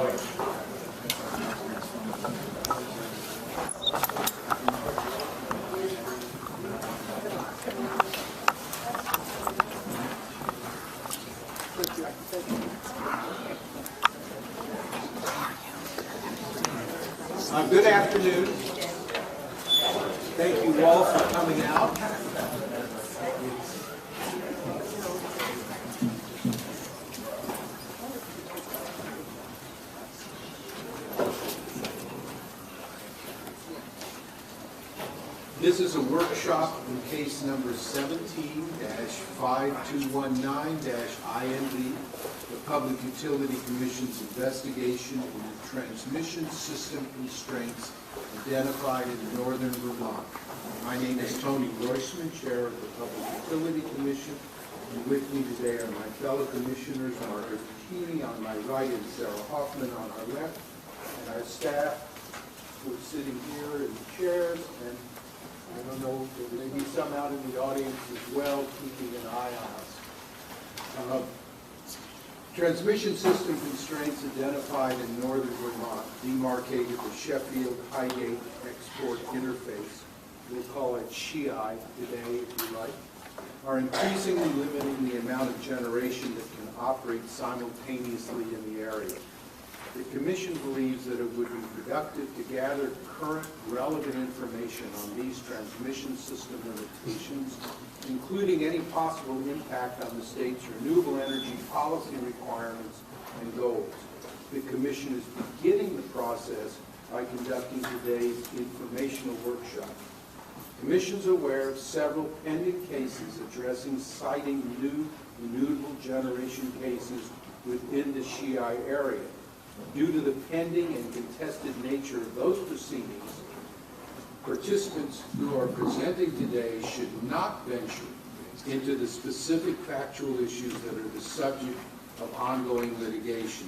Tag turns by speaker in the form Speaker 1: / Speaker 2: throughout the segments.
Speaker 1: Good afternoon. Thank you all for coming out. This is a workshop in case number 17-5219-IND, the Public Utility Commission's investigation into transmission system constraints identified in northern Vermont. My name is Tony Roisman, Chair of the Public Utility Commission, and with me today are my fellow commissioners, Margaret Keeney on my right and Sarah Hoffman on our left, and our staff who are sitting here in the chairs, and I don't know, there may be some out in the audience as well, keeping an eye on us. Transmission system constraints identified in northern Vermont, demarcated the Sheffield Highgate export interface, we'll call it SHEI today if you like, are increasingly limiting the amount of generation that can operate simultaneously in the area. The Commission believes that it would be productive to gather current relevant information on these transmission system limitations, including any possible impact on the state's renewable energy policy requirements and goals. The Commission is beginning the process by conducting today's informational workshop. The Commission is aware of several pending cases addressing siting new renewable generation cases within the SHEI area. Due to the pending and contested nature of those proceedings, participants who are presenting today should not venture into the specific factual issues that are the subject of ongoing litigation.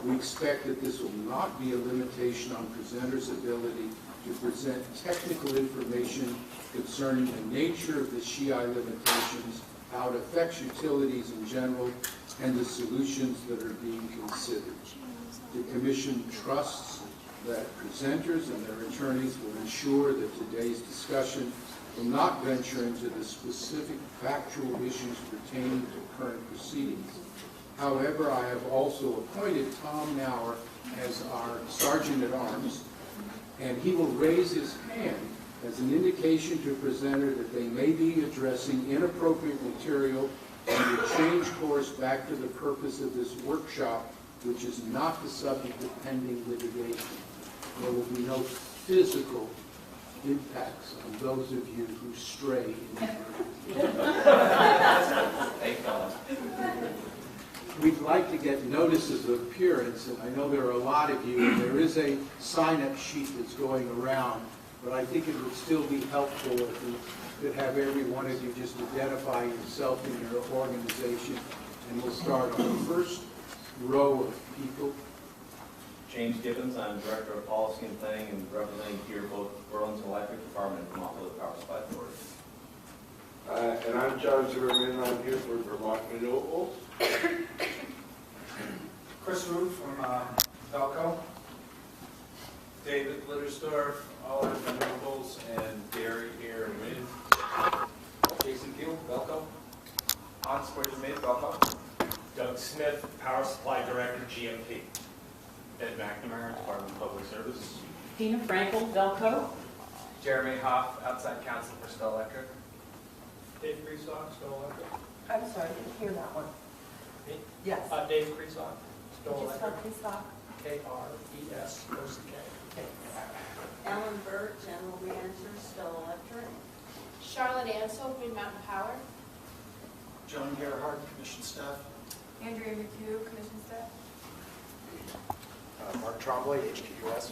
Speaker 1: We expect that this will not be a limitation on presenters' ability to present technical information concerning the nature of the SHEI limitations, how it affects utilities in general, and the solutions that are being considered. The Commission trusts that presenters and their attorneys will ensure that today's discussion will not venture into the specific factual issues pertaining to current proceedings. However, I have also appointed Tom Nauer as our Sergeant-at-Arms, and he will raise his hand as an indication to a presenter that they may be addressing inappropriate material and will change course back to the purpose of this workshop, which is not the subject of pending litigation. There will be no physical impacts on those of you who stray We'd like to get notices of appearance, and I know there are a lot of you, and there is a sign-up sheet that's going around, but I think it would still be helpful if we could have every one of you just identify yourself and your organization, and we'll start on the first row of people.
Speaker 2: James Gibbons, I'm Director of Policy and Planning and representing here both Burlington Electric Department and Vermont Public Power Supply Authority.
Speaker 3: And I'm John Zimmerman, I'm here for Vermont Renewables.
Speaker 4: Chris Root from Velco. David Littersdorf, Olive Renewables, and Gary here in Wind. Jason Gill, Velco. Hans Made, Velco.
Speaker 5: Doug Smith, Power Supply Director, GMP. Ed McNamara, Department of Public Services.
Speaker 6: Tina Frankel, Velco.
Speaker 4: Jeremy Hoff, outside counsel for Stowe Electric.
Speaker 5: Dave Kreesock, Stowe Electric.
Speaker 6: I'm sorry, I didn't hear that one.
Speaker 5: Me?
Speaker 6: Yes.
Speaker 5: Dave Kreesock, Stowe
Speaker 6: Just spell
Speaker 5: Electric.
Speaker 6: Kreesock.
Speaker 5: K-R-E-S-O-C-K.
Speaker 7: Ellen Burt, General Manager, Stowe Electric.
Speaker 8: Charlotte Ansel, Green Mountain Power.
Speaker 5: John Gerhardt, Commission Staff.
Speaker 8: Andrea McHugh, Commission Staff.
Speaker 5: Mark Trombley, HTUS.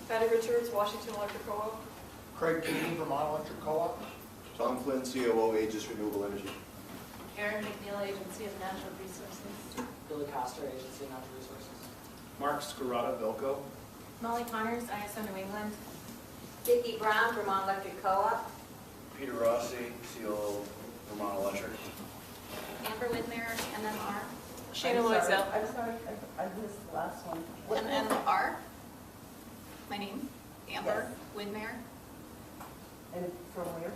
Speaker 8: Betty Richards, Washington Electric Co-op.
Speaker 5: Craig Keane, Vermont Electric Co-op.
Speaker 3: Tom Flynn, COO, Aegis Renewable Energy.
Speaker 8: Erin McNeil, Agency of Natural Resources.
Speaker 6: Billy Coster, Agency of Natural Resources.
Speaker 5: Mark Scarata, Velco.
Speaker 8: Molly Connors, ISO New England.
Speaker 7: Vicki Brown, Vermont Electric Co-op.
Speaker 3: Peter Rossi, COO, Vermont Electric.
Speaker 8: Amber Whitmere, MMR. Shayna
Speaker 6: I'm sorry.
Speaker 8: Loisel.
Speaker 6: I'm sorry, I missed the last one.
Speaker 8: MMR. My name, Amber
Speaker 6: Yes.
Speaker 8: Widmer.
Speaker 6: And from where?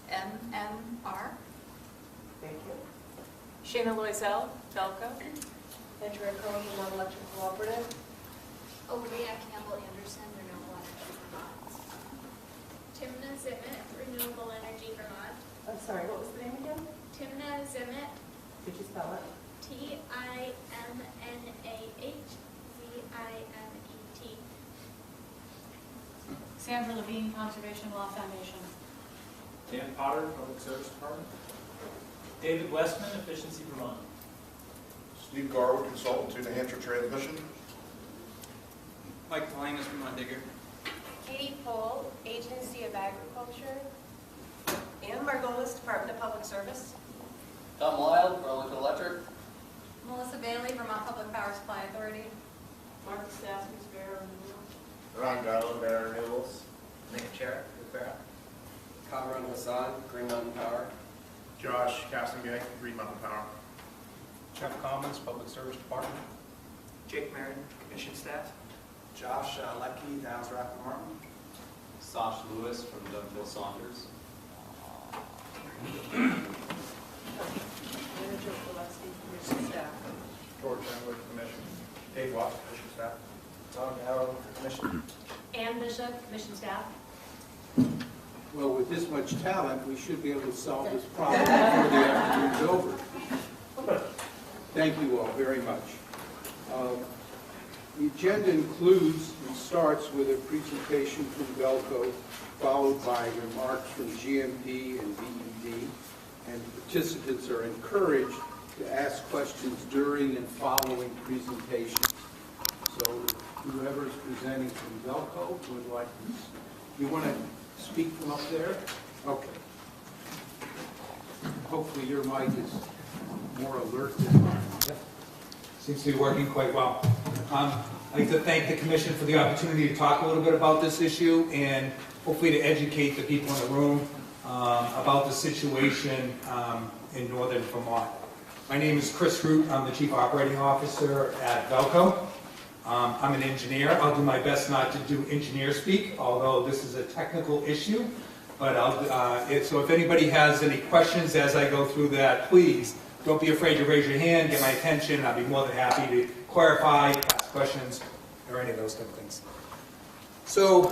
Speaker 8: MMR.
Speaker 6: Thank you.
Speaker 8: Shayna Loisel, Belco.
Speaker 7: Andrea Cohen, Vermont Electric Cooperative.
Speaker 8: Olivia Campbell Anderson, Renewable Energy Vermont.
Speaker 9: Timna Zimmett, Renewable Energy Vermont.
Speaker 6: I'm sorry, what was the name again?
Speaker 9: Timna Zimmett,
Speaker 6: Could you spell it?
Speaker 9: Timnahzimet.
Speaker 8: Sandra Levine, Conservation Law Foundation.
Speaker 5: Dan Potter, Public Service Department. David Westman, Efficiency Vermont.
Speaker 10: Steve Garwood, consultant to New Hampshire Transmission.
Speaker 11: Mike Delaney, Vermont Digger.
Speaker 9: Katie Pohl, Agency of Agriculture.
Speaker 6: Ann Margolis, Department of Public Service.
Speaker 11: Tom Wild, Burlington Electric.
Speaker 8: Melissa Bailey, Vermont Public Power Supply Authority.
Speaker 6: Mark Staskis, Bear,
Speaker 4: Ron Garland, Bear Renewables. Nick Chair, with Bear.
Speaker 11: Kamran Hassan, Green Mountain Power.
Speaker 5: Josh Castlegate, Green Mountain Power. Jeff Commons, Public Service Department.
Speaker 4: Jake Merritt, Commission Staff.
Speaker 11: Josh Leckie, Downs Rock Martin. Sash Lewis from Dunville Saunders.
Speaker 6: Manager Gillespie, Commission Staff.
Speaker 5: George Henwood, Commission. Dave Watts, Commission Staff.
Speaker 11: Tom Harrell, Commission.
Speaker 8: Ann Bishop, Commission Staff.
Speaker 1: Well, with this much talent, we should be able to solve this problem before the afternoon's over. Thank you all very much. The agenda includes and starts with a presentation from Belco, followed by remarks from GMP and VED, and participants are encouraged to ask questions during and following presentations. So whoever is presenting from Belco would like to, you want to speak from up there? Okay. Hopefully your mic is more alert than mine.
Speaker 12: Seems to be working quite well. I'd like to thank the Commission for the opportunity to talk a little bit about this issue and hopefully to educate the people in the room about the situation in northern Vermont. My name is Chris Root. I'm the Chief Operating Officer at Belco. I'm an engineer. I'll do my best not to do engineer speak, although this is a technical issue. But so if anybody has any questions as I go through that, please don't be afraid to raise your hand, get my attention. I'll be more than happy to clarify, ask questions, or any of those type of things. So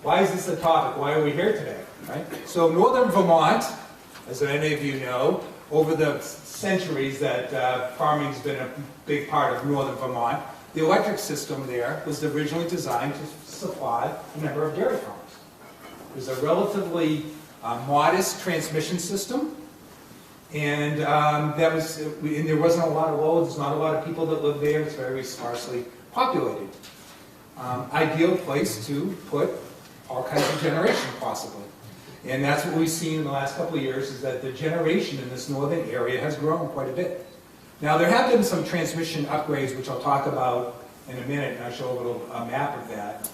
Speaker 12: why is this a topic? Why are we here today? Right? So northern Vermont, as many of you know, over the centuries that farming's been a big part of northern Vermont, the electric system there was originally designed to supply a number of dairy farms. It was a relatively modest transmission system, and there wasn't a lot of loads, not a lot of people that lived there. It's very sparsely populated. Ideal place to put all kinds of generation, possibly. And that's what we've seen in the last couple of years, is that the generation in this northern area has grown quite a bit. Now, there have been some transmission upgrades, which I'll talk about in a minute, and I'll show a little map of that,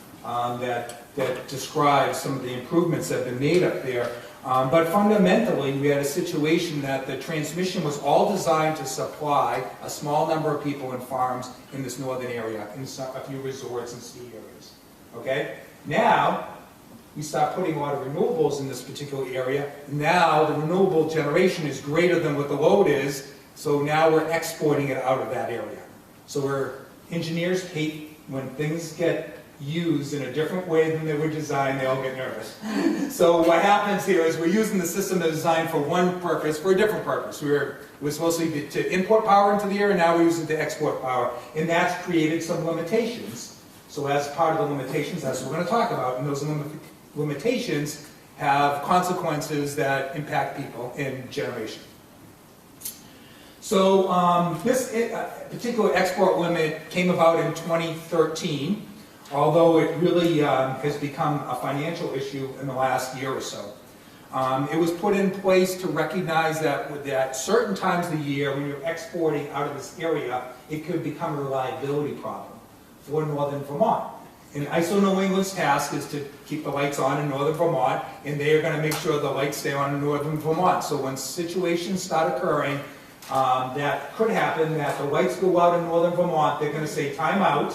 Speaker 12: that describes some of the improvements that have been made up there. But fundamentally, we had a situation that the transmission was all designed to supply a small number of people and farms in this northern area, in a few resorts and ski areas. Okay? Now, we start putting a lot of renewables in this particular area. Now, the renewable generation is greater than what the load is, so now we're exporting it out of that area. So engineers hate when things get used in a different way than they were designed, they all get nervous. So what happens here is we're using the system that's designed for one purpose, for a different purpose. We're supposed to be to import power into the area, now we're using it to export power. And that's created some limitations. So as part of the limitations, that's what we're going to talk about. And those limitations have consequences that impact people in generation. So this particular export limit came about in 2013, although it really has become a financial issue in the last year or so. It was put in place to recognize that at certain times of the year, when you're exporting out of this area, it could become a reliability problem for northern Vermont. And ISO New England's task is to keep the lights on in northern Vermont, and they are going to make sure the lights stay on in northern Vermont. So when situations start occurring that could happen, that the lights go out in northern Vermont, they're gonna say time out,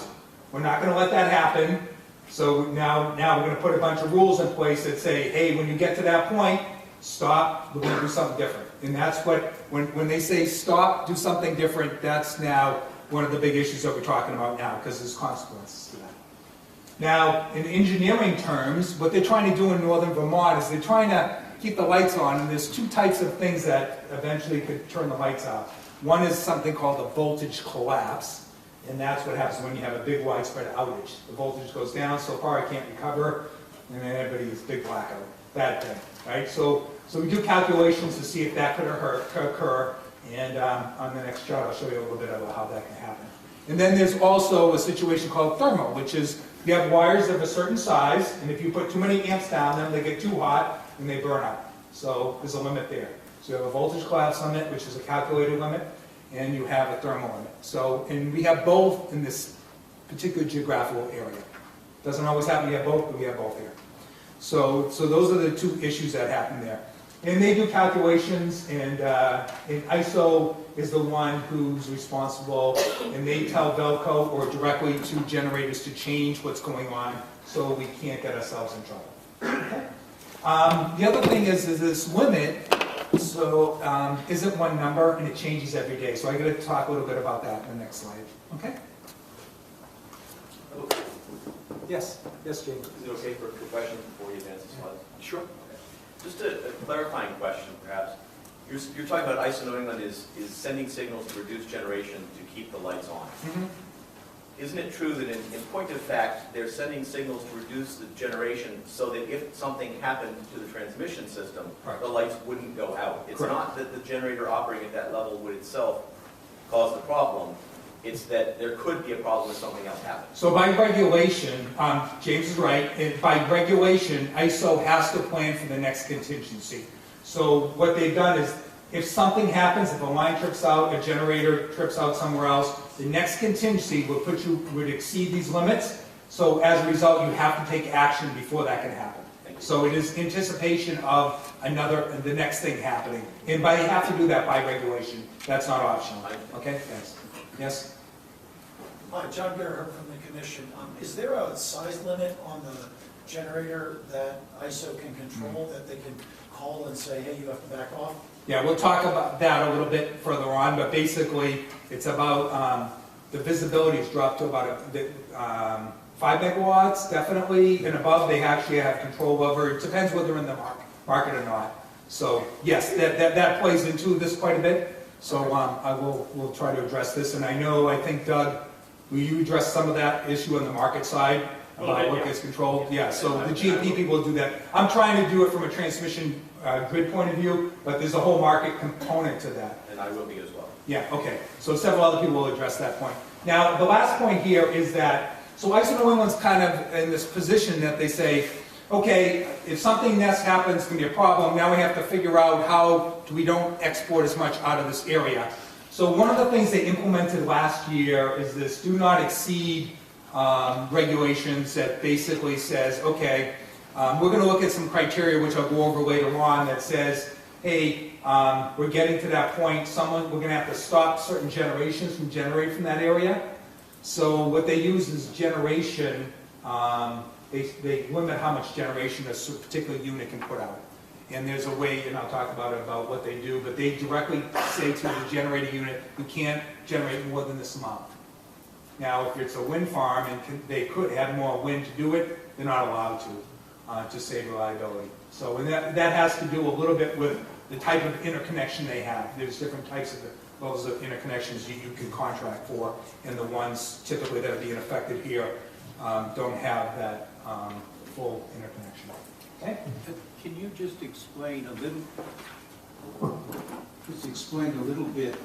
Speaker 12: we're not gonna let that happen. So now we're gonna put a bunch of rules in place that say, hey, when you get to that point, stop, we're gonna do something different. And that's what, when they say stop, do something different, that's now one of the big issues that we're talking about now, because there's consequences to that. Now, in engineering terms, what they're trying to do in northern Vermont is they're trying to keep the lights on, and there's two types of things that eventually could turn the lights off. One is something called a voltage collapse, and that's what happens when you have a big widespread outage. The voltage goes down so far it can't recover, and then everybody is big blackout. Bad thing, right? So we do calculations to see if that could occur, and on the next chart I'll show you a little bit about how that can happen. And then there's also a situation called thermal, which is you have wires of a certain size, and if you put too many amps down them, they get too hot and they burn out. So there's a limit there. So you have a voltage collapse limit, which is a calculated limit, and you have a thermal limit. So, and we have both in this particular geographical area. Doesn't always happen, we have both, but we have both here. So those are the two issues that happen there. And they do calculations, and ISO is the one who's responsible, and they tell Velco or directly to generators to change what's going on so we can't get ourselves in trouble. Okay. The other thing is this limit, so isn't one number, and it changes every day. So I'm going to talk a little bit about that in the next slide. Okay? Yes, James.
Speaker 2: Is it okay for a quick question before you advance the slides?
Speaker 12: Sure.
Speaker 2: Just a clarifying question, perhaps. You're talking about ISO New England is sending signals to reduce generation to keep the lights on.
Speaker 12: Mm-hmm.
Speaker 2: Isn't it true that in point of fact, they're sending signals to reduce the generation so that if something happened to the transmission system,
Speaker 12: right,
Speaker 2: the lights wouldn't go out? It's
Speaker 12: correct,
Speaker 2: not that the generator operating at that level would itself cause the problem. It's that there could be a problem if something else happens.
Speaker 12: So by regulation, James is right, by regulation, ISO has to plan for the next contingency. So what they've done is, if something happens, if a line trips out, a generator trips out somewhere else, the next contingency would exceed these limits. So as a result, you have to take action before that can happen. So it is anticipation of the next thing happening. And you have to do that by regulation. That's not optional. Okay, thanks. Yes?
Speaker 13: Hi, John Gerhardt from the Commission. Is there a size limit on the generator that ISO can control, that they can call and say, hey, you have to back off?
Speaker 12: Yeah, we'll talk about that a little bit further on, but basically it's about the visibility has dropped to about 5 megawatts, definitely, and above they actually have control over. It depends whether they're in the market or not. So yes, that plays into this quite a bit. So we'll try to address this, and I think Doug, will you address some of that issue on the market side about what gets controlled? Yeah, so the GMP people will do that. I'm trying to do it from a transmission grid point of view, but there's a whole market component to that.
Speaker 2: And I will be as well.
Speaker 12: Yeah, okay. So several other people will address that point. Now, the last point here is that, so ISO New England's kind of in this position that they say, okay, if something else happens, it's going to be a problem. Now we have to figure out how we don't export as much out of this area. So one of the things they implemented last year is this do not exceed regulations that basically says, okay, we're going to look at some criteria, which I'll go over later on, that says, hey, we're getting to that point, we're going to have to stop certain generations from generating from that area. So what they use is generation, they limit how much generation a particular unit can put out. And there's a way, and I'll talk about it, about what they do, but they directly say to the generating unit, you can't generate more than this amount. Now, if it's a wind farm and they could add more wind to do it, they're not allowed to save reliability. So and that has to do a little bit with the type of interconnection they have. There's different types of levels of interconnections you can contract for, and the ones typically that are being affected here don't have that full interconnection. Okay?
Speaker 1: Can you just explain a little bit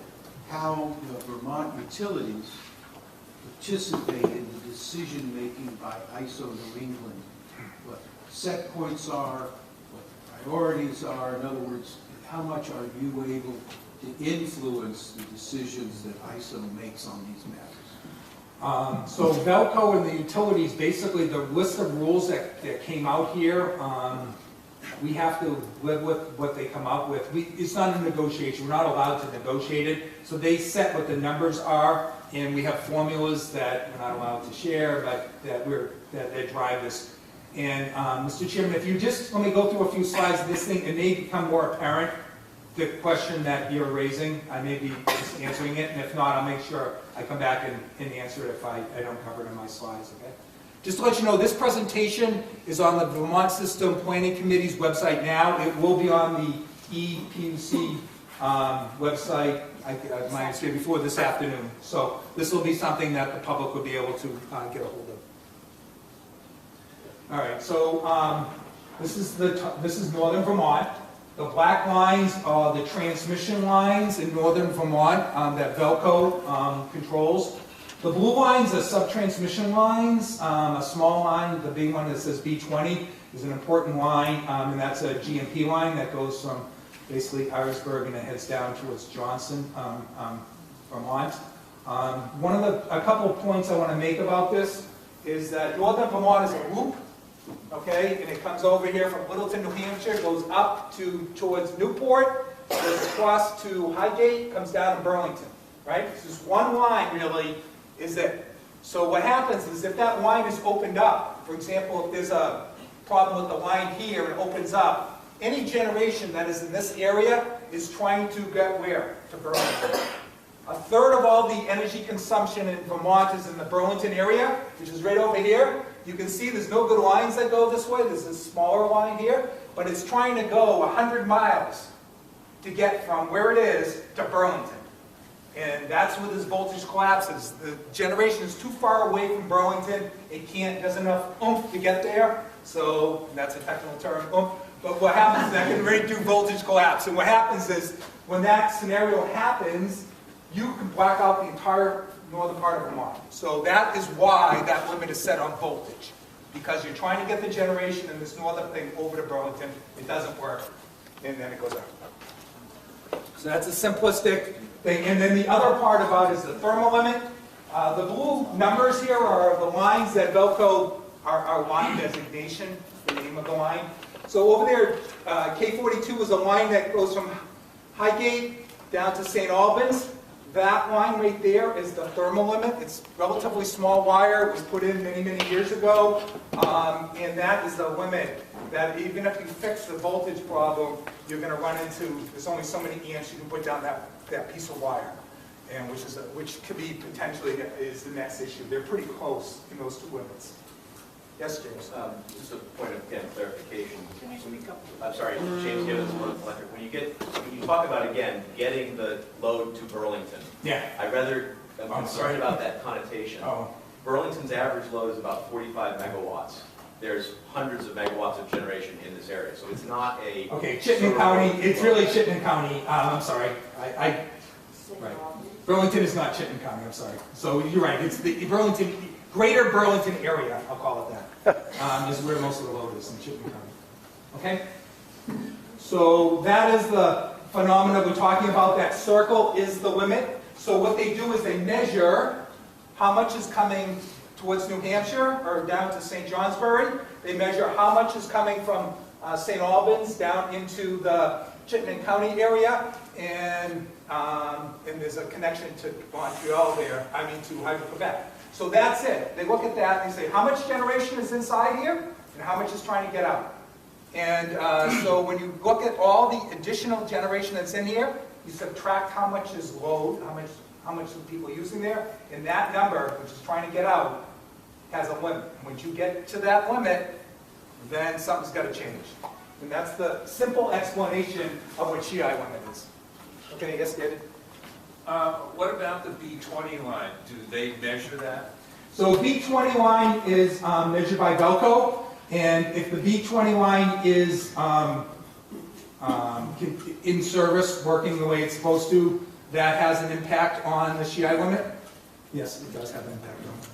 Speaker 1: how the Vermont utilities participate in the decision-making by ISO New England? What set points are, what priorities are, in other words, how much are you able to influence the decisions that ISO makes on these matters?
Speaker 12: So Velco and the utilities, basically the list of rules that came out here we have to live with what they come up with. It's not a negotiation, we're not allowed to negotiate it. So they set what the numbers are, and we have formulas that we're not allowed to share, but that drive this. And Mr. Chairman, if you just let me go through a few slides of this thing, it may become more apparent, the question that you're raising. I may be just answering it, and if not, I'll make sure I come back and answer it if I don't cover it in my slides, okay? Just to let you know, this presentation is on the Vermont System Planning Committee's website now. It will be on the PUC website, my understanding, before this afternoon. So this will be something that the public will be able to get a hold of. All right, so this is northern Vermont. The black lines are the transmission lines in northern Vermont that Velco controls. The blue lines are sub-transmission lines. A small line, the big one that says B20, is an important line, and that's a GMP line that goes from basically Irisburg and it heads down towards Johnson, Vermont. A couple of points I want to make about this is that northern Vermont is a loop. Okay, and it comes over here from Littleton, New Hampshire, goes up towards Newport, goes across to Highgate, comes down to Burlington, right? So this one line really is it. So what happens is if that line is opened up, for example, if there's a problem with the line here and it opens up, any generation that is in this area is trying to get where? To Burlington. A third of all the energy consumption in Vermont is in the Burlington area, which is right over here. You can see there's no good lines that go this way. There's a smaller line here, but it's trying to go 100 miles to get from where it is to Burlington. And that's where this voltage collapses. The generation is too far away from Burlington. It doesn't enough oomph to get there. So that's a technical term, oomph. But what happens is that can really do voltage collapse. And what happens is when that scenario happens, you can black out the entire northern part of Vermont. So that is why that limit is set on voltage. Because you're trying to get the generation in this northern thing over to Burlington. It doesn't work. And then it goes up. So that's a simplistic thing. And then the other part about it is the thermal limit. The blue numbers here are the lines that Velco are line designation, the name of the line. So over there, K42 is a line that goes from Highgate down to St. Albans. That line right there is the thermal limit. It's relatively small wire. It was put in many, many years ago. And that is the limit that even if you fix the voltage problem, you're going to run into, there's only so many amps you can put down that piece of wire. And which could be potentially is the next issue. They're pretty close in those two limits. Yes, James?
Speaker 2: Just a point of clarification.
Speaker 6: Can you speak up?
Speaker 2: I'm sorry, James Gibbons, Electric. When you talk about, again, getting the load to Burlington,
Speaker 12: yeah.
Speaker 2: I'm concerned about that connotation.
Speaker 12: Oh.
Speaker 2: Burlington's average load is about 45 megawatts. There's hundreds of megawatts of generation in this area, so it's not a... Okay,
Speaker 12: Chittenden County, it's really Chittenden County. I'm sorry. Right. Burlington is not Chittenden County, I'm sorry. So you're right, it's the Burlington... Greater Burlington area, I'll call it that, is where most of the load is in Chittenden County. Okay? So that is the phenomena we're talking about. That circle is the limit. So what they do is they measure how much is coming towards New Hampshire or down to St. Johnsbury. They measure how much is coming from St. Albans down into the Chittenden County area. And there's a connection to Montreal there, to Hydro-Quebec. So that's it. They look at that and they say, how much generation is inside here and how much is trying to get out? And so when you look at all the additional generation that's in here, you subtract how much is load, how much are people using there, and that number, which is trying to get out, has a limit. And once you get to that limit, then something's got to change. And that's the simple explanation of what GI limit is. Okay, yes, David?
Speaker 14: What about the B20 line? Do they measure that?
Speaker 12: So B20 line is measured by Velco, and if the B20 line is in service, working the way it's supposed to, that has an impact on the GI limit? Yes, it does have an impact on it.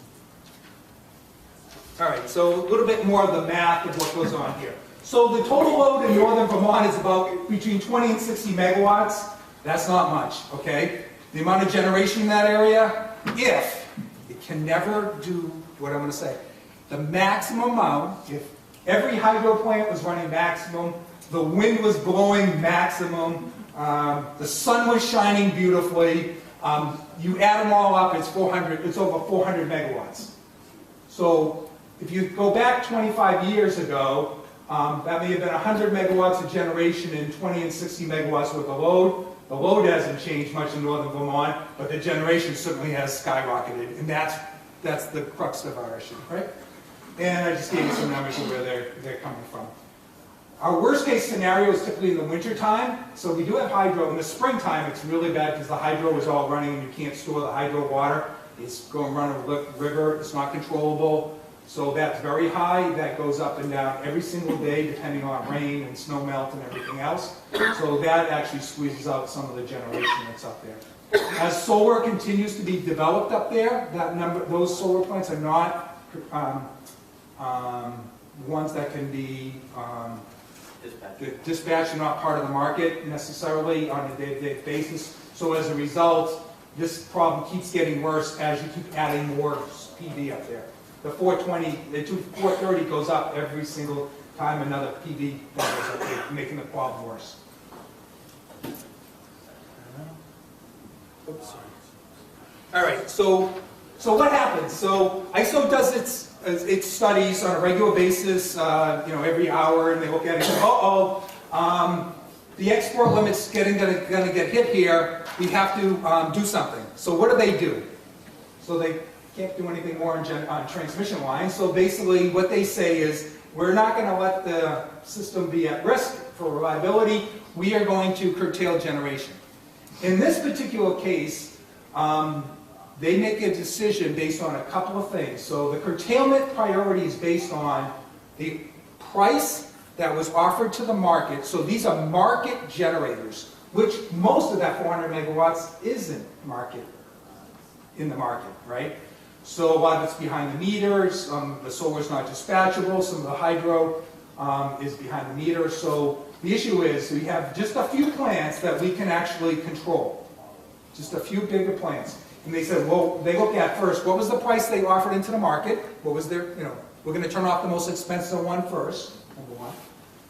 Speaker 12: All right, so a little bit more of the math of what goes on here. So the total load in northern Vermont is about between 20 and 60 megawatts. That's not much, okay? The amount of generation in that area, if it can never do what I'm going to say, the maximum amount, if every hydro plant was running maximum The wind was blowing maximum. The sun was shining beautifully. You add them all up, it's over 400 megawatts. So if you go back 25 years ago, that may have been 100 megawatts of generation and 20 and 60 megawatts worth of load. The load hasn't changed much in northern Vermont, but the generation certainly has skyrocketed, and that's the crux of our issue, right? And I just gave you some numbers of where they're coming from. Our worst case scenario is typically in the winter time, so we do have hydro. In the springtime, it's really bad because the hydro is all running and you can't store the hydro water. It's going to run a river, it's not controllable. So that's very high, that goes up and down every single day depending on rain and snow melt and everything else. So that actually squeezes out some of the generation that's up there. As solar continues to be developed up there, those solar plants are not ones that can be dispatched, are not part of the market necessarily on a day-to-day basis. So as a result, this problem keeps getting worse as you keep adding more PV up there. The 430 goes up every single time another PV goes up there, making the problem worse. Oops, sorry. All right, so what happens? So ISO does its studies on a regular basis, every hour, and they look at it and say, the export limit's going to get hit here. We have to do something. So what do? So they can't do anything more on transmission lines. So basically what they say is, we're not going to let the system be at risk for reliability. We are going to curtail generation. In this particular case, they make a decision based on a couple of things. So the curtailment priority is based on the price that was offered to the market. So these are market generators, which most of that 400 megawatts isn't in the market, right? So a lot of it's behind the meters. The solar is not dispatchable. Some of the hydro is behind the meter. So the issue is we have just a few plants that we can actually control. Just a few bigger plants. And they said, well, they look at first, what was the price they offered into the market? What was their, we're going to turn off the most expensive one first, number one.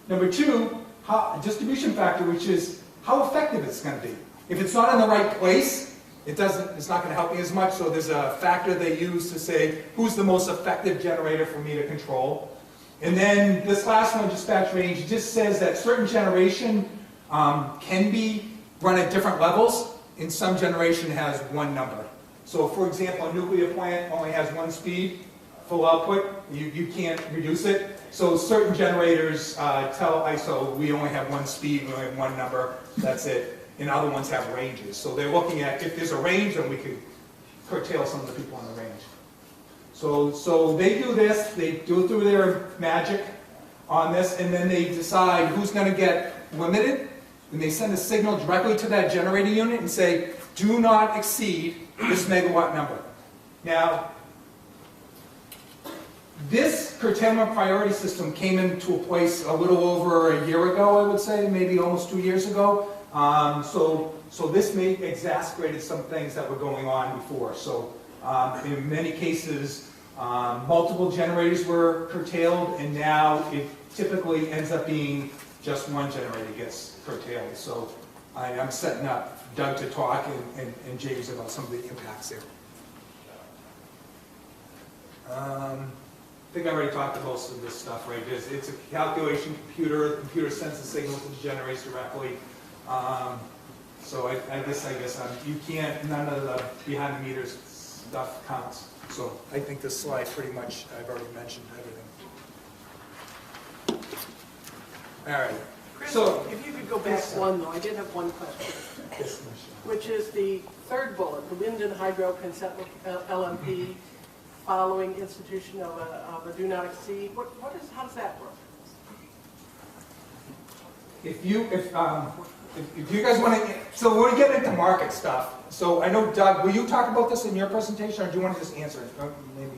Speaker 12: Number two, distribution factor, which is how effective it's going to be. If it's not in the right place, it's not going to help me as much. So there's a factor they use to say, who's the most effective generator for me to control? And then this last one, dispatch range, just says that certain generation can be run at different levels. And some generation has one number. So for example, a nuclear plant only has one speed, full output. You can't reduce it. So certain generators tell ISO, we only have one speed, we only have one number, that's it. And other ones have ranges. So they're looking at, if there's a range, then we could curtail some of the people on the range. So they do this, they do it through their magic on this, and then they decide who's going to get limited. And they send a signal directly to that generating unit and say, do not exceed this megawatt number. Now, this curtailment priority system came into place a little over a year ago, I would say, maybe almost 2 years ago. So this may exacerbated some things that were going on before. So in many cases, multiple generators were curtailed, and now it typically ends up being just one generator gets curtailed. So I'm setting up Doug to talk and James about some of the impacts there. I think I already talked about most of this stuff, right? It's a calculation computer. The computer sends the signal to the generators directly. So I guess you can't, none of the behind the meters stuff counts. So I think this slide pretty much, I've already mentioned everything. All right.
Speaker 15: Chris,
Speaker 12: So,
Speaker 15: if you could go back one, though, I did have one question, which is the third bullet, the wind and hydro consent LMP following institution of a do not exceed. How does that work?
Speaker 12: If you guys want to, so we're getting into market stuff. So I know, Doug, will you talk about this in your presentation, or do you want to just answer it? Maybe.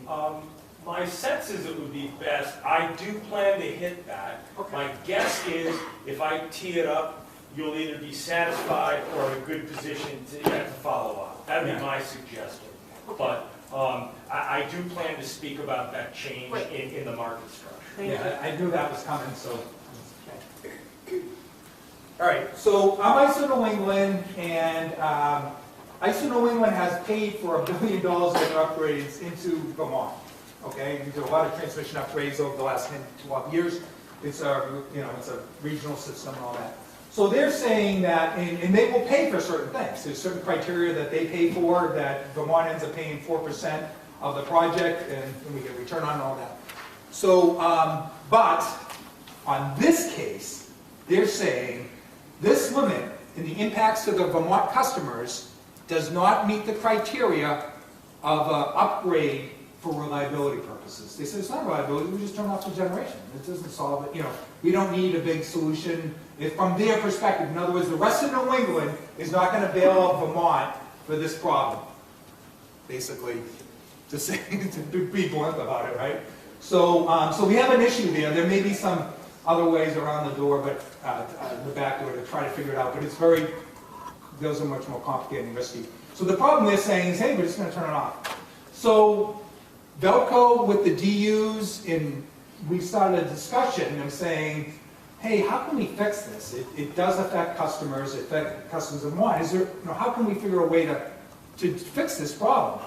Speaker 5: My sense is it would be best. I do plan to hit that. Okay. My guess is if I tee it up, you'll either be satisfied or in a good position to follow up. That'd be my suggestion. Okay. But I do plan to speak about that change in the market structure.
Speaker 12: Yeah, I knew that was coming, so. All right, so I'm ISO New England, and ISO New England has paid for $1 billion worth of upgrades into Vermont. Okay, we did a lot of transmission upgrades over the last 10 to 12 years. It's a, it's a regional system and all that. So they're saying that, and they will pay for certain things. There's certain criteria that they pay for, that Vermont ends up paying 4% of the project, and we get return on all that. So, but on this case, they're saying this limit and the impacts to the Vermont customers does not meet the criteria of an upgrade for reliability purposes. They say it's not reliability, we just turn off the generation. It doesn't solve it, we don't need a big solution. From their perspective, in other words, the rest of New England is not going to bail out Vermont for this problem. Basically, to say, to be blunt about it, right? So, so we have an issue there. There may be some other ways around the door, but the back door to try to figure it out. But it's those are much more complicated and risky. So the problem they're saying is, hey, we're just going to turn it off. So Velco with the DUs, and we started a discussion of saying, hey, how can we fix this? It does affect customers. It affects customers of Vermont. Is there, how can we figure a way to fix this problem?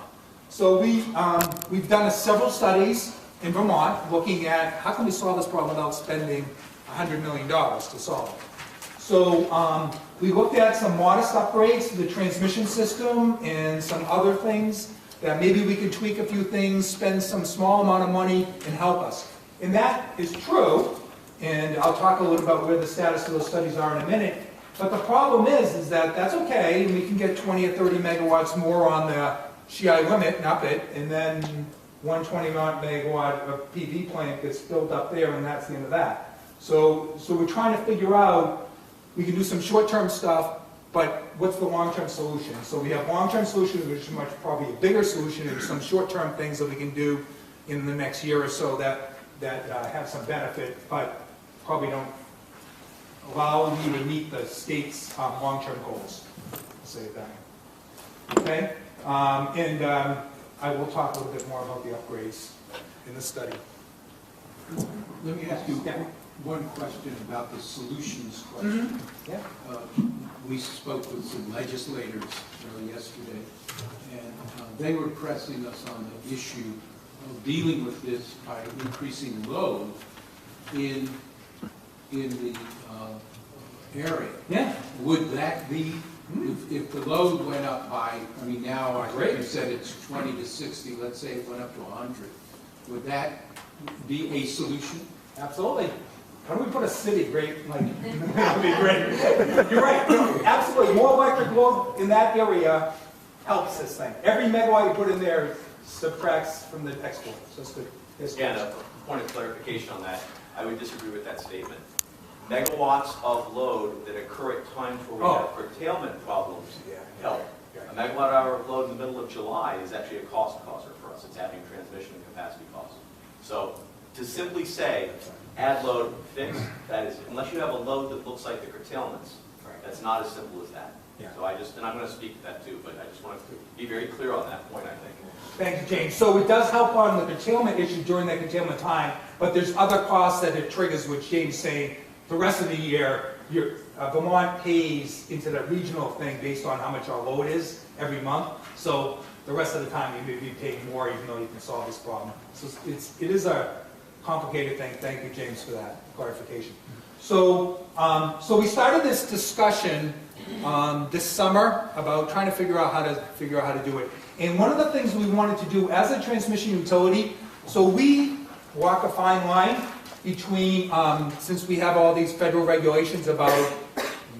Speaker 12: So we've done several studies in Vermont looking at how can we solve this problem without spending $100 million to solve it. So we looked at some modest upgrades to the transmission system and some other things that maybe we could tweak a few things, spend some small amount of money, and help us. And that is true, and I'll talk a little about where the status of those studies are in a minute. But the problem is that that's okay, and we can get 20 or 30 megawatts more on the CI limit and up it, and then 120 megawatt of PV plant gets built up there, and that's the end of that. So we're trying to figure out, we can do some short-term stuff, but what's the long-term solution? So we have long-term solutions, which is probably a bigger solution, and some short-term things that we can do in the next year or so that have some benefit, but probably don't allow you to meet the state's long-term goals. I'll say it that way. Okay? I will talk a little bit more about the upgrades in the study.
Speaker 1: Let me ask you one question about the solutions question.
Speaker 12: Yeah.
Speaker 1: We spoke with some legislators yesterday, and they were pressing us on the issue of dealing with this by increasing load in the area. Yeah. Would that be, if the load went up by, I mean now I think you said it's 20 to 60, let's say it went up to 100, would that be a solution?
Speaker 12: Absolutely. How do we put a city right, like, that would be great. You're right, absolutely. More electric load in that area helps this thing. Every megawatt you put in there subtracts from the export. So it's good.
Speaker 2: Yeah, and a point of clarification on that, I would disagree with that statement. Megawatts of load that occur at times where we have curtailment problems help. A megawatt hour of load in the middle of July is actually a cost causer for us. It's adding transmission and capacity costs. So to simply say, add load, fix, that is, unless you have a load that looks like the curtailments, that's not as simple as that. So and I'm going to speak to that too, but I just want to be very clear on that point, I think.
Speaker 12: Thank you, James. So it does help on the curtailment issue during that curtailment time, but there's other costs that it triggers, which James is saying, the rest of the year, Vermont pays into the regional thing based on how much our load is every month. So the rest of the time, you may be paying more, even though you can solve this problem. So it is a complicated thing. Thank you, James, for that clarification. So, so we started this discussion this summer about trying to figure out how to do it. And one of the things we wanted to do as a transmission utility, so we walk a fine line between, since we have all these federal regulations about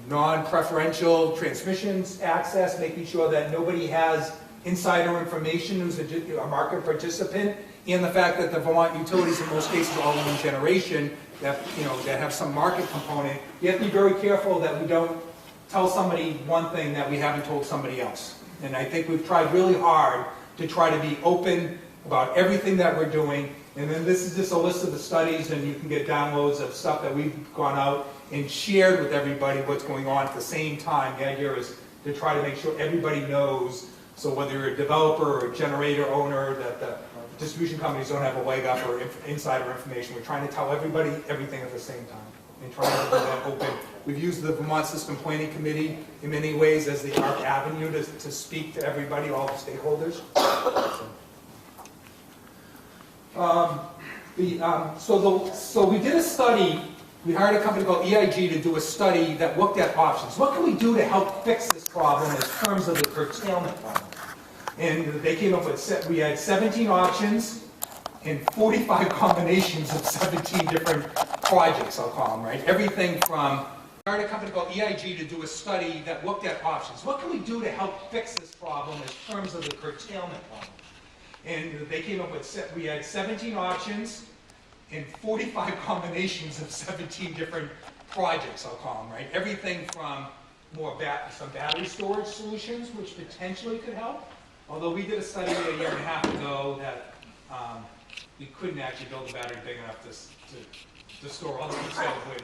Speaker 12: non-preferential transmissions access, making sure that nobody has insider information who's a market participant, and the fact that the Vermont utilities in most cases all own generation that that have some market component. You have to be very careful that we don't tell somebody one thing that we haven't told somebody else. And I think we've tried really hard to try to be open about everything that we're doing. And then this is just a list of the studies, and you can get downloads of stuff that we've gone out and shared with everybody what's going on at the same time. The idea is to try to make sure everybody knows. So whether you're a developer or a generator owner, that the distribution companies don't have a leg up or insider information. We're trying to tell everybody everything at the same time. and trying to do that open. We've used the Vermont System Planning Committee in many ways as the ARC avenue to speak to everybody, all the stakeholders. So we did a study. We hired a company called EIG to do a study that looked at options. What can we do to help fix this problem in terms of the curtailment problem? And they came up with, we had 17 options and 45 combinations of 17 different projects, I'll call them, right? Everything from, we hired a company called EIG to do a study that looked at options. What can we do to help fix this problem in terms of the curtailment problem? And they came up with, we had 17 options and 45 combinations of 17 different projects, I'll call them, right? Everything from some battery storage solutions, which potentially could help. Although we did a study a year and a half ago that we couldn't actually build a battery big enough to store all the instead of wind.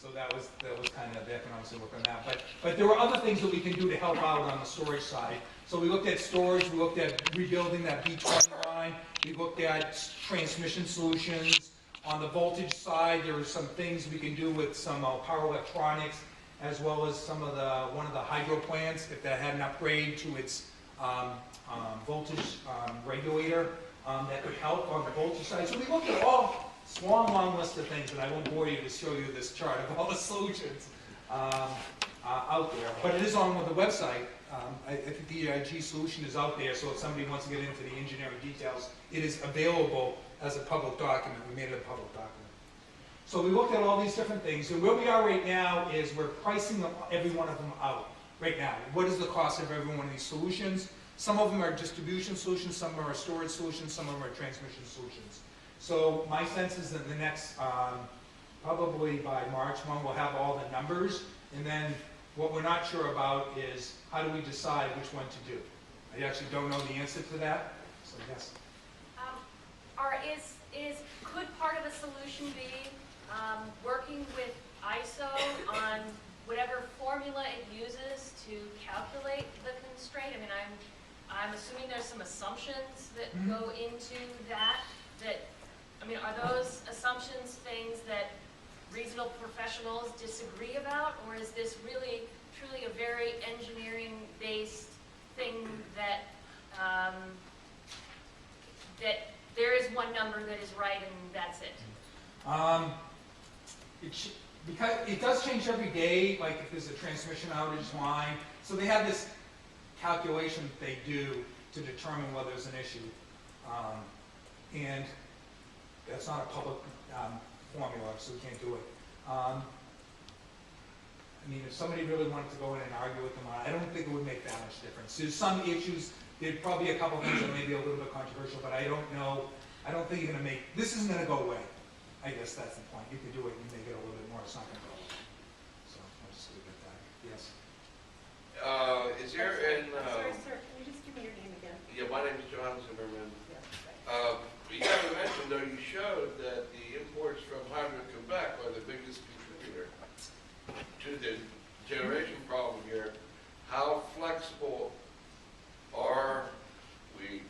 Speaker 12: So that was kind of the economics of work on that. But there were other things that we can do to help out on the storage side. So we looked at storage, we looked at rebuilding that B20 line, we looked at transmission solutions. On the voltage side, there were some things we can do with some power electronics, as well as one of the hydro plants, if that had an upgrade to its voltage regulator, that could help on the voltage side. So we looked at all long list of things, and I won't bore you to show you this chart of all the solutions out there. But it is on the website. I think the EIG solution is out there, so if somebody wants to get into the engineering details, it is available as a public document. We made it a public document. So we looked at all these different things, and where we are right now is we're pricing every one of them out right now. What is the cost of every one of these solutions? Some of them are distribution solutions, some of them are storage solutions, some of them are transmission solutions. So my sense is that the next, probably by March 1, we'll have all the numbers, and then what we're not sure about is how do we decide which one to do? I actually don't know the answer to that, so yes.
Speaker 6: Could part of a solution be working with ISO on whatever formula it uses to calculate the constraint? I mean, I'm assuming there's some assumptions that go into that. I mean, are those assumptions things that reasonable professionals disagree about, or is this really, truly a very engineering-based thing that that there is one number that is right and that's it?
Speaker 12: Because it does change every day, like if there's a transmission outage line. So they have this calculation that they do to determine whether there's an issue. And that's not a public formula, so we can't do it. I mean, if somebody really wanted to go in and argue with them, I don't think it would make that much difference. There's some issues, there'd probably be a couple things that may be a little bit controversial, but I don't know, I don't think you're going to make, this isn't going to go away. I guess that's the point. You can do it, you may get a little bit more, it's not going to go away. So I'll just leave it at that. Yes?
Speaker 3: Is there an...
Speaker 7: Sorry, sir, can you just give me your name again?
Speaker 3: Yeah, my name is John Zimmerman.
Speaker 7: Yes.
Speaker 3: You haven't mentioned, though, you showed that the imports from Hydro-Quebec are the biggest contributor to the generation problem here. How flexible are we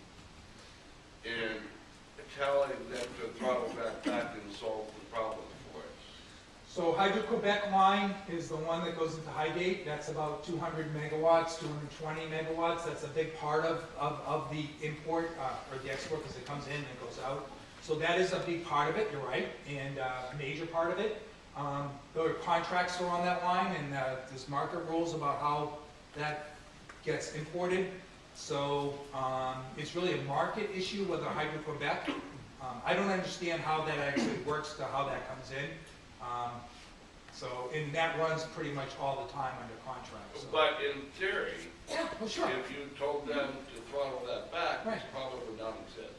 Speaker 3: in telling them to throttle back and solve the problem for us?
Speaker 12: So Hydro-Quebec line is the one that goes into Highgate. That's about 200 megawatts, 220 megawatts. That's a big part of the import or the export because it comes in and goes out. So that is a big part of it, you're right, and a major part of it. There are contracts that are on that line, and there's market rules about how that gets imported. So it's really a market issue whether Hydro-Quebec. I don't understand how that actually works to how that comes in. And that runs pretty much all the time under contract. So.
Speaker 3: But in theory,
Speaker 12: yeah, well, sure.
Speaker 3: If you told them to throttle that back,
Speaker 12: right.
Speaker 3: This problem would not exist.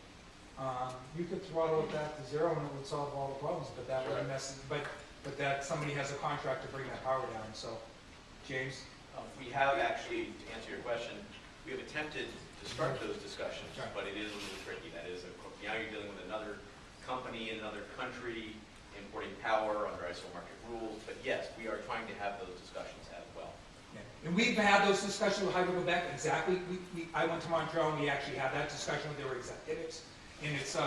Speaker 12: You could throttle it back to zero and it would solve all the problems, but that would mess. But that somebody has a contract to bring that power down. So, James,
Speaker 2: we have actually, to answer your question, we have attempted to start those discussions, but it is a little tricky. That is, now you're dealing with another company in another country importing power under ISO market rules. But yes, we are trying to have those discussions as well.
Speaker 12: Yeah. And we've had those discussions with Hydro-Quebec. Exactly. I went to Montreal and we actually had that discussion with their executives. And it's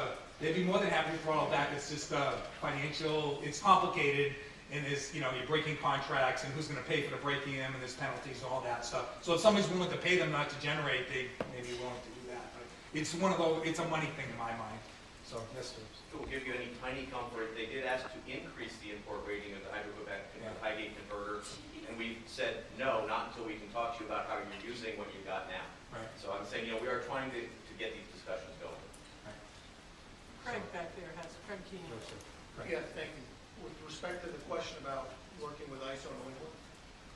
Speaker 12: they'd be more than happy to throttle back. It's just financial. It's complicated, and there's, you know, you're breaking contracts, and who's gonna pay for the breaking them, and there's penalties and all that stuff. So if somebody's willing to pay them not to generate, they may be willing to do that. But it's one of those, it's a money thing in my mind. So, yes, sir.
Speaker 2: If it will give you any tiny comfort, they did ask to increase the import rating of the Hydro-Quebec Highgate converter, and we said, no, not until we can talk to you about how you're using what you've got now.
Speaker 12: Right.
Speaker 2: So I'm saying, you know, we are trying to get these discussions going.
Speaker 15: Craig back there has, Craig Keenan.
Speaker 16: Yeah, thank you. With respect to the question about working with ISO New England,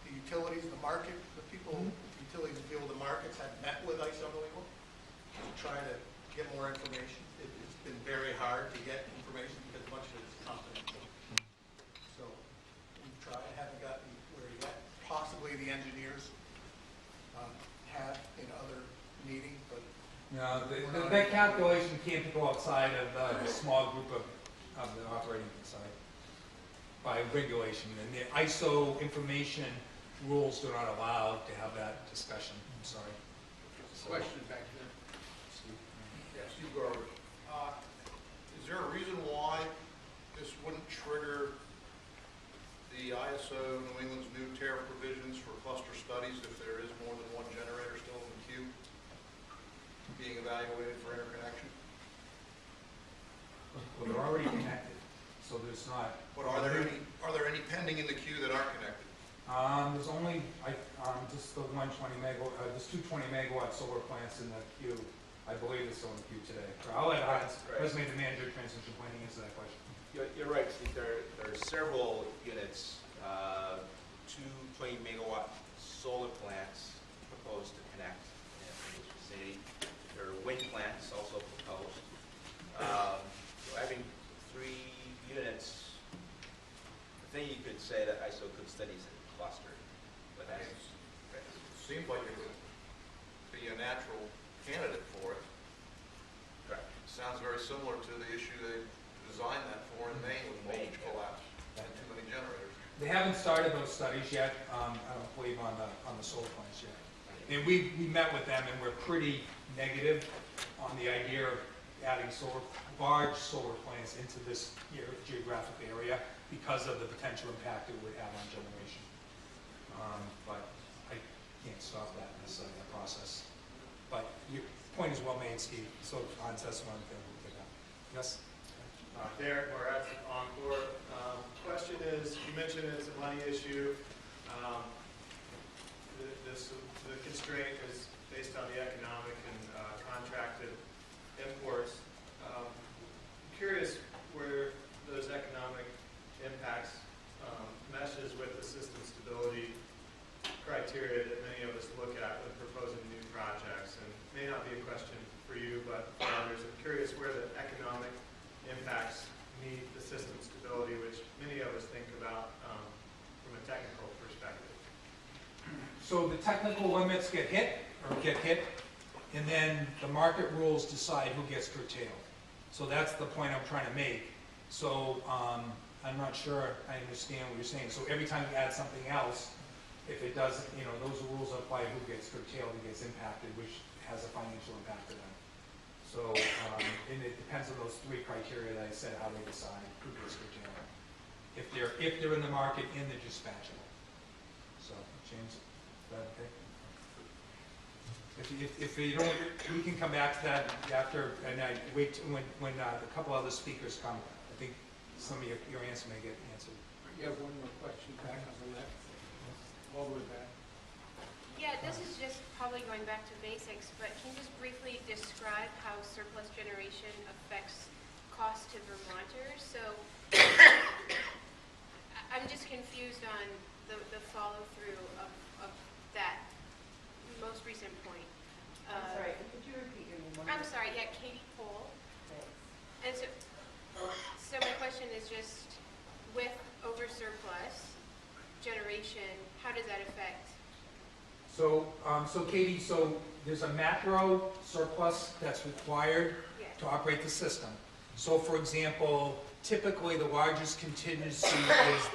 Speaker 16: the utilities, the market, the people, utilities that deal with the markets have met with ISO New England to try to get more information. It's been very hard to get information because much of it is confidential. So we've tried, haven't gotten where yet. Possibly the engineers have in other meetings, but
Speaker 12: No, that calculation can't go outside of the small group of the operating side by regulation. And the ISO information rules do not allow to have that discussion. I'm sorry.
Speaker 3: Question back there.
Speaker 10: Yeah, Steve Garber. Is there a reason why this wouldn't trigger the ISO New England's new tariff provisions for cluster studies if there is more than one generator still in the queue being evaluated for interconnection?
Speaker 12: Well, they're already connected, so there's not.
Speaker 10: But are there any pending in the queue that are connected?
Speaker 12: There's only just the 120 megawatt, there's 220 megawatt solar plants in the queue. I believe it's still in the queue today. I'll let Hans, President the Manager of Transmission Planning, answer that question.
Speaker 11: You're right, Steve. There are several units, 220 megawatt solar plants proposed to connect in this vicinity. There are wind plants also proposed. So having 3 units, I think you could say that ISO could study is clustered, but that's.
Speaker 10: It seems like it would be a natural candidate for it.
Speaker 11: Correct.
Speaker 10: Sounds very similar to the issue they designed that for in Maine with voltage collapse and too many generators.
Speaker 12: They haven't started those studies yet. I don't believe on the solar plants yet. And we met with them, and we're pretty negative on the idea of adding large solar plants into this geographic area because of the potential impact it would have on generation. But I can't stop that necessarily, that process. But your point is well made, Steve. So Hans, that's one thing we'll pick up. Yes?
Speaker 17: Derek Moretz, Encore. Question is, you mentioned it's a money issue. The constraint is based on the economic and contracted imports. I'm curious where those economic impacts meshes with the system stability criteria that many of us look at when proposing new projects. And it may not be a question for you, but for others, I'm curious where the economic impacts meet the system stability, which many of us think about from a technical perspective.
Speaker 12: So the technical limits get hit, and then the market rules decide who gets curtailed. So that's the point I'm trying to make. So I'm not sure I understand what you're saying. So every time you add something else, if it doesn't, you know, those rules apply who gets curtailed, who gets impacted, which has a financial impact to them. So, and it depends on those 3 criteria that I said, how they decide who gets curtailed. If they're in the market and they're dispatchable. So, James, is that okay? If you don't, we can come back to that after, and I wait when a couple other speakers come. I think some of your answer may get answered.
Speaker 1: You have one more question back on the left, all the way back.
Speaker 9: Yeah, this is just probably going back to basics, but can you just briefly describe how surplus generation affects cost to Vermonters? So I'm just confused on the follow-through of that most recent point.
Speaker 7: I'm sorry, could you repeat your name?
Speaker 9: I'm sorry, yeah, Katie Cole. And so my question is just, with over surplus generation, how does that affect?
Speaker 12: So, Katie, so there's a macro surplus that's required to operate the system. So, for example, typically the largest contingency is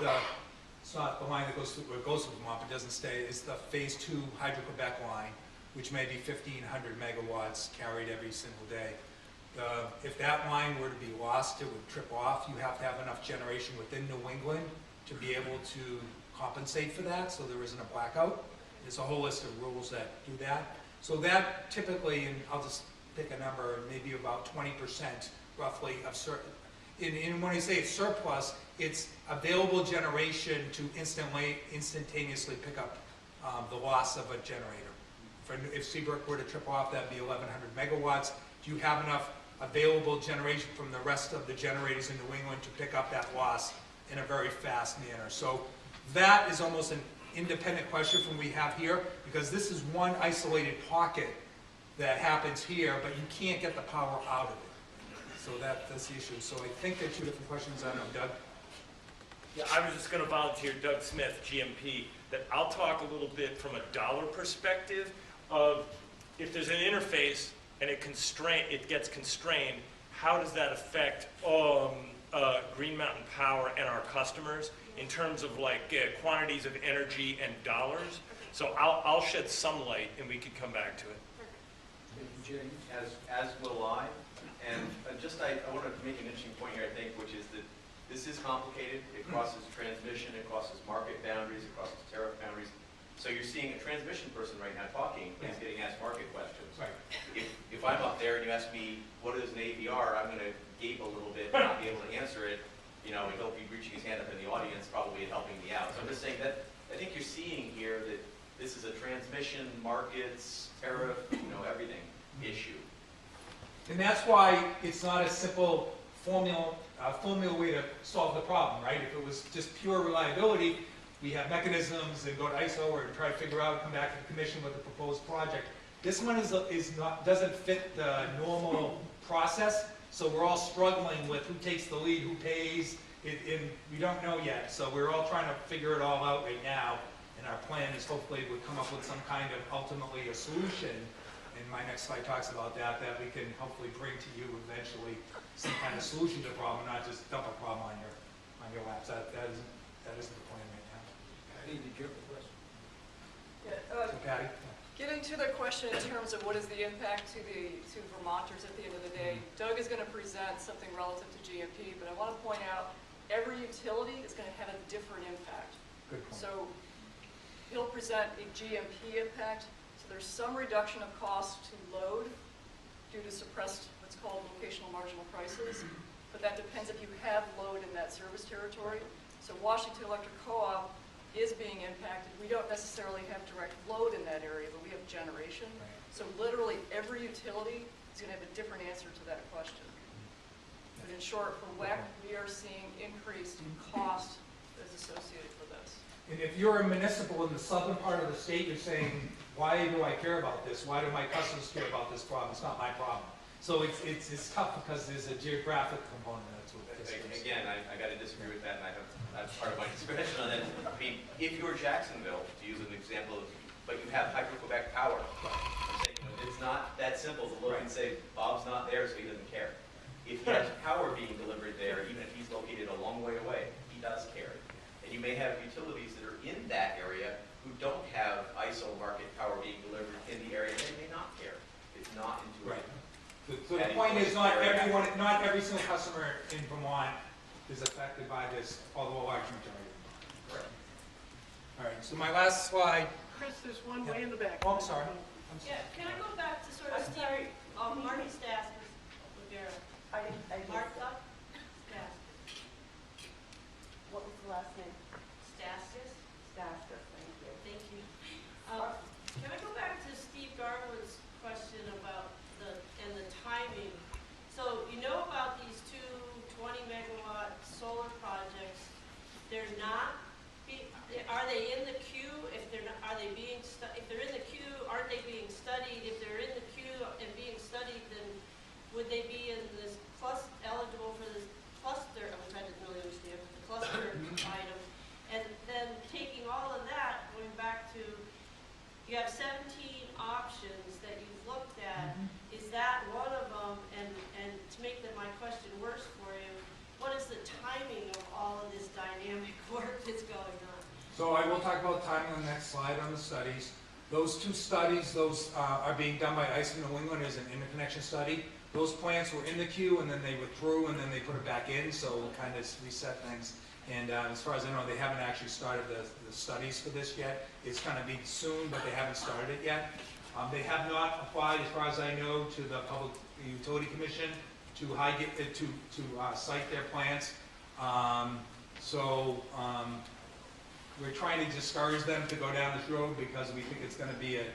Speaker 12: it's not the line that goes through Vermont, but doesn't stay, is the Phase 2 Hydro-Quebec line, which may be 1,500 megawatts carried every single day. If that line were to be lost, it would trip off. You have to have enough generation within New England to be able to compensate for that, so there isn't a blackout. There's a whole list of rules that do that. So that typically, and I'll just pick a number, maybe about 20% roughly of certain. And when I say it's surplus, it's available generation to instantaneously pick up the loss of a generator. If Seabrook were to trip off, that'd be 1,100 megawatts. Do you have enough available generation from the rest of the generators in New England to pick up that loss in a very fast manner? So that is almost an independent question from what we have here, because this is one isolated pocket that happens here, but you can't get the power out of it. So that's the issue. So I think they're two different questions. I don't know, Doug?
Speaker 5: Yeah, I was just going to volunteer, Doug Smith, GMP, that I'll talk a little bit from a dollar perspective of if there's an interface and it gets constrained, how does that affect Green Mountain Power and our customers in terms of like quantities of energy and dollars? So I'll shed some light and we could come back to it.
Speaker 2: As will I. And I want to make an interesting point here, I think, which is that this is complicated. It crosses transmission, it crosses market boundaries, it crosses tariff boundaries. So you're seeing a transmission person right now talking, but he's getting asked market questions.
Speaker 12: Right.
Speaker 2: If I'm up there and you ask me, what is an AVR, I'm going to gape a little bit and not be able to answer it. You know, he'll be reaching his hand up in the audience, probably helping me out. So I'm just saying that I think you're seeing here that this is a transmission, markets, tariff, everything issue.
Speaker 12: And that's why it's not a simple formula way to solve the problem, right? If it was just pure reliability, we have mechanisms and go to ISO or try to figure out, come back to the commission with a proposed project. This one doesn't fit the normal process, so we're all struggling with who takes the lead, who pays, and we don't know yet. So we're all trying to figure it all out right now, and our plan is hopefully we'll come up with some kind of ultimately a solution. And my next slide talks about that we can hopefully bring to you eventually some kind of solution to the problem, not just dump a problem on your laps. That isn't the plan right now.
Speaker 1: Patty, did you have a question?
Speaker 12: So Patty?
Speaker 7: Getting to the question in terms of what is the impact to Vermonters at the end of the day, Doug is going to present something relative to GMP, but I want to point out every utility is going to have a different impact.
Speaker 12: Good point.
Speaker 7: So he'll present a GMP impact. So there's some reduction of cost to load due to suppressed what's called locational marginal prices, but that depends if you have load in that service territory. So Washington Electric Co-op is being impacted. We don't necessarily have direct load in that area, but we have generation. So literally every utility is going to have a different answer to that question. But in short, for WEC, we are seeing increased cost that's associated with this.
Speaker 12: And if you're a municipal in the southern part of the state, you're saying, why do I care about this? Why do my customers care about this problem? It's not my problem. So it's tough because there's a geographic component that's what this is.
Speaker 2: Again, I got to disagree with that, and that's part of my discretion on that. I mean, if you're Jacksonville, to use an example, but you have Hydro-Quebec power, I'm saying, it's not that simple to look and say, Bob's not there, so he doesn't care. If he has power being delivered there, even if he's located a long way away, he does care. And you may have utilities that are in that area who don't have ISO market power being delivered in the area, they may not care. It's not intuitive.
Speaker 12: Right. So the point is, not every single customer in Vermont is affected by this, although a large majority.
Speaker 2: Correct.
Speaker 12: All right, so my last slide.
Speaker 15: Chris, there's one way in the back.
Speaker 12: Oh, I'm sorry.
Speaker 8: Yeah, can I go back to sort of Steve, Marty Stas, Martha Stas.
Speaker 7: What was the last name?
Speaker 8: Stastis?
Speaker 7: Stasker, thank you.
Speaker 8: Thank you. Can I go back to Steve Garland's question about the timing? So you know about these two 20-megawatt solar projects. They're not. Are they in the queue? If they're not, are they being? If they're in the queue, aren't they being studied? If they're in the queue and being studied, then would they be in this eligible for this cluster? Which I didn't really understand, but the cluster item. And then taking all of that, going back to, you have 17 options that you've looked at. Is that one of them? And to make my question worse for you, what is the timing of all of this dynamic work that's going on?
Speaker 12: So I will talk about timing on the next slide on the studies. Those two studies, are being done by ISO New England as an interconnection study. Those plants were in the queue and then they withdrew and then they put it back in, so we'll kind of reset things. And as far as I know, they haven't actually started the studies for this yet. It's going to be soon, but they haven't started it yet. They have not applied, as far as I know, to the Public Utility Commission to Highgate to cite their plants. We're trying to discourage them to go down this road because we think it's going to be an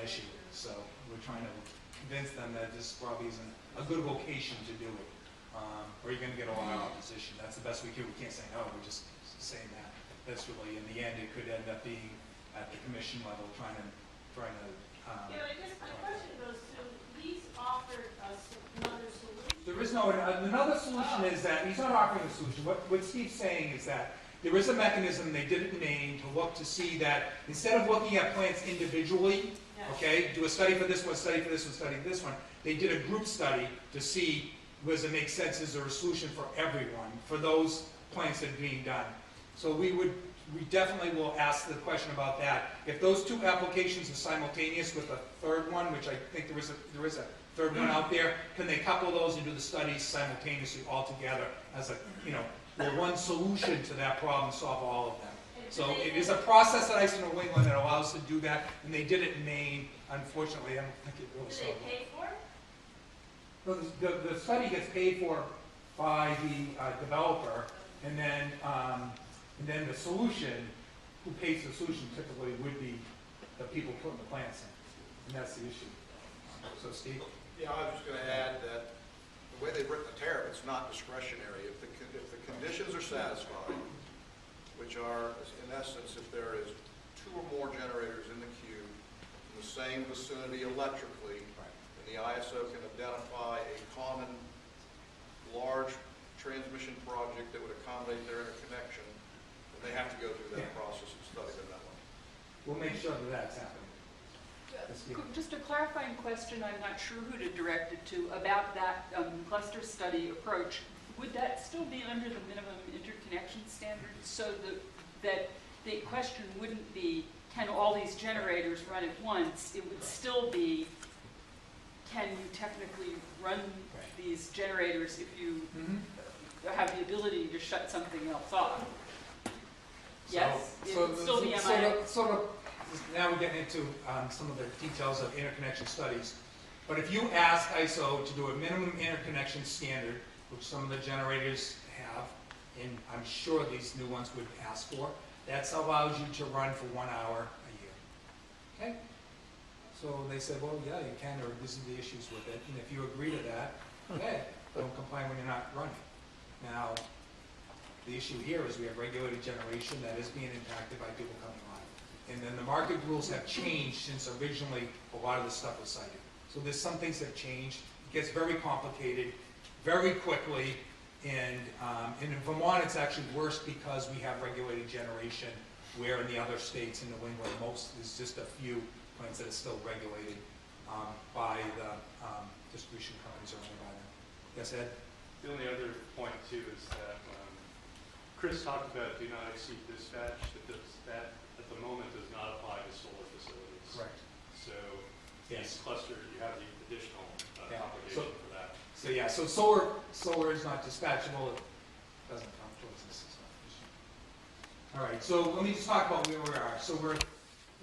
Speaker 12: issue. So we're trying to convince them that this probably isn't a good location to do it. Or you're going to get a lot of opposition. That's the best we can. We can't say no. We're just saying that. That's really, in the end, it could end up being at the commission level, trying to.
Speaker 8: Yeah, I guess my question goes to, he's offered us another solution.
Speaker 12: There is no, another solution is that, he's not offering a solution. What Steve's saying is that there is a mechanism, they did it in Maine, to look to see that instead of looking at plants individually, okay, do a study for this one, study for this one, study for this one, they did a group study to see, does it make sense, is there a solution for everyone, for those plants that are being done. So we definitely will ask the question about that. If those two applications are simultaneous with a third one, which I think there is a third one out there, can they couple those and do the studies simultaneously all together as a, one solution to that problem, solve all of them. So it is a process at ISO New England that allows us to do that, and they did it in Maine. Unfortunately, I don't think it really solved it.
Speaker 8: Do they pay for it?
Speaker 12: No, the study gets paid for by the developer, and then the solution, who pays the solution typically would be the people putting the plants in, and that's the issue. So Steve?
Speaker 10: Yeah, I was just going to add that the way they've written the tariff, it's not discretionary. If the conditions are satisfied, which are, in essence, if there is 2 or more generators in the queue in the same vicinity electrically, and the ISO can identify a common large transmission project that would accommodate their interconnection, then they have to go through that process and study them that way.
Speaker 12: We'll make sure that that's happening.
Speaker 18: Just a clarifying question, I'm not sure who to direct it to, about that cluster study approach. Would that still be under the minimum interconnection standards, so that the question wouldn't be, can all these generators run at once? It would still be, can you technically run these generators if you have the ability to shut something else off? Yes? It would still be
Speaker 12: now we're getting into some of the details of interconnection studies. But if you ask ISO to do a minimum interconnection standard, which some of the generators have, and I'm sure these new ones would ask for, that allows you to run for 1 hour a year. Okay? So they said, well, yeah, you can, or this is the issues with it. And if you agree to that, okay, don't complain when you're not running. Now, the issue here is we have regulated generation that is being impacted by people coming on. And then the market rules have changed since originally a lot of this stuff was cited. So there's some things that changed. It gets very complicated very quickly. And in Vermont, it's actually worse because we have regulated generation, where in the other states in New England, there's just a few plants that are still regulated by the distribution companies or only by them. Yes, Ed?
Speaker 19: The only other point, too, is that Chris talked about do not exceed dispatch. That at the moment does not apply to solar facilities.
Speaker 12: Correct.
Speaker 19: So these clusters, you have the additional obligation for that.
Speaker 12: So yeah, so solar is not dispatchable. It doesn't count towards this. All right, so let me just talk about where we are. So we're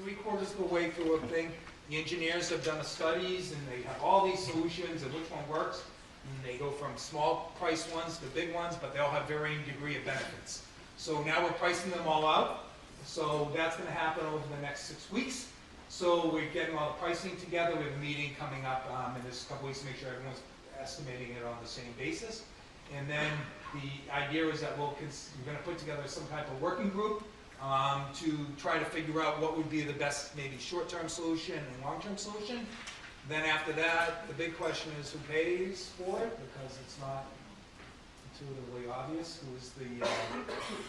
Speaker 12: 3/4 of the way through a thing. The engineers have done the studies, and they have all these solutions and which one works. And they go from small price ones to big ones, but they all have varying degree of benefits. So now we're pricing them all out. So that's going to happen over the next 6 weeks. So we're getting all the pricing together. We have a meeting coming up in this couple weeks to make sure everyone's estimating it on the same basis. And then the idea is that we're going to put together some type of working group to try to figure out what would be the best maybe short-term solution and long-term solution. Then after that, the big question is who pays for it, because it's not intuitively obvious who is the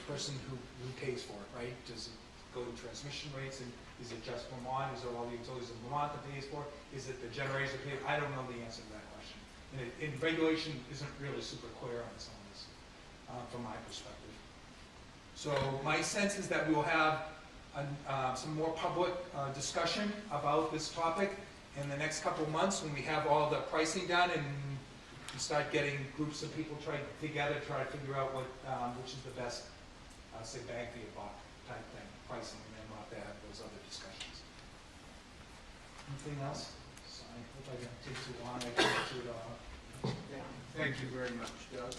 Speaker 12: person who pays for it, right? Does it go to transmission rates, and is it just Vermont? Is it all the utilities of Vermont that pays for it? Is it the generators that pay? I don't know the answer to that question. And regulation isn't really super clear on some of this, from my perspective. So my sense is that we will have some more public discussion about this topic in the next couple of months when we have all the pricing done, and and start getting groups of people together, try to figure out what, which is the best, say, bang for your buck type thing, pricing, and then we'll have to have those other discussions. Anything else? So I hope I didn't take too long. I got to it all.
Speaker 1: Thank you very much, Doug.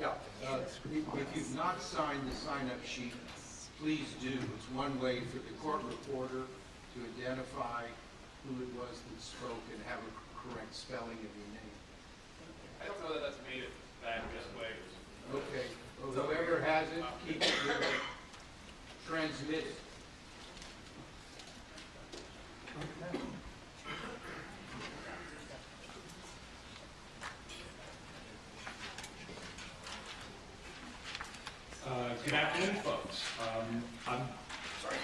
Speaker 1: Yeah, if you've not signed the sign-up sheet, please do. It's one way for the court reporter to identify who it was that spoke and have a correct spelling of your name.
Speaker 20: I don't know that that's made it that way.
Speaker 1: Okay, well, whoever has it, keep it with it. Transmit it.
Speaker 5: Good afternoon, folks. I'm sorry.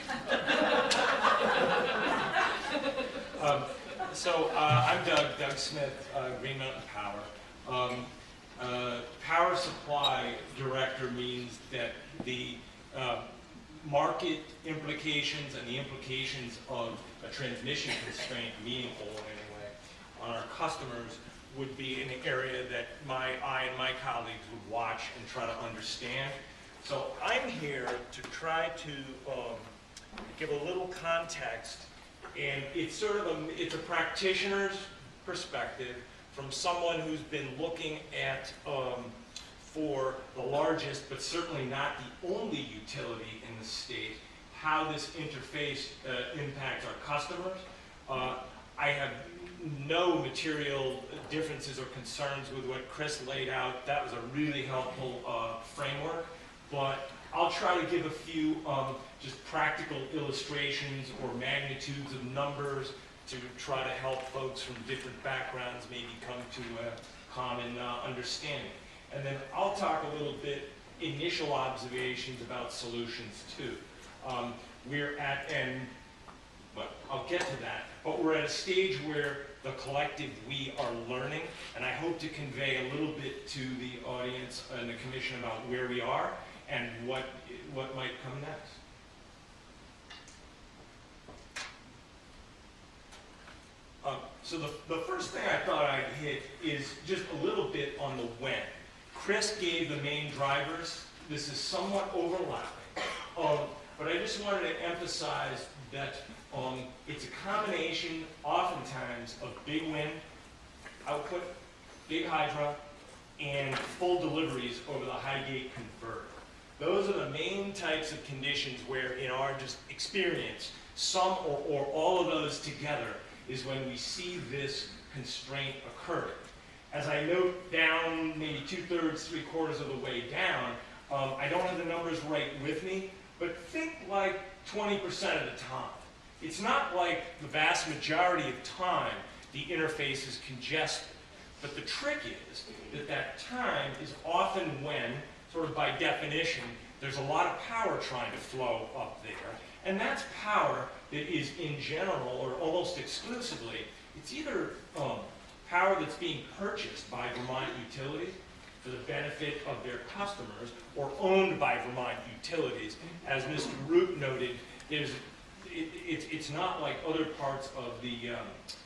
Speaker 5: I'm Doug Smith, Green Mountain Power. Power supply director means that the market implications and the implications of a transmission constraint, meaningful in any way, on our customers would be an area that I and my colleagues would watch and try to understand. So I'm here to try to give a little context, and it's sort of it's a practitioner's perspective from someone who's been looking at for the largest, but certainly not the only utility in the state, how this interface impacts our customers. I have no material differences or concerns with what Chris laid out. That was a really helpful framework. But I'll try to give a few just practical illustrations or magnitudes of numbers to try to help folks from different backgrounds maybe come to a common understanding. And then I'll talk a little bit initial observations about solutions too. We're at, but I'll get to that, but we're at a stage where the collective we are learning, and I hope to convey a little bit to the audience and the commission about where we are and what might come next. So the first thing I thought I'd hit is just a little bit on the when. Chris gave the main drivers. This is somewhat overlapping, but I just wanted to emphasize that it's a combination, oftentimes, of big wind output, big hydro, and full deliveries over the Highgate converter. Those are the main types of conditions where, in our just experience, some or all of those together is when we see this constraint occurring. As I note down maybe 2/3, 3/4 of the way down, I don't have the numbers right with me, but think like 20% of the time. It's not like the vast majority of time the interface is congested, but the trick is that that time is often when, sort of by definition, there's a lot of power trying to flow up there, and that's power that is in general, or almost exclusively, it's either power that's being purchased by Vermont utilities for the benefit of their customers, or owned by Vermont utilities. As Mr. Root noted, it's not like other parts of the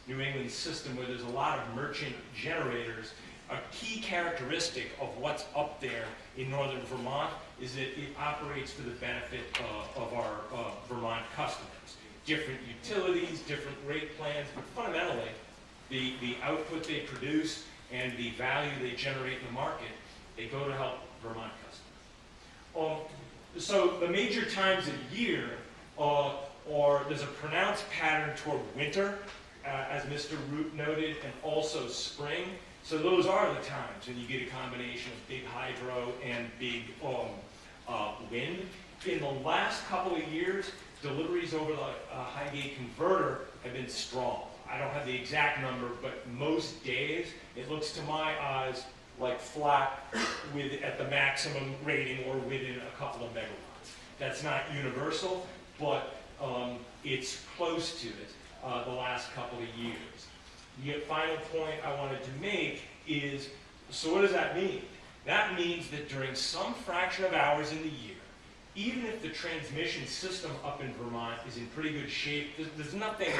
Speaker 5: New England system where there's a lot of merchant generators. A key characteristic of what's up there in northern Vermont is that it operates for the benefit of our Vermont customers. Different utilities, different rate plans, but fundamentally, the output they produce and the value they generate in the market, they go to help Vermont customers. So the major times of year, there's a pronounced pattern toward winter, as Mr. Root noted, and also spring. So those are the times when you get a combination of big hydro and big wind. In the last couple of years, deliveries over the Highgate converter have been strong. I don't have the exact number, but most days, it looks to my eyes like flat at the maximum rating or within a couple of megawatts. That's not universal, but it's close to it the last couple of years. The final point I wanted to make is So what does that mean? That means that during some fraction of hours in the year, even if the transmission system up in Vermont is in pretty good shape, there's nothing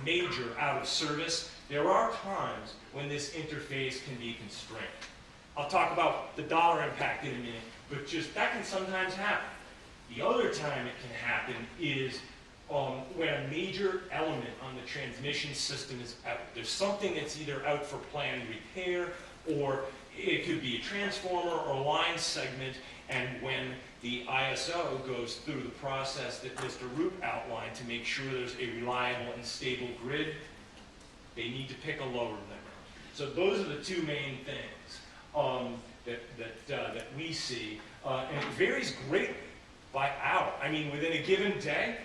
Speaker 5: major out of service, there are times when this interface can be constrained. I'll talk about the dollar impact in a minute, but just that can sometimes happen. The other time it can happen is when a major element on the transmission system is out. There's something that's either out for planned repair, or it could be a transformer or a line segment, and when the ISO goes through the process that Mr. Root outlined to make sure there's a reliable and stable grid, they need to pick a lower limit. So those are the two main things that we see, and it varies greatly by hour. I mean, within a given day,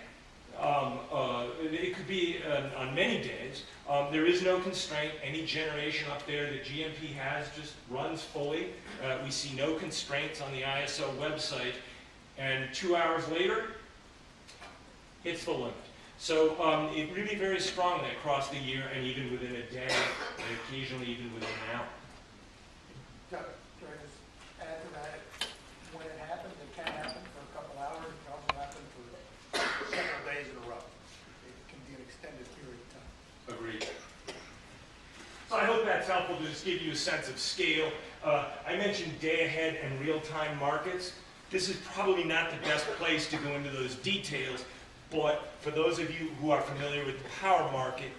Speaker 5: it could be on many days. There is no constraint. Any generation up there that GMP has just runs fully. We see no constraints on the ISO website. And 2 hours later, hits the limit. So it really varies strongly across the year and even within a day, and occasionally even within an hour.
Speaker 16: Can I just add to that? When it happens, it can happen for a couple hours. It can also happen for several days in a row. It can be an extended period of time.
Speaker 5: Agreed. So I hope that's helpful to just give you a sense of scale. I mentioned day-ahead and real-time markets. This is probably not the best place to go into those details, but for those of you who are familiar with the power market,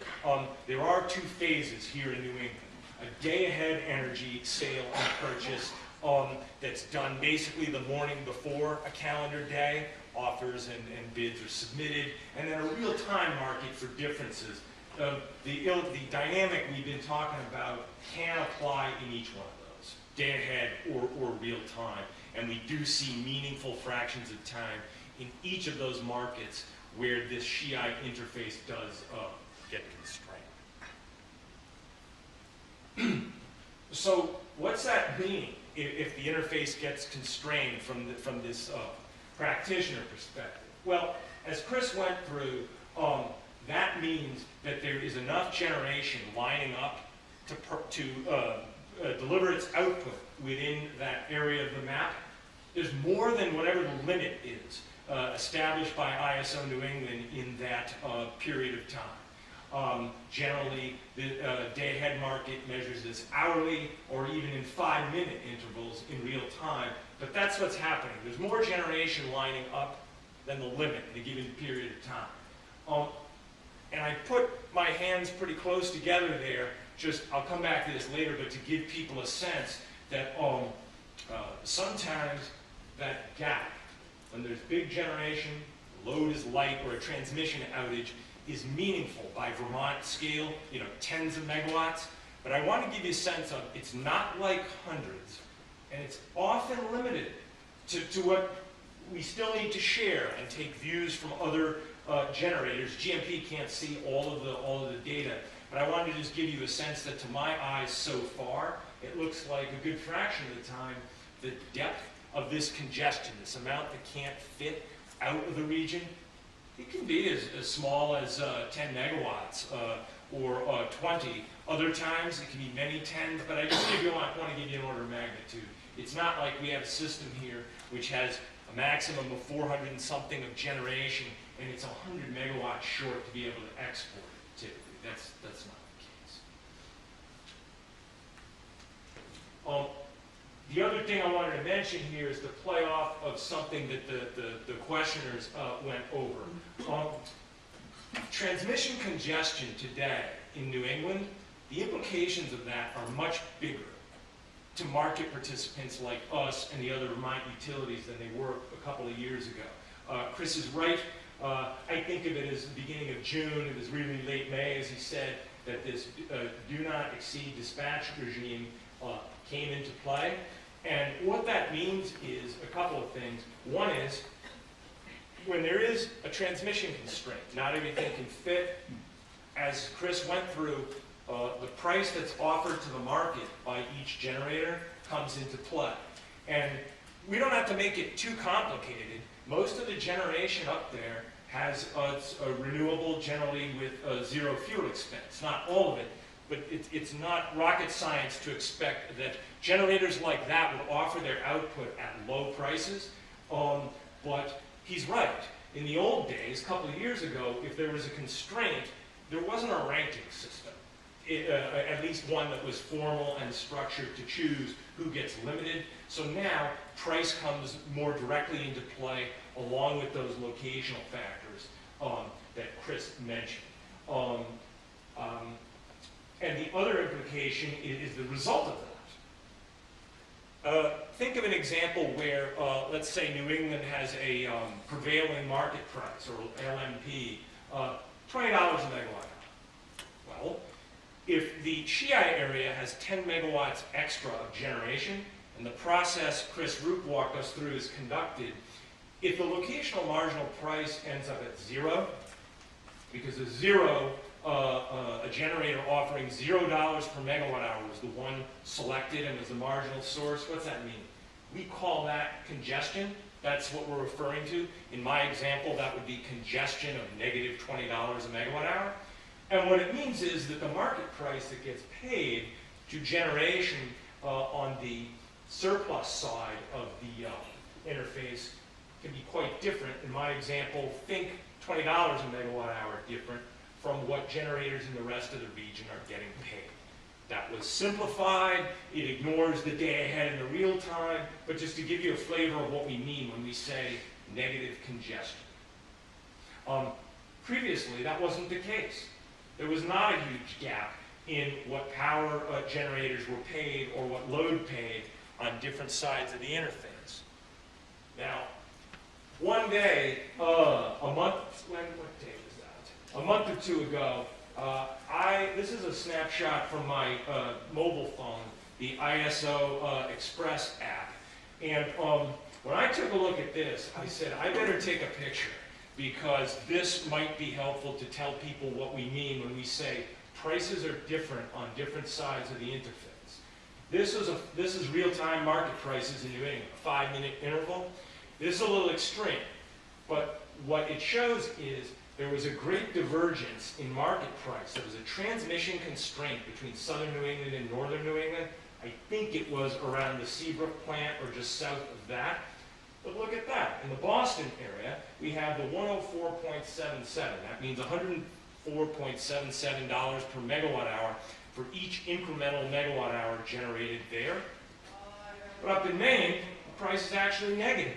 Speaker 5: there are two phases here in New England. A day-ahead energy sale and purchase that's done basically the morning before a calendar day. Offers and bids are submitted, and then a real-time market for differences. The dynamic we've been talking about can apply in each one of those, day-ahead or real-time, and we do see meaningful fractions of time in each of those markets where this SHI interface does get constrained. So what's that mean if the interface gets constrained from this practitioner perspective? Well, as Chris went through, that means that there is enough generation lining up to deliver its output within that area of the map. There's more than whatever the limit is established by ISO New England in that period of time. Generally, the day-ahead market measures this hourly or even in 5-minute intervals in real time, but that's what's happening. There's more generation lining up than the limit in a given period of time. And I put my hands pretty close together there, I'll come back to this later, but to give people a sense that sometimes that gap, when there's big generation, load is light, or a transmission outage, is meaningful by Vermont scale, tens of megawatts. But I want to give you a sense of it's not like hundreds, and it's often limited to what we still need to share and take views from other generators. GMP can't see all of the data, but I wanted to just give you a sense that to my eyes so far, it looks like a good fraction of the time, the depth of this congestion, this amount that can't fit out of the region, it can be as small as 10 megawatts or 20. Other times it can be many tens, but I just want to give you an order of magnitude. It's not like we have a system here which has a maximum of 400 and something of generation, and it's 100 megawatts short to be able to export it, typically. That's not the case. The other thing I wanted to mention here is the play off of something that the questioners went over. Transmission congestion today in New England, the implications of that are much bigger to market participants like us and the other Vermont utilities than they were a couple of years ago. Chris is right. I think of it as the beginning of June. It was really late May, as he said, that this do not exceed dispatch regime came into play. And what that means is a couple of things. One is, when there is a transmission constraint, not everything can fit. As Chris went through, the price that's offered to the market by each generator comes into play. And we don't have to make it too complicated. Most of the generation up there has renewable, generally with zero fuel expense. Not all of it, but it's not rocket science to expect that generators like that would offer their output at low prices. But he's right. In the old days, a couple of years ago, if there was a constraint, there wasn't a ranking system. At least one that was formal and structured to choose who gets limited. So now price comes more directly into play along with those locational factors that Chris mentioned. And the other implication is the result of that. Think of an example where, let's say, New England has a prevailing market price, or LMP, $20 a megawatt hour. Well, if the Shiai area has 10 megawatts extra of generation, and the process Chris Roop walked us through is conducted, if the locational marginal price ends up at 0, because a generator offering $0 per megawatt hour was the one selected and was the marginal source, what's that mean? We call that congestion. That's what we're referring to. In my example, that would be congestion of negative $20 a megawatt hour. And what it means is that the market price that gets paid to generation on the surplus side of the interface can be quite different. In my example, think $20 a megawatt hour different from what generators in the rest of the region are getting paid. That was simplified. It ignores the day ahead in the real time, but just to give you a flavor of what we mean when we say negative congestion. Previously, that wasn't the case. There was not a huge gap in what power generators were paid or what load paid on different sides of the interface. Now, one day, what day was that? A month or two ago, this is a snapshot from my mobile phone, the ISO Express app. And when I took a look at this, I said, I better take a picture, because this might be helpful to tell people what we mean when we say prices are different on different sides of the interface. This is real-time market prices in New England, a 5-minute interval. This is a little extreme, but what it shows is there was a great divergence in market price. There was a transmission constraint between southern New England and northern New England. I think it was around the Seabrook plant or just south of that. But look at that. In the Boston area, we have the 104.77. That means $104.77 per megawatt hour for each incremental megawatt hour generated there. But up in Maine, the price is actually negative.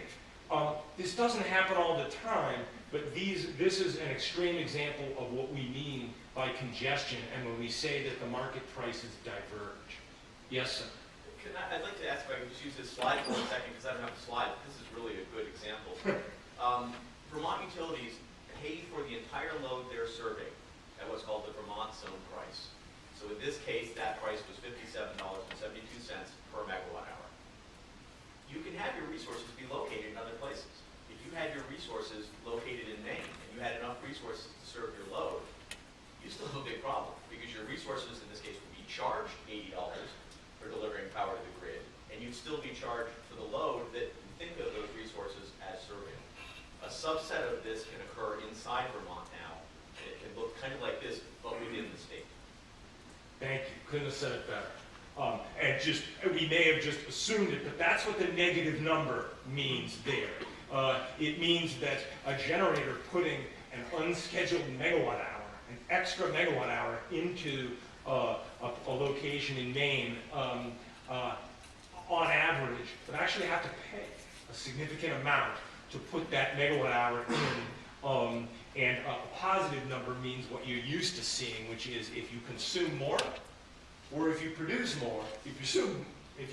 Speaker 5: This doesn't happen all the time, but this is an extreme example of what we mean by congestion and when we say that the market prices diverge. Yes, sir?
Speaker 2: I'd like to ask if I could just use this slide for a second, because I don't have a slide. This is really a good example. Vermont utilities pay for the entire load they're serving at what's called the Vermont zone price. So in this case, that price was $57.72 per megawatt hour. You can have your resources be located in other places. If you had your resources located in Maine and you had enough resources to serve your load, you still have a big problem, because your resources in this case would be charged $80 for delivering power to the grid, and you'd still be charged for the load that you think of those resources as serving. A subset of this can occur inside Vermont now. It can look kind of like this, but within the state.
Speaker 5: Thank you. Couldn't have said it better. We may have just assumed it, but that's what the negative number means there. It means that a generator putting an unscheduled megawatt hour, an extra megawatt hour into a location in Maine, on average, would actually have to pay a significant amount to put that megawatt hour in. And a positive number means what you're used to seeing, which is if you consume more, or if you produce more. If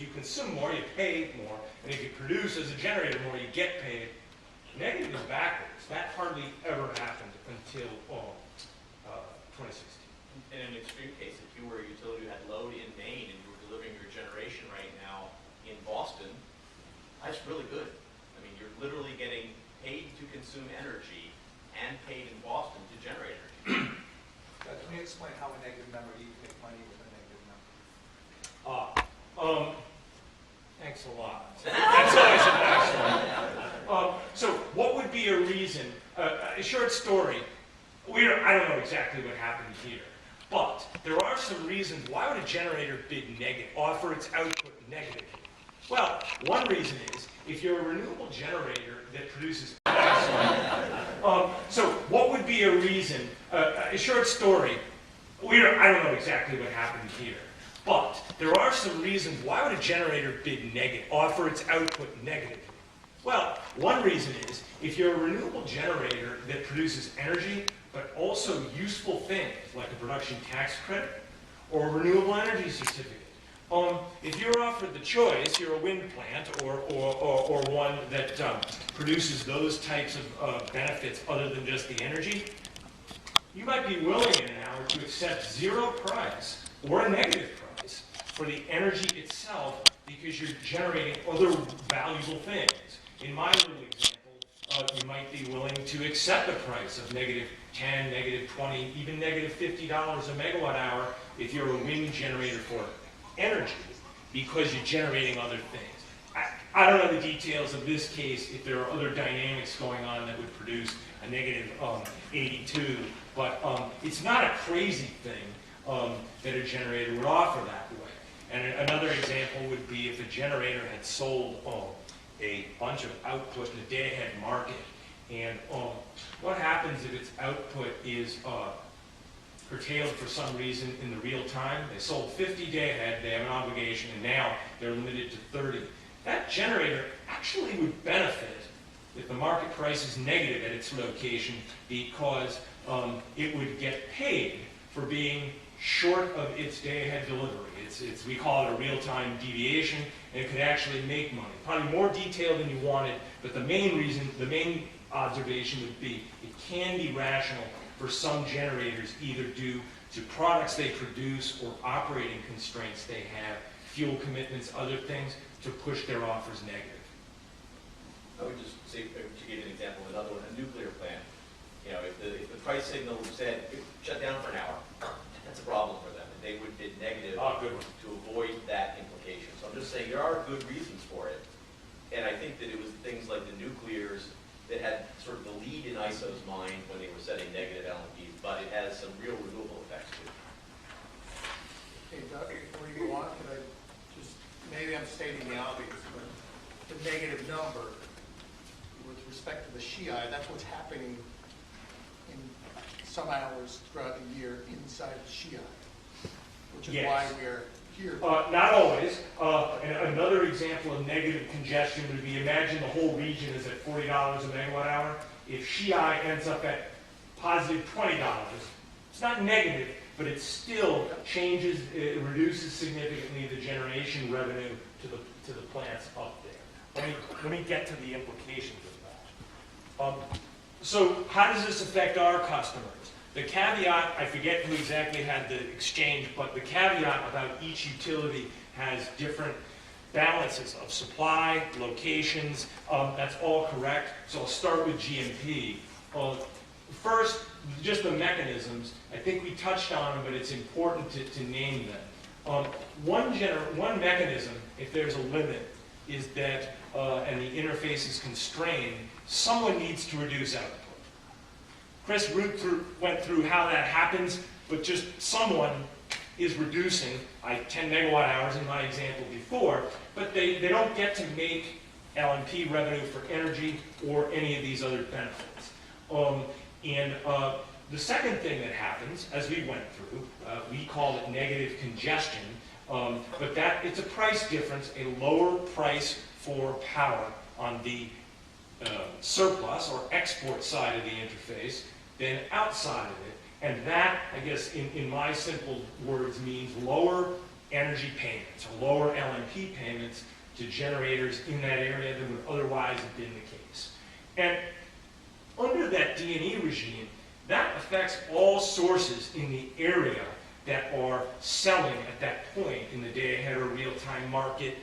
Speaker 5: you consume more, you pay more, and if you produce as a generator more, you get paid. Negative is backwards. That hardly ever happened until 2016.
Speaker 2: In an extreme case, if you were a utility who had load in Maine and you were delivering your generation right now in Boston, that's really good. I mean, you're literally getting paid to consume energy and paid in Boston to generate energy.
Speaker 12: Can you explain how a negative number, you make money with a negative number?
Speaker 5: Thanks a lot. That's always a nice one. So what would be a reason? A short story. I don't know exactly what happened here. But there are some reasons why would a generator bid negative, offer its output negatively? Well, one reason is if you're a renewable generator that produces. So what would be a reason? A short story. I don't know exactly what happened here, but there are some reasons why would a generator bid negative, offer its output negatively? Well, one reason is if you're a renewable generator that produces energy, but also useful things like a production tax credit or a renewable energy certificate. If you're offered the choice, you're a wind plant or one that produces those types of benefits other than just the energy, you might be willing in an hour to accept zero price or a negative price for the energy itself because you're generating other valuable things. In my little example, you might be willing to accept the price of -10, -20, even -$50 a megawatt hour if you're a wind generator for energy because you're generating other things. I don't know the details of this case, if there are other dynamics going on that would produce a -82, but it's not a crazy thing that a generator would offer that way. And another example would be if a generator had sold a bunch of output in the day-ahead market, and what happens if its output is curtailed for some reason in the real time? They sold 50 day-ahead, they have an obligation, and now they're limited to 30. That generator actually would benefit if the market price is negative at its location because it would get paid for being short of its day-ahead delivery. We call it a real-time deviation, and it could actually make money. Probably more detailed than you wanted, but the main observation would be it can be rational for some generators, either due to products they produce or operating constraints they have, fuel commitments, other things, to push their offers negative.
Speaker 2: I would just say, to give an example of another one, a nuclear plant. If the price signal said shut down for an hour, that's a problem for them, and they would bid negative to avoid that implication. So I'm just saying there are good reasons for it, and I think that it was things like the nuclears that had sort of the lead in ISO's mind when they were setting negative LMPs, but it has some real renewable effects too.
Speaker 16: Hey, Doug, before you go on, could I just, maybe I'm stating the obvious, but the negative number with respect to the SHII, that's what's happening in some hours throughout the year inside the SHII, which is why we're here.
Speaker 5: Not always. Another example of negative congestion would be, imagine the whole region is at $40 a megawatt hour. If SHII ends up at positive $20, it's not negative, but it still changes, it reduces significantly the generation revenue to the plants up there. Let me get to the implications of that. So how does this affect our customers? The caveat, I forget who exactly had the exchange, but the caveat about each utility has different balances of supply, locations, that's all correct. So I'll start with GMP. First, just the mechanisms. I think we touched on them, but it's important to name them. One mechanism, if there's a limit, is that, and the interface is constrained, someone needs to reduce output. Chris went through how that happens, but just someone is reducing 10 megawatt hours in my example before, but they don't get to make LMP revenue for energy or any of these other benefits. The second thing that happens, as we went through, we call it negative congestion, but it's a price difference, a lower price for power on the surplus or export side of the interface than outside of it. And that, I guess, in my simple words, means lower energy payments or lower LMP payments to generators in that area than would otherwise have been the case. And under that D&E regime, that affects all sources in the area that are selling at that point in the day-ahead or real-time market.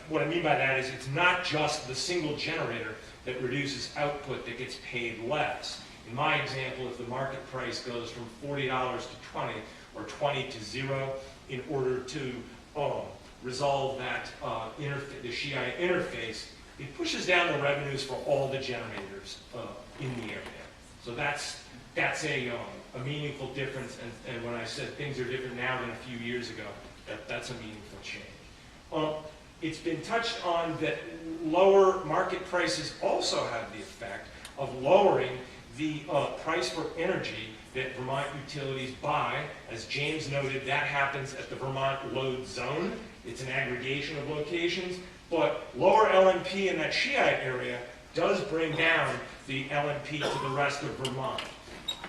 Speaker 5: What I mean by that is it's not just the single generator that reduces output that gets paid less. In my example, if the market price goes from $40 to 20 or 20 to 0, in order to resolve that the SHII interface, it pushes down the revenues for all the generators in the area. So that's a a meaningful difference, and when I said things are different now than a few years ago, that's a meaningful change. It's been touched on that lower market prices also have the effect of lowering the price for energy that Vermont utilities buy. As James noted, that happens at the Vermont load zone. It's an aggregation of locations, but lower LMP in that Shiite area does bring down the LMP to the rest of Vermont.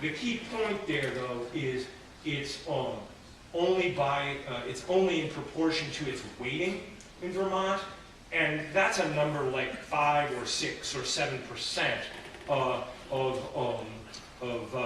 Speaker 5: The key point there, though, is it's only in proportion to its weighting in Vermont, and that's a number like 5 or 6 or 7% of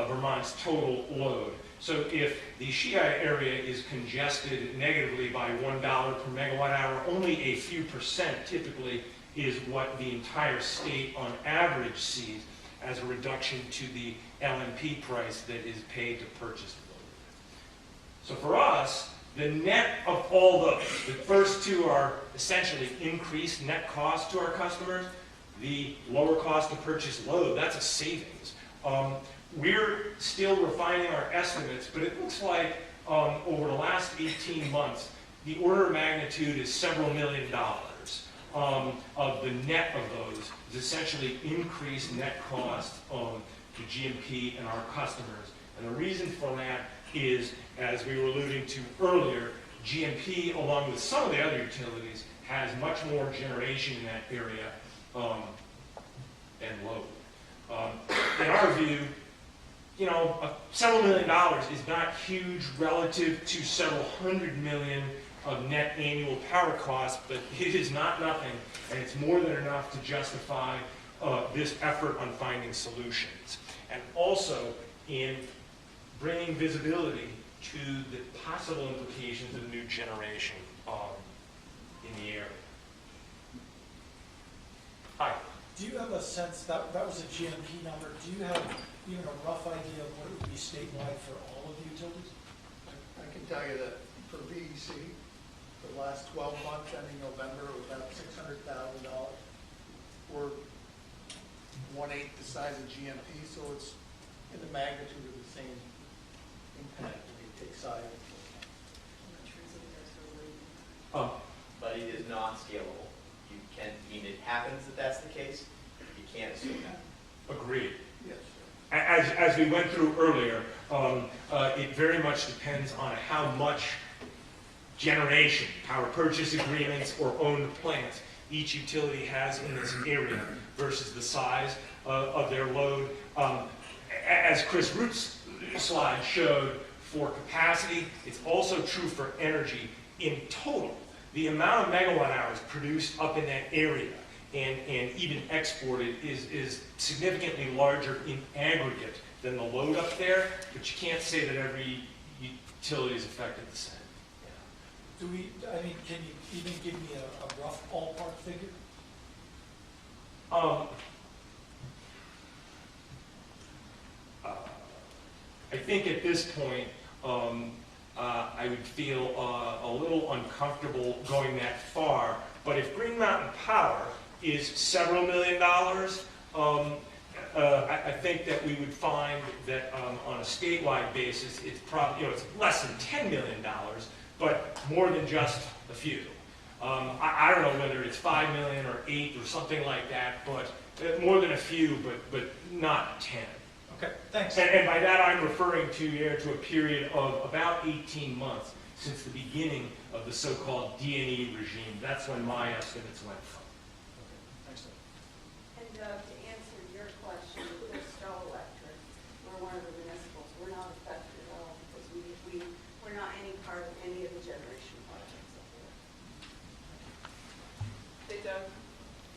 Speaker 5: Vermont's total load. So if the Shiite area is congested negatively by $1 per megawatt hour, only a few percent typically is what the entire state on average sees as a reduction to the LMP price that is paid to purchase the load. So for us, the net of all those, the first two are essentially increased net cost to our customers. The lower cost to purchase load, that's a savings. We're still refining our estimates, but it looks like over the last 18 months, the order of magnitude is several $million of the net of those is essentially increased net cost to GMP and our customers. And the reason for that is, as we were alluding to earlier, GMP, along with some of the other utilities, has much more generation in that area than load. In our view, several $1 million is not huge relative to several $100 million of net annual power costs, but it is not nothing, and it's more than enough to justify this effort on finding solutions. And also in bringing visibility to the possible implications of new generation in the area. Hi.
Speaker 13: Do you have a sense, that was a GMP number, do you have even a rough idea of what it would be statewide for all of the utilities?
Speaker 16: I can tell you that for VEC, for the last 12 months ending November, it was about $600,000. We're 1/8 the size of GMP, so it's in the magnitude of the same impact when you take size.
Speaker 2: But it is non-scalable. You can't, it happens that that's the case. You can't assume that.
Speaker 5: Agreed.
Speaker 16: Yes.
Speaker 5: As we went through earlier, it very much depends on how much generation, power purchase agreements, or owned plants each utility has in this area versus the size of their load. As Chris Root's slide showed, for capacity, it's also true for energy. In total, the amount of megawatt hours produced up in that area and even exported is significantly larger in aggregate than the load up there, but you can't say that every utility is affected the same.
Speaker 13: Can you even give me a rough ballpark figure?
Speaker 5: I think at this point, I would feel a little uncomfortable going that far, but if Green Mountain Power is several $1 million, I think that we would find that on a statewide basis, it's probably, it's less than $10 million, but more than just a few. I don't know whether it's 5 million or 8 or something like that, but more than a few, but not 10.
Speaker 13: Okay, thanks.
Speaker 5: And by that I'm referring to a period of about 18 months since the beginning of the so-called D&E regime. That's when my estimates went from.
Speaker 13: Okay, thanks.
Speaker 21: And to answer your question, we're Stowe Electric. We're one of the municipals. We're not affected at all because we're not any part of any of the generation projects up there.
Speaker 7: Hey, Doug,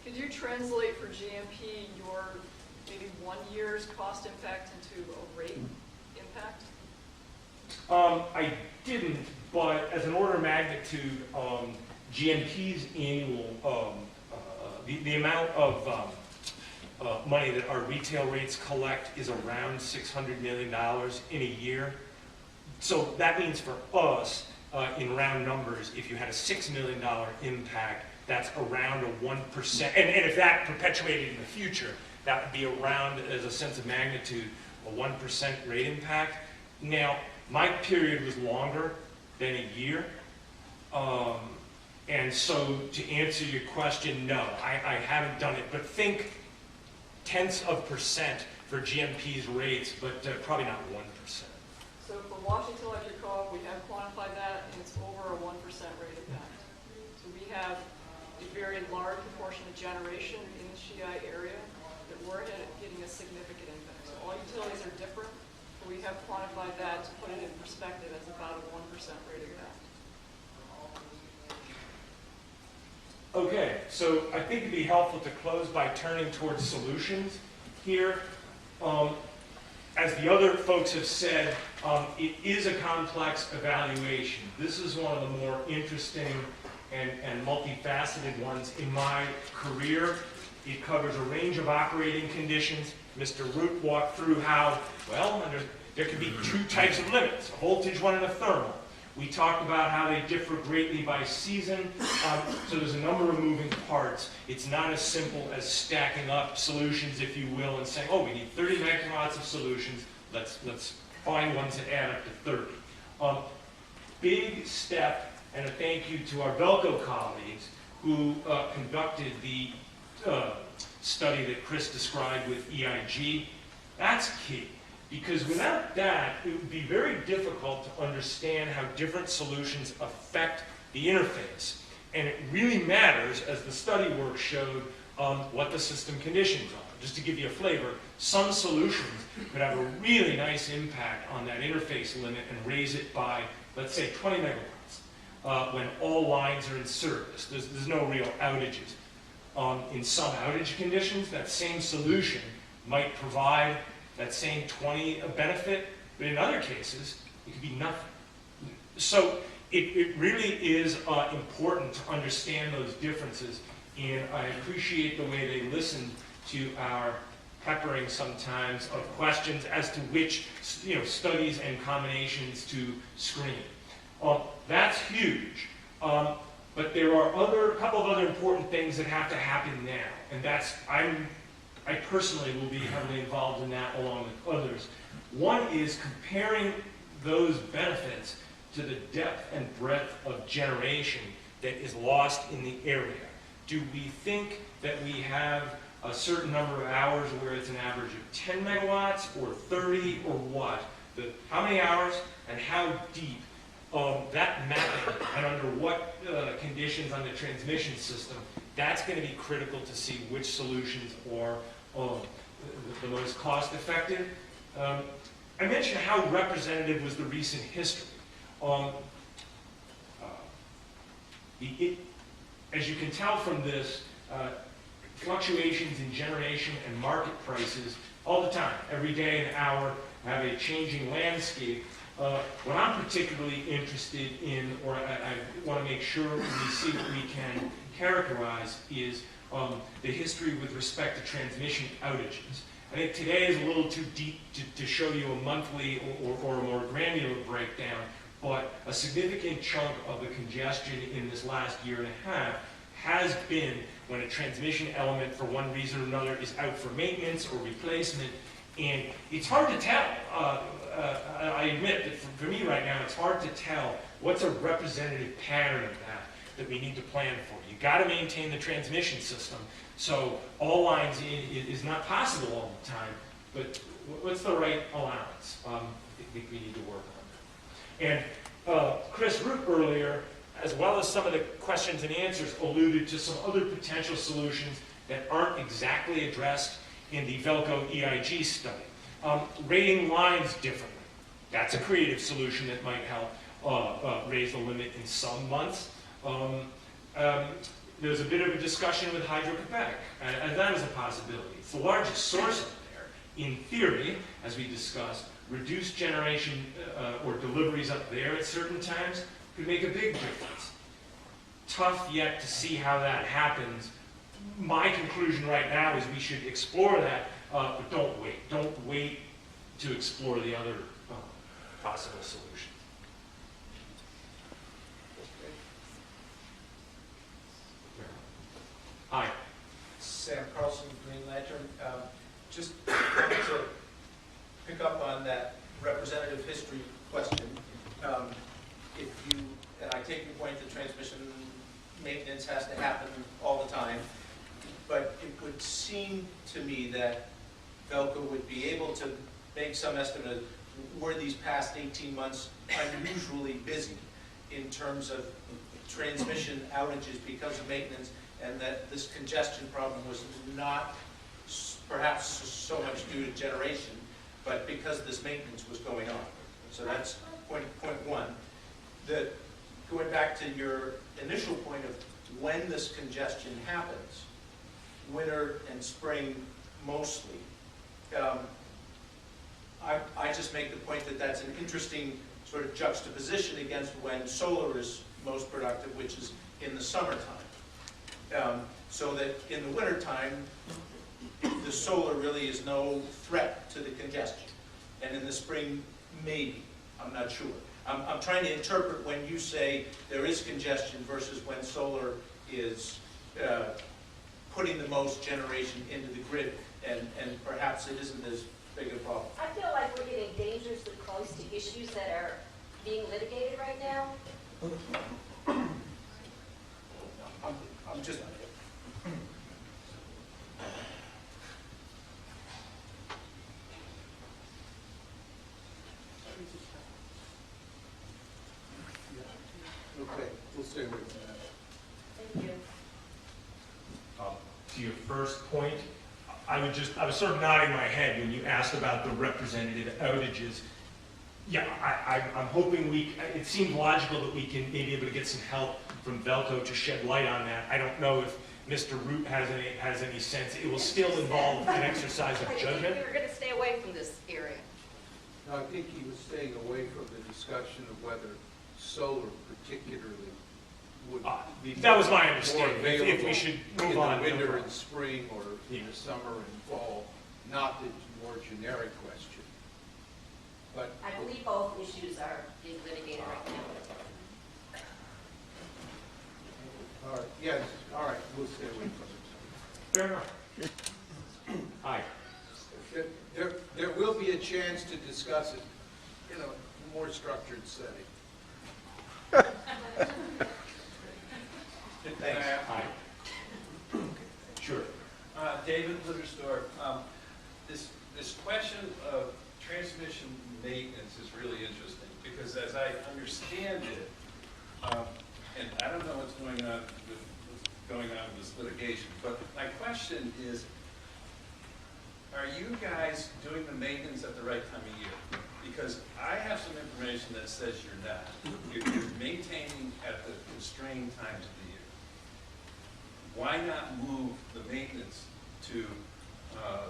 Speaker 7: could you translate for GMP your maybe 1 year's cost impact into a rate impact?
Speaker 5: I didn't, but as an order of magnitude, GMP's annual, the amount of money that our retail rates collect is around $600 million in a year. So that means for us, in round numbers, if you had a $6 million impact, that's around a 1%. And if that perpetuated in the future, that would be around, as a sense of magnitude, a 1% rate impact. Now, my period was longer than a year. And so to answer your question, no, I haven't done it. But think tenths of percent for GMP's rates, but probably not 1%.
Speaker 7: So for Washington Electric Co-op, we have quantified that, and it's over a 1% rate impact. So we have a very large proportion of generation in the Shiai area that we're getting a significant impact. So all utilities are different, but we have quantified that to put it in perspective as about a 1% rate impact.
Speaker 5: Okay, so I think it'd be helpful to close by turning towards solutions here. As the other folks have said, it is a complex evaluation. This is one of the more interesting and multifaceted ones in my career. It covers a range of operating conditions. Mr. Root walked through how, well, there could be two types of limits, a voltage one and a thermal. We talked about how they differ greatly by season, so there's a number of moving parts. It's not as simple as stacking up solutions, if you will, and saying, oh, we need 30 megawatts of solutions, let's find ones that add up to 30. Big step, and a thank you to our Belco colleagues who conducted the study that Chris described with EIG. That's key. Because without that, it would be very difficult to understand how different solutions affect the interface. And it really matters, as the study work showed, what the system conditions are. Just to give you a flavor, some solutions could have a really nice impact on that interface limit and raise it by, let's say, 20 megawatts when all lines are in service. There's no real outages. In some outage conditions, that same solution might provide that same 20 benefit, but in other cases, it could be nothing. So it really is important to understand those differences, and I appreciate the way they listened to our peppering sometimes of questions as to which studies and combinations to screen. That's huge, but there are a couple of other important things that have to happen now, and that's I personally will be heavily involved in that along with others. One is comparing those benefits to the depth and breadth of generation that is lost in the area. Do we think that we have a certain number of hours where it's an average of 10 megawatts or 30 or what? How many hours and how deep? That mapping and under what conditions on the transmission system, that's going to be critical to see which solutions are the most cost effective. I mentioned how representative was the recent history. As you can tell from this, fluctuations in generation and market prices all the time, every day and hour, have a changing landscape. What I'm particularly interested in, or I want to make sure we see what we can characterize, is the history with respect to transmission outages. I think today is a little too deep to show you a monthly or a more granular breakdown, but a significant chunk of the congestion in this last year and a half has been when a transmission element, for one reason or another, is out for maintenance or replacement. And it's hard to tell. I admit that for me right now, it's hard to tell what's a representative pattern of that we need to plan for. You got to maintain the transmission system, so all lines in is not possible all the time, but what's the right allowance? I think we need to work on that. And Chris Root earlier, as well as some of the questions and answers, alluded to some other potential solutions that aren't exactly addressed in the Velco EIG study. Rating lines differently. That's a creative solution that might help raise the limit in some months. There's a bit of a discussion with Hydro-Quebec, and that is a possibility. It's the largest source up there. In theory, as we discussed, reduced generation or deliveries up there at certain times could make a big difference. Tough yet to see how that happens. My conclusion right now is we should explore that, but don't wait. Don't wait to explore the other possible solutions. Hi.
Speaker 4: Sam Carlson, Green Lantern. Just wanted to pick up on that representative history
Speaker 14: take your point that transmission maintenance has to happen all the time, but it would seem to me that Velco would be able to make some estimate of were these past 18 months unusually busy in terms of transmission outages because of maintenance, and that this congestion problem was not perhaps so much due to generation, but because this maintenance was going on. So that's point one. Going back to your initial point of when this congestion happens, winter and spring mostly, I just make the point that that's an interesting sort of juxtaposition against when solar is most productive, which is in the summertime. So that in the wintertime, the solar really is no threat to the congestion. And in the spring, maybe. I'm not sure. I'm trying to interpret when you say there is congestion versus when solar is putting the most generation into the grid, and perhaps it isn't as big a problem.
Speaker 22: I feel like we're getting dangerously close to issues that are being litigated right now.
Speaker 14: I'm just...
Speaker 1: Okay, we'll stay away from that.
Speaker 22: Thank you.
Speaker 5: To your first point, I was sort of nodding my head when you asked about the representative outages. Yeah, I'm hoping it seems logical that we can maybe be able to get some help from Velco to shed light on that. I don't know if Mr. Root has any sense. It will still involve an exercise of judgment.
Speaker 22: We were going to stay away from this area.
Speaker 1: No, I think he was staying away from the discussion of whether solar particularly would be
Speaker 5: that was my
Speaker 1: more
Speaker 5: understanding.
Speaker 1: available
Speaker 5: If we should move
Speaker 1: in
Speaker 5: on.
Speaker 1: the winter and spring, or in the summer and fall, not the more generic question. But
Speaker 22: I believe both issues are being litigated right now.
Speaker 1: all right, yes, all right, we'll stay away from it.
Speaker 5: Fair enough. Hi.
Speaker 1: There will be a chance to discuss it in a more structured setting.
Speaker 14: Thanks.
Speaker 5: Hi. Sure.
Speaker 23: David Littersdorf. This question of transmission maintenance is really interesting because, as I understand it, and I don't know what's going on with this litigation, but my question is, are you guys doing the maintenance at the right time of year? Because I have some information that says you're not. You're maintaining at the constrained times of the year. Why not move the maintenance to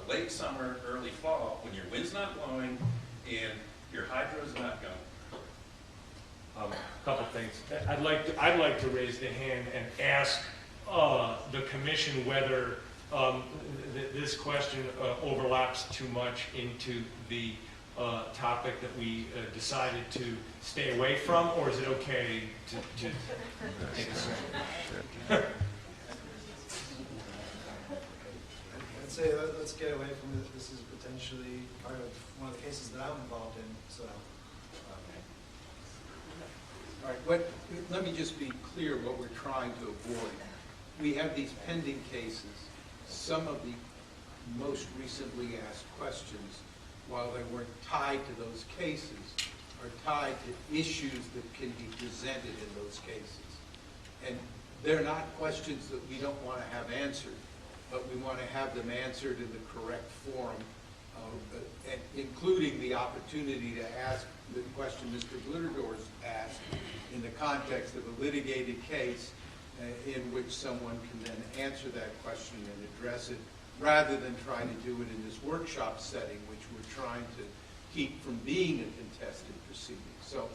Speaker 23: late summer, early fall, when your wind's not blowing and your hydro's not going?
Speaker 5: A couple things. I'd like to raise the hand and ask the commission whether this question overlaps too much into the topic that we decided to stay away from, or is it okay to take a swing?
Speaker 4: I'd say let's get away from it. This is potentially part of one of the cases that I'm involved in, so.
Speaker 1: All right, let me just be clear what we're trying to avoid. We have these pending cases. Some of the most recently asked questions, while they weren't tied to those cases, are tied to issues that can be presented in those cases. And they're not questions that we don't want to have answered, but we want to have them answered in the correct form, including the opportunity to ask the question Mr. Blitterdorf asked in the context of a litigated case in which someone can then answer that question and address it, rather than trying to do it in this workshop setting, which we're trying to keep from being a contested proceeding. So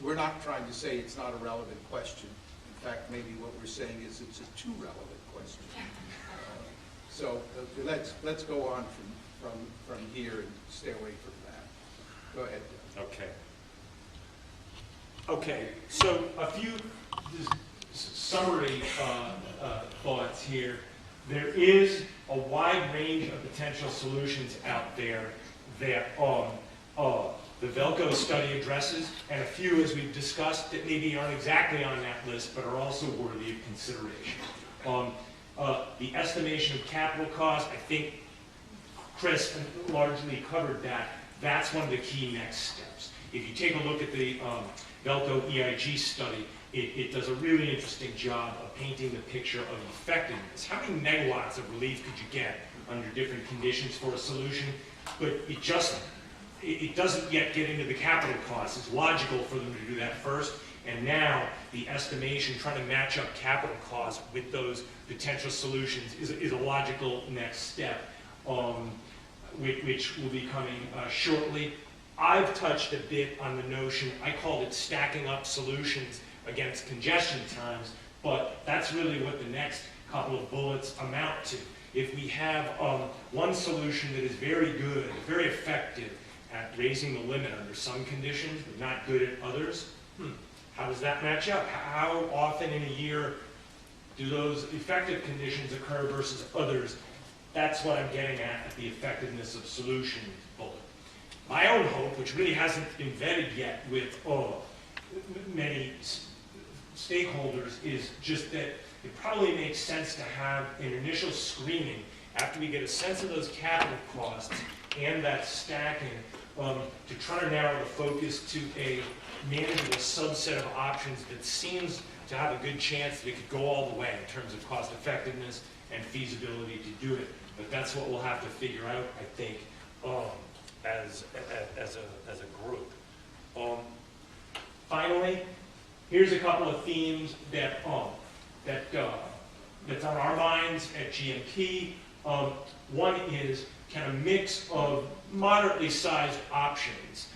Speaker 1: we're not trying to say it's not a relevant question. In fact, maybe what we're saying is it's a too relevant question. So let's go on from here and stay away from that. Go ahead, Doug.
Speaker 5: Okay, so a few summary thoughts here. There is a wide range of potential solutions out there that the Velco study addresses, and a few, as we've discussed, that maybe aren't exactly on that list, but are also worthy of consideration. The estimation of capital cost, I think Chris largely covered that. That's one of the key next steps. If you take a look at the Velco EIG study, it does a really interesting job of painting the picture of effectiveness. How many megawatts of relief could you get under different conditions for a solution? But it doesn't yet get into the capital costs. It's logical for them to do that first. And now the estimation, trying to match up capital costs with those potential solutions is a logical next step, which will be coming shortly. I've touched a bit on the notion, I called it stacking up solutions against congestion times, but that's really what the next couple of bullets amount to. If we have one solution that is very good, very effective at raising the limit under some conditions, but not good at others, how does that match up? How often in a year do those effective conditions occur versus others? That's what I'm getting at the effectiveness of solution bullet. My own hope, which really hasn't been vetted yet with many stakeholders, is just that it probably makes sense to have an initial screening after we get a sense of those capital costs and that stacking to try to narrow the focus to a manageable subset of options that seems to have a good chance that it could go all the way in terms of cost effectiveness and feasibility to do it. But that's what we'll have to figure out, I think, as a group. Finally, here's a couple of themes that's on our minds at GMP. One is kind of mix of moderately sized options.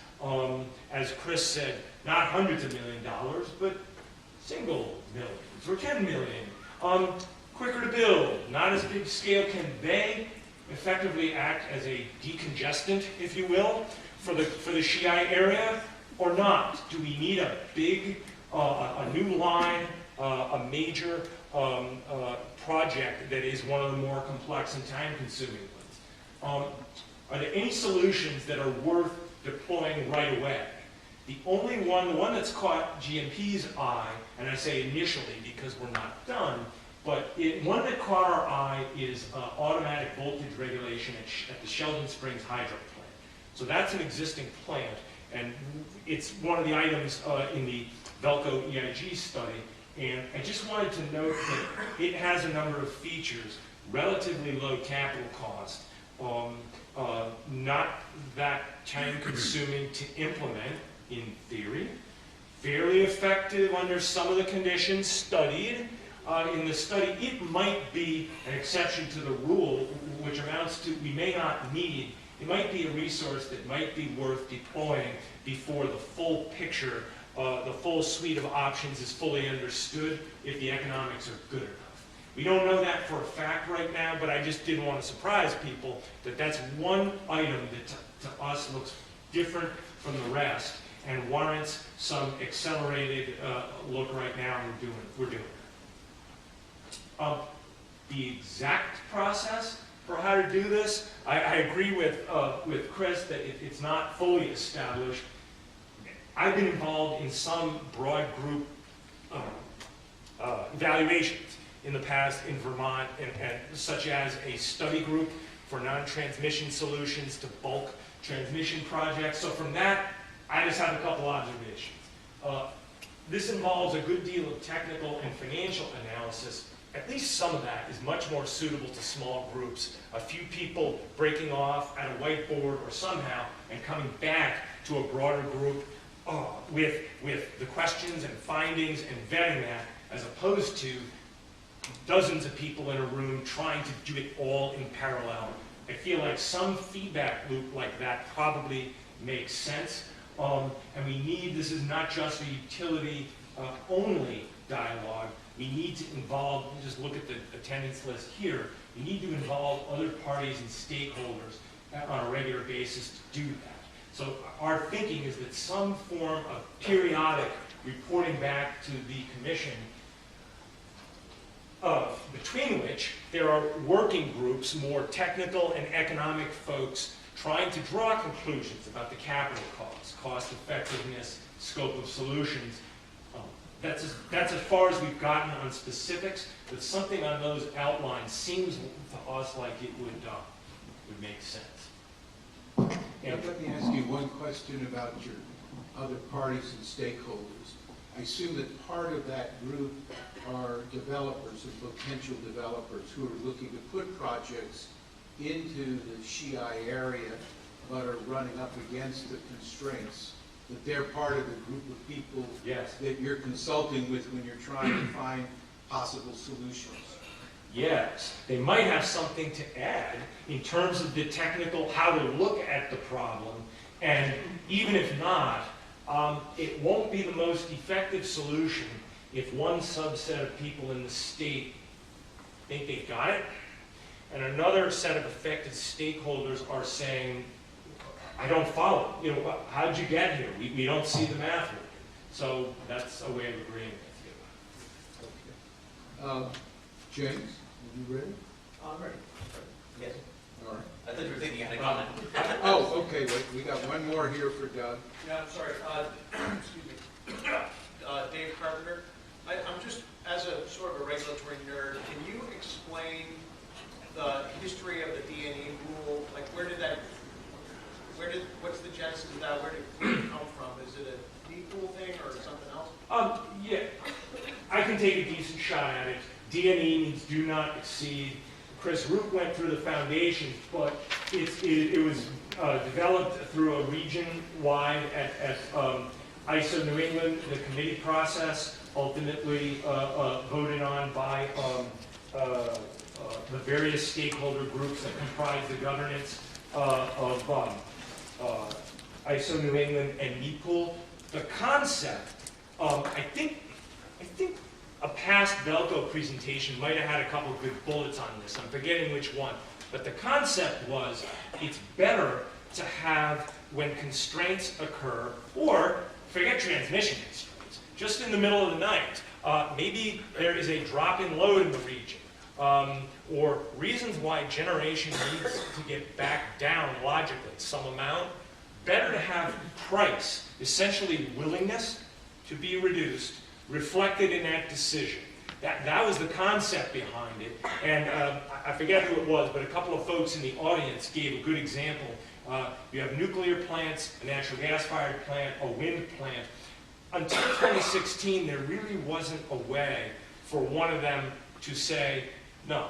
Speaker 5: As Chris said, not hundreds of $1 millions, but single millions or 10 million. Quicker to build, not as big scale. Can they effectively act as a decongestant, if you will, for the Shiite area, or not? Do we need a big, a new line, a major project that is one of the more complex and time-consuming ones? Are there any solutions that are worth deploying right away? The only one, the one that's caught GMP's eye, and I say initially because we're not done, but one that caught our eye is automatic voltage regulation at the Sheldon Springs Hydro Plant. So that's an existing plant, and it's one of the items in the Velco EIG study. And I just wanted to note that it has a number of features, relatively low capital cost, not that time-consuming to implement in theory, fairly effective under some of the conditions studied. In the study, it might be an exception to the rule, which amounts to we may not need. It might be a resource that might be worth deploying before the full picture, the full suite of options is fully understood, if the economics are good enough. We don't know that for a fact right now, but I just didn't want to surprise people that that's one item that to us looks different from the rest and warrants some accelerated look right now, and we're doing it. The exact process for how to do this, I agree with Chris that it's not fully established. I've been involved in some broad group evaluations in the past in Vermont, and such as a study group for non-transmission solutions to bulk transmission projects. So from that, I just have a couple observations. This involves a good deal of technical and financial analysis. At least some of that is much more suitable to small groups, a few people breaking off at a whiteboard or somehow and coming back to a broader group with the questions and findings and vetting that, as opposed to dozens of people in a room trying to do it all in parallel. I feel like some feedback loop like that probably makes sense. And we need, this is not just a utility only dialogue. We need to involve, just look at the attendance list here, we need to involve other parties and stakeholders on a regular basis to do that. So our thinking is that some form of periodic reporting back to the commission, between which there are working groups, more technical and economic folks, trying to draw conclusions about the capital costs, cost effectiveness, scope of solutions. That's as far as we've gotten on specifics, but something on those outlines seems to us like it would make sense.
Speaker 1: Let me ask you one question about your other parties and stakeholders. I assume that part of that group are developers and potential developers who are looking to put projects into the Shiai area but are running up against the constraints, that they're part of the group of people that you're consulting with when you're trying to find possible solutions.
Speaker 5: Yes, they might have something to add in terms of the technical, how to look at the problem, and even if not, it won't be the most effective solution if one subset of people in the state think they've got it, and another set of affected stakeholders are saying, I don't follow. You know, how'd you get here? We don't see the math working. So that's a way of agreeing with you.
Speaker 1: Okay. James, are you ready?
Speaker 2: I'm ready. Yes.
Speaker 1: All right.
Speaker 2: I thought you were thinking you had a comment.
Speaker 1: Oh, okay. Wait, we got one more here for Doug.
Speaker 10: Yeah, I'm sorry. Excuse me. Dave Carpenter. I'm just, as a sort of a regulatory nerd, can you explain the history of the D&E rule? Like, what's the genesis of that? Where did it come from? Is it a D pool thing or something else?
Speaker 5: Yeah, I can take a decent shot at it. D&E means do not exceed. Chris Rook went through the foundations, but it was developed through a region-wide at ISO New England, the committee process, ultimately voted on by the various stakeholder groups that comprise the governance of ISO New England and NEPOOL. The concept, I think a past Velco presentation might have had a couple of good bullets on this. I'm forgetting which one. But the concept was it's better to have, when constraints occur, or forget transmission constraints, just in the middle of the night, maybe there is a drop in load in the region, or reasons why generation needs to get back down logically, some amount. Better to have price, essentially willingness to be reduced, reflected in that decision. That was the concept behind it. And I forget who it was, but a couple of folks in the audience gave a good example. You have nuclear plants, a natural gas-fired plant, a wind plant. Until 2016, there really wasn't a way for one of them to say, no,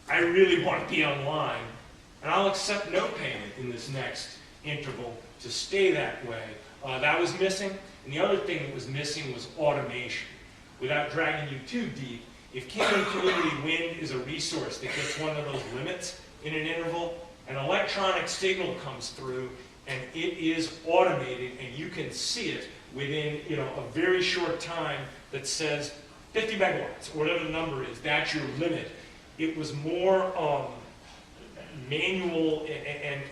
Speaker 5: I really want to be online, and I'll accept no payment in this next interval to stay that way. That was missing. And the other thing that was missing was automation. Without dragging you too deep, if Camden Community Wind is a resource that gets one of those limits in an interval, an electronic signal comes through and it is automated and you can see it within a very short time that says 50 megawatts, or whatever the number is, that's your limit. It was more manual and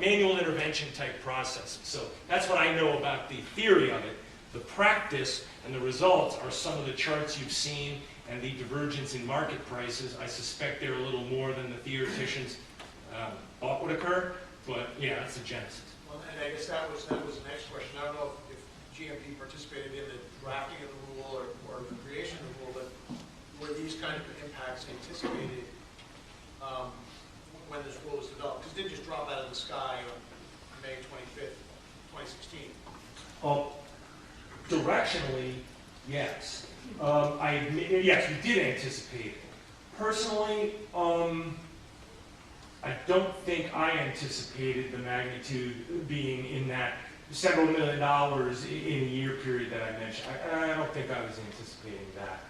Speaker 5: manual intervention type process. So that's what I know about the theory of it. The practice and the results are some of the charts you've seen, and the divergence in market prices. I suspect they're a little more than the theoreticians thought would occur, but yeah, that's the genesis.
Speaker 10: Well, and I guess that was the next question. I don't know if GMP participated in the drafting of the rule or the creation of the rule, but were these kind of impacts anticipated when this rule was developed? Because it didn't just drop out of the sky on May 25th, 2016.
Speaker 5: Directionally, yes. Yes, we did anticipate it. Personally, I don't think I anticipated the magnitude being in that several $1 million in a year period that I mentioned. I don't think I was anticipating that,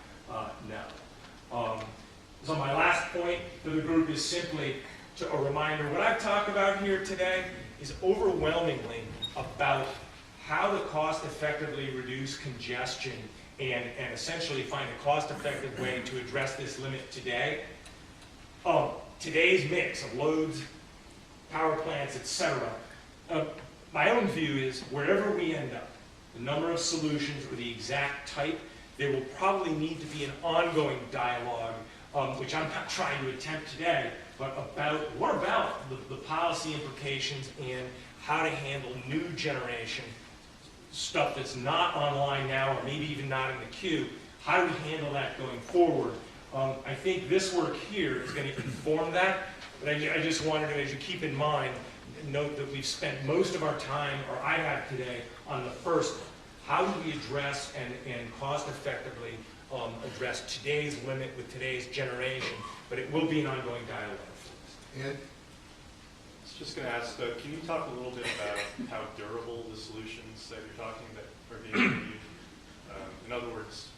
Speaker 5: no. So my last point to the group is simply a reminder, what I've talked about here today is overwhelmingly about how to cost effectively reduce congestion and essentially find a cost-effective way to address this limit today. Today's mix of loads, power plants, etc. My own view is wherever we end up, the number of solutions or the exact type, there will probably need to be an ongoing dialogue which I'm not trying to attempt today, but what about the policy implications and how to handle new generation stuff that's not online now or maybe even not in the queue. How do we handle that going forward? I think this work here is going to inform that, but I just wanted to, as you keep in mind, note that we've spent most of our time, or I have today, on the first one. How do we address and cost effectively address today's limit with today's generation? But it will be an ongoing dialogue.
Speaker 10: Ed?
Speaker 19: I was just going to ask, can you talk a little bit about how durable the solutions that you're talking about are being reviewed? In other words,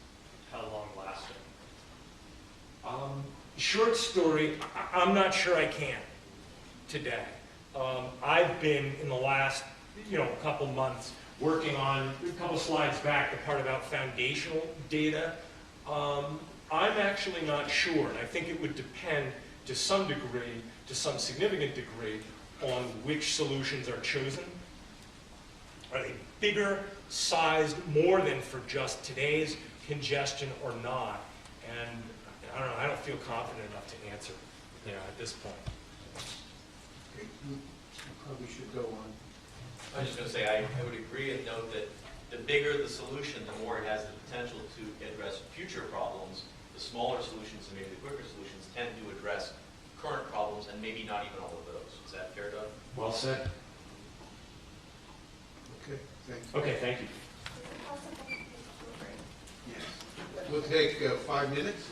Speaker 19: how long lasting?
Speaker 5: Short story, I'm not sure I can today. I've been, in the last couple months, working on a couple slides back, the part about foundational data. I'm actually not sure, and I think it would depend to some degree, to some significant degree, on which solutions are chosen. Are they bigger, sized, more than for just today's congestion or not? And I don't know, I don't feel confident enough to answer at this point.
Speaker 1: Okay, you probably should go on.
Speaker 2: I was just going to say, I would agree and note that the bigger the solution, the more it has the potential to address future problems. The smaller solutions and maybe the quicker solutions tend to address current problems and maybe not even all of those. Is that fair, Doug?
Speaker 5: Well said.
Speaker 1: Okay, thank you.
Speaker 5: Okay, thank you.
Speaker 1: Yes. We'll take 5 minutes.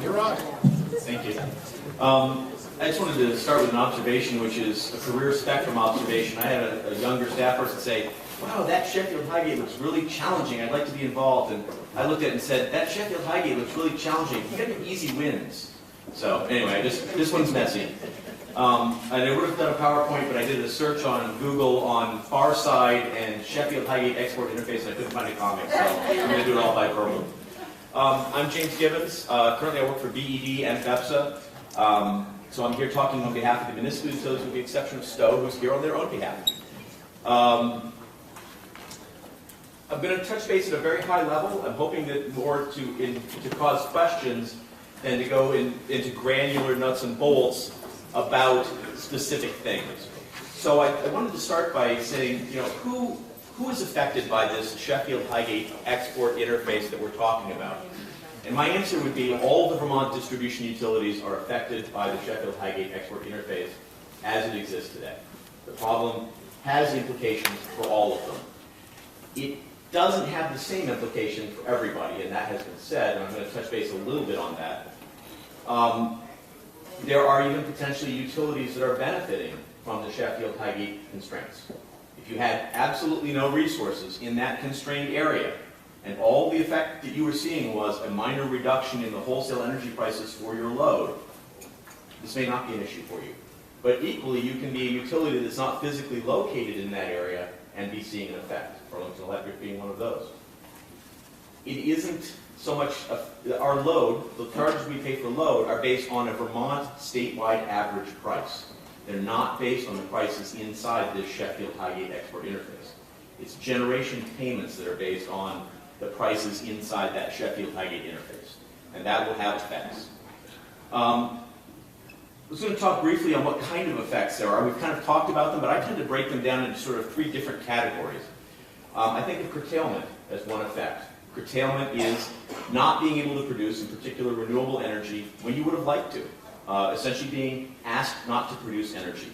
Speaker 1: You're on.
Speaker 2: Thank you. I just wanted to start with an observation, which is a career spectrum observation. I had a younger staff person say, wow, that Sheffield Highgate looks really challenging. I'd like to be involved. And I looked at it and said, that Sheffield Highgate looks really challenging. You got easy wins. So anyway, this one's messy. I would have done a PowerPoint, but I did a search on Google on Far Side and Sheffield Highgate Export Interface, and I couldn't find a comic, so I'm going to do it all by verbal. I'm James Gibbons. Currently I work for BED and FEPSA. So I'm here talking on behalf of the municipal utilities with the exception of Stowe, who's here on their own behalf. I'm going to touch base at a very high level. I'm hoping that more to cause questions than to go into granular nuts and bolts about specific things. So I wanted to start by saying, who is affected by this Sheffield Highgate export interface that we're talking about? And my answer would be all the Vermont distribution utilities are affected by the Sheffield Highgate export interface as it exists today. The problem has implications for all of them. It doesn't have the same implication for everybody, and that has been said, and I'm going to touch base a little bit on that. There are even potentially utilities that are benefiting from the Sheffield Highgate constraints. If you had absolutely no resources in that constrained area, and all the effect that you were seeing was a minor reduction in the wholesale energy prices for your load, this may not be an issue for you. But equally, you can be a utility that's not physically located in that area and be seeing an effect, Burlington Electric being one of those. It isn't so much our load, the charges we pay for load are based on a Vermont statewide average price. They're not based on the prices inside this Sheffield Highgate export interface. It's generation payments that are based on the prices inside that Sheffield Highgate interface, and that will have effects. I was going to talk briefly on what kind of effects there are. We've kind of talked about them, but I tend to break them down into sort of 3 different categories. I think of curtailment as one effect. Curtailment is not being able to produce, in particular, renewable energy when you would have liked to. Essentially being asked not to produce energy.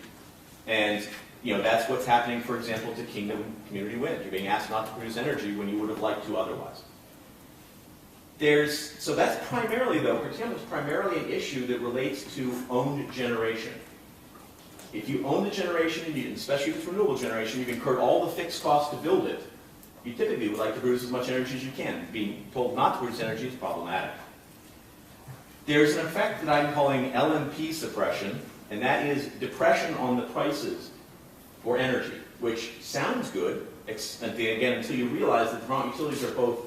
Speaker 2: And that's what's happening, for example, to Kingdom Community Wind. You're being asked not to produce energy when you would have liked to otherwise. So that's primarily, though, curtailment is primarily an issue that relates to owned generation. If you own the generation, and especially if it's renewable generation, you've incurred all the fixed costs to build it. You typically would like to produce as much energy as you can. Being told not to produce energy is problematic. There's an effect that I'm calling LMP suppression, and that is depression on the prices for energy, which sounds good, again, until you realize that the Vermont utilities are both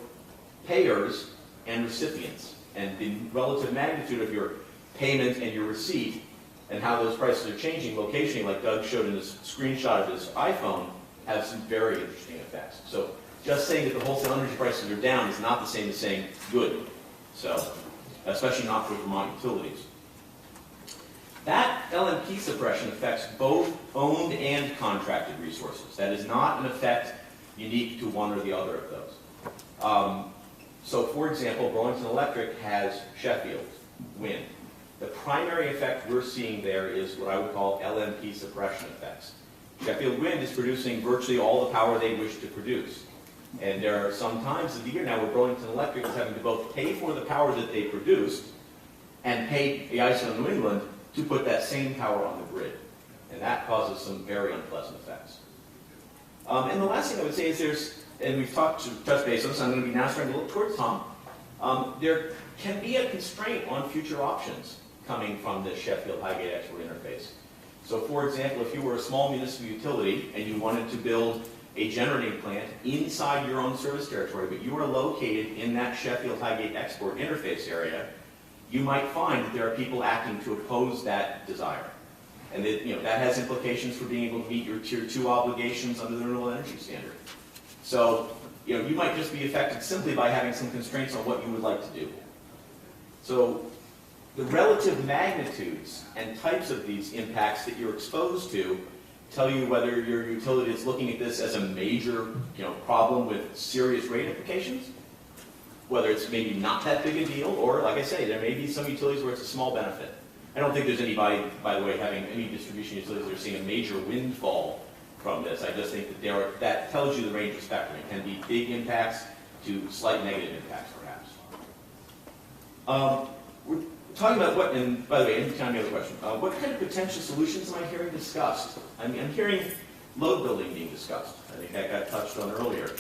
Speaker 2: payers and recipients. And the relative magnitude of your payment and your receipt and how those prices are changing locationally, like Doug showed in his screenshot of his iPhone, have some very interesting effects. So just saying that the wholesale energy prices are down is not the same as saying good. So, especially not for Vermont utilities. That LMP suppression affects both owned and contracted resources. That is not an effect unique to one or the other of those. So for example, Burlington Electric has Sheffield wind. The primary effect we're seeing there is what I would call LMP suppression effects. Sheffield Wind is producing virtually all the power they wish to produce. And there are some times of the year now where Burlington Electric is having to both pay for the power that they produced and pay the ISO New England to put that same power on the grid. And that causes some very unpleasant effects. And the last thing I would say is and we've talked to touch base on this, I'm going to be now starting to look towards Tom. There can be a constraint on future options coming from the Sheffield Highgate export interface. So for example, if you were a small municipal utility and you wanted to build a generating plant inside your own service territory, but you are located in that Sheffield Highgate export interface area, you might find that there are people acting to oppose that desire. And that, that has implications for being able to meet your Tier 2 obligations under the Renewable Energy Standard. So, you might just be affected simply by having some constraints on what you would like to do. So, the relative magnitudes and types of these impacts that you're exposed to tell you whether your utility is looking at this as a major, problem with serious rate implications, whether it's maybe not that big a deal, or like I say, there may be some utilities where it's a small benefit. I don't think there's anybody, by the way, having any distribution utilities that are seeing a major windfall from this. I just think that that tells you the range of spectrum. It can be big impacts to slight negative impacts, perhaps. We're talking about what, and by the way, anytime you have a question, what kind of potential solutions am I hearing discussed? I'm hearing load building being discussed. I think that got touched on earlier.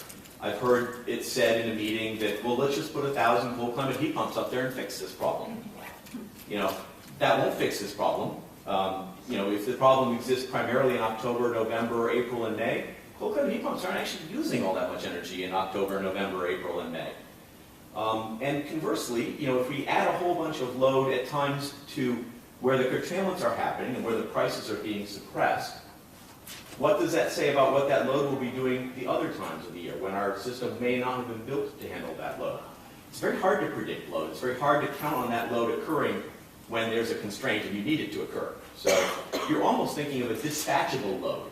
Speaker 2: I've heard it said in a meeting that, well, let's just put 1,000 cold climate heat pumps up there and fix this problem. That won't fix this problem. If the problem exists primarily in October, November, April, and May, cold climate heat pumps aren't actually using all that much energy in October, November, April, and May. And conversely, if we add a whole bunch of load at times to where the curtailments are happening and where the prices are being suppressed, what does that say about what that load will be doing the other times of the year when our system may not have been built to handle that load? It's very hard to predict load. It's very hard to count on that load occurring when there's a constraint and you need it to occur. So you're almost thinking of a dispatchable load.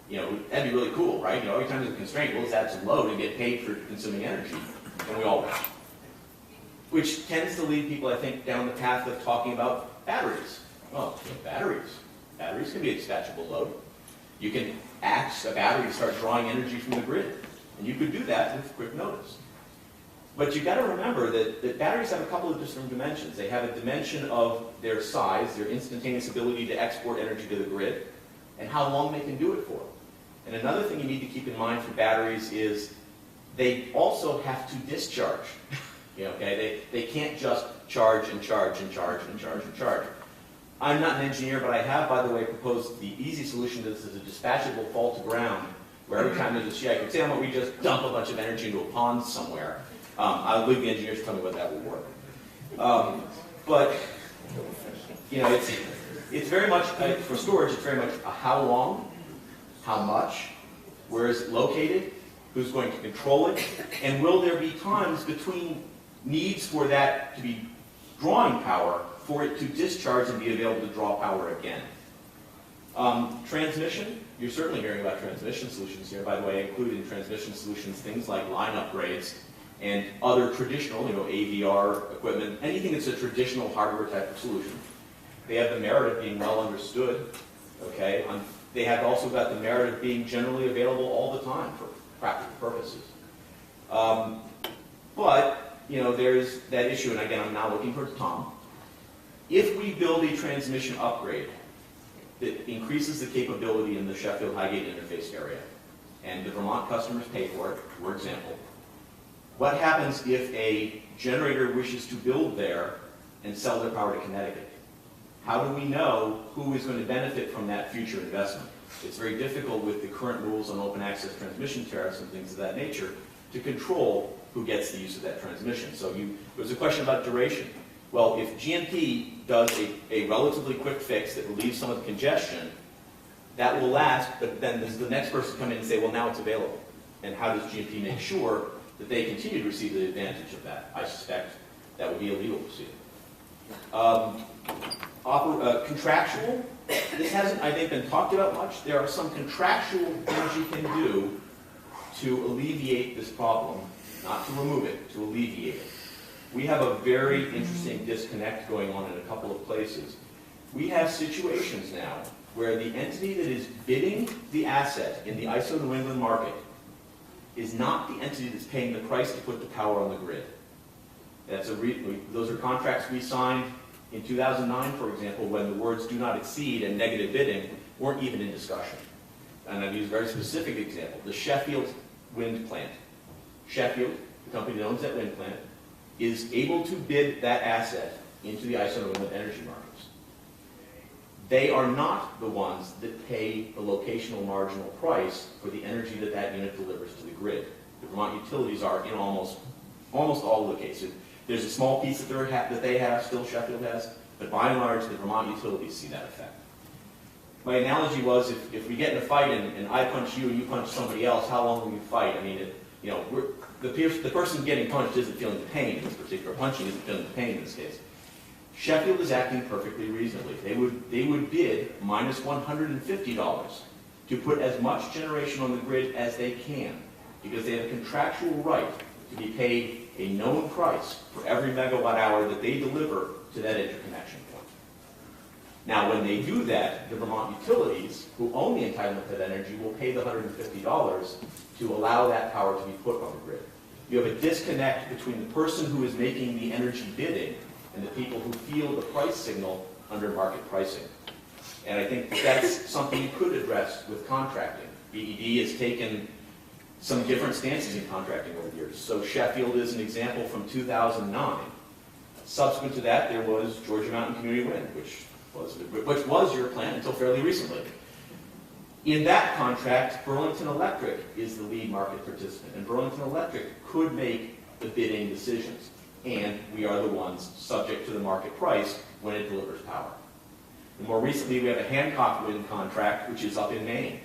Speaker 2: That'd be really cool, right? Every time there's a constraint, we'll just add some load and get paid for consuming energy, and we all win. Which tends to lead people, I think, down the path of talking about batteries. Well, batteries can be a dispatchable load. You can ask a battery to start drawing energy from the grid, and you could do that with quick notice. But you've got to remember that batteries have a couple of different dimensions. They have a dimension of their size, their instantaneous ability to export energy to the grid, and how long they can do it for. And another thing you need to keep in mind for batteries is they also have to discharge. They can't just charge and charge and charge and charge and charge. I'm not an engineer, but I have, by the way, proposed the easy solution to this is a dispatchable fall to ground, where every time there's a GI curtailment, we just dump a bunch of energy into a pond somewhere. I'll leave the engineers to tell me whether that will work. But it's very much, for storage, it's very much a how long, how much, where is it located, who's going to control it, and will there be times between needs for that to be drawing power for it to discharge and be available to draw power again. Transmission, you're certainly hearing about transmission solutions here. By the way, including transmission solutions, things like line upgrades and other traditional, AVR equipment, anything that's a traditional hardware type of solution. They have the merit of being well understood, okay? They have also got the merit of being generally available all the time for practical purposes. But, there's that issue, and again, I'm now looking for Tom. If we build a transmission upgrade that increases the capability in the Sheffield Highgate interface area, and the Vermont customers pay for it, for example, what happens if a generator wishes to build there and sell their power to Connecticut? How do we know who is going to benefit from that future investment? It's very difficult with the current rules on open access transmission tariffs and things of that nature to control who gets the use of that transmission. So there's a question about duration. Well, if GMP does a relatively quick fix that relieves some of the congestion, that will last, but then the next person come in and say, well, now it's available. And how does GMP make sure that they continue to receive the advantage of that? I suspect that would be a legal proceeding. Contractual, this hasn't, I think, been talked about much. There are some contractual things you can do to alleviate this problem, not to remove it, to alleviate it. We have a very interesting disconnect going on in a couple of places. We have situations now where the entity that is bidding the asset in the ISO New England market is not the entity that's paying the price to put the power on the grid. Those are contracts we signed in 2009, for example, when the words do not exceed and negative bidding weren't even in discussion. And I've used a very specific example, the Sheffield wind plant. Sheffield, the company that owns that wind plant, is able to bid that asset into the ISO New England energy markets. They are not the ones that pay the locational marginal price for the energy that that unit delivers to the grid. The Vermont utilities are in almost all of the cases. There's a small piece that they have, still Sheffield has, but by and large, the Vermont utilities see that effect. My analogy was, if we get in a fight and I punch you and you punch somebody else, how long will you fight? I mean, the person getting punched isn't feeling the pain in this particular punching, isn't feeling the pain in this case. Sheffield is acting perfectly reasonably. They would bid minus $150 to put as much generation on the grid as they can, because they have a contractual right to be paid a known price for every megawatt hour that they deliver to that interconnection point. Now, when they do that, the Vermont utilities, who own the entitlement to that energy, will pay the $150 to allow that power to be put on the grid. You have a disconnect between the person who is making the energy bidding and the people who feel the price signal under market pricing. And I think that's something you could address with contracting. BED has taken some different stances in contracting over the years. So Sheffield is an example from 2009. Subsequent to that, there was Georgia Mountain Community Wind, which was your plan until fairly recently. In that contract, Burlington Electric is the lead market participant, and Burlington Electric could make the bidding decisions, and we are the ones subject to the market price when it delivers power. And more recently, we have a Hancock Wind contract, which is up in Maine.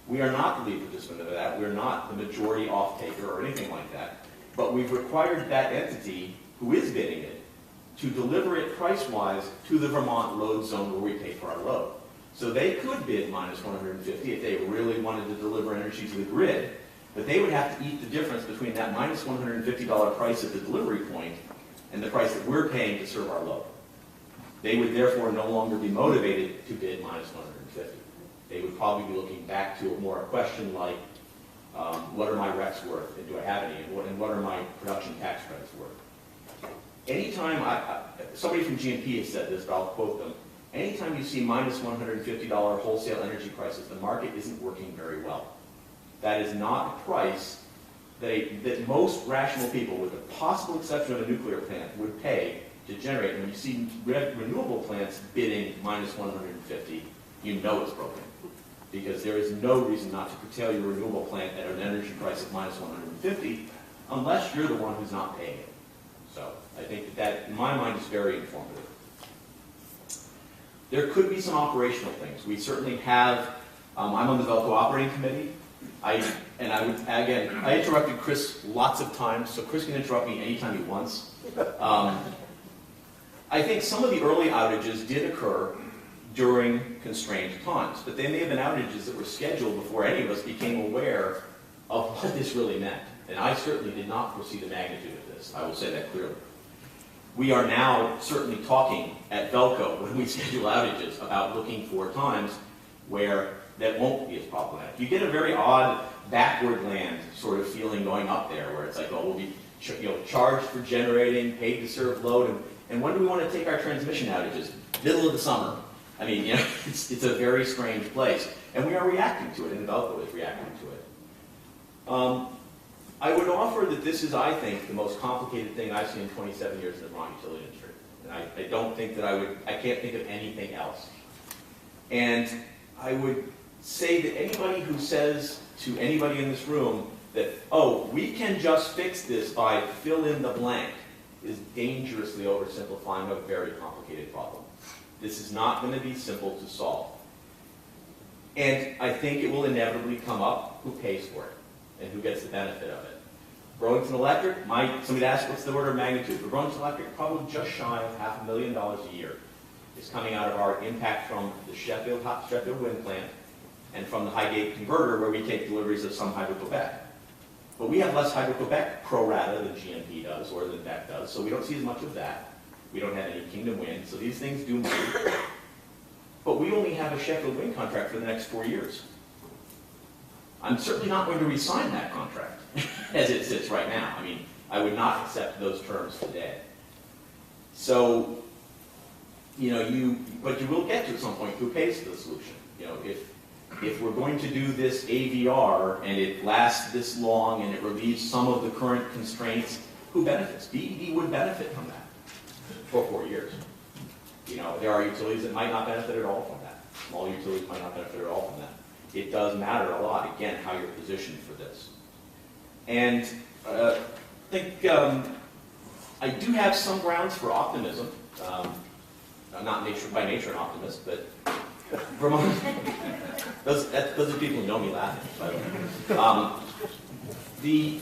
Speaker 2: We are not the lead participant of that. We're not the majority off-taker or anything like that. But we've required that entity, who is bidding it, to deliver it price-wise to the Vermont load zone where we pay for our load. So they could bid minus $150 if they really wanted to deliver energy to the grid, but they would have to eat the difference between that minus $150 price at the delivery point and the price that we're paying to serve our load. They would therefore no longer be motivated to bid minus $150. They would probably be looking back to a question like, what are my RECs worth, and do I have any, and what are my production tax credits worth? Anytime, somebody from GMP has said this, but I'll quote them, anytime you see minus $150 wholesale energy prices, the market isn't working very well. That is not a price that most rational people, with the possible exception of a nuclear plant, would pay to generate. And when you see renewable plants bidding minus $150, you know it's broken. Because there is no reason not to curtail your renewable plant at an energy price of minus $150 unless you're the one who's not paying it. So I think that in my mind, is very informative. There could be some operational things. We certainly have, I'm on the Velco Operating Committee. I interrupted Chris lots of times, so Chris can interrupt me anytime he wants. I think some of the early outages did occur during constrained times, but they may have been outages that were scheduled before any of us became aware of what this really meant. And I certainly did not foresee the magnitude of this. I will say that clearly. We are now certainly talking at Velco when we schedule outages about looking for times where that won't be as problematic. You get a very odd backward land sort of feeling going up there where it's like, oh, we'll be charged for generating, paid to serve load, and when do we want to take our transmission outages? Middle of the summer. I mean, it's a very strange place. And we are reacting to it, and Velco is reacting to it. I would offer that this is, I think, the most complicated thing I've seen in 27 years in the Vermont utility industry. And I don't think that I can't think of anything else. And I would say that anybody who says to anybody in this room that, oh, we can just fix this by fill in the blank, is dangerously oversimplifying a very complicated problem. This is not going to be simple to solve. And I think it will inevitably come up who pays for it and who gets the benefit of it. Burlington Electric, somebody asked what's the order of magnitude. For Burlington Electric, probably just shy of $500,000 a year is coming out of our impact from the Sheffield wind plant and from the Highgate converter, where we take deliveries of some Hydro-Quebec. But we have less Hydro-Quebec pro rata than GMP does or than BEC does, so we don't see as much of that. We don't have any Kingdom Wind, so these things do move. But we only have a Sheffield wind contract for the next 4 years. I'm certainly not going to re-sign that contract as it sits right now. I mean, I would not accept those terms today. So, but you will get to at some point who pays for the solution. If we're going to do this AVR and it lasts this long and it relieves some of the current constraints, who benefits? BED would benefit from that for 4 years. There are utilities that might not benefit at all from that. Small utilities might not benefit at all from that. It does matter a lot, again, how you're positioned for this. And I think I do have some grounds for optimism. I'm not by nature an optimist, but Vermont, those are people who know me laughing, by the way.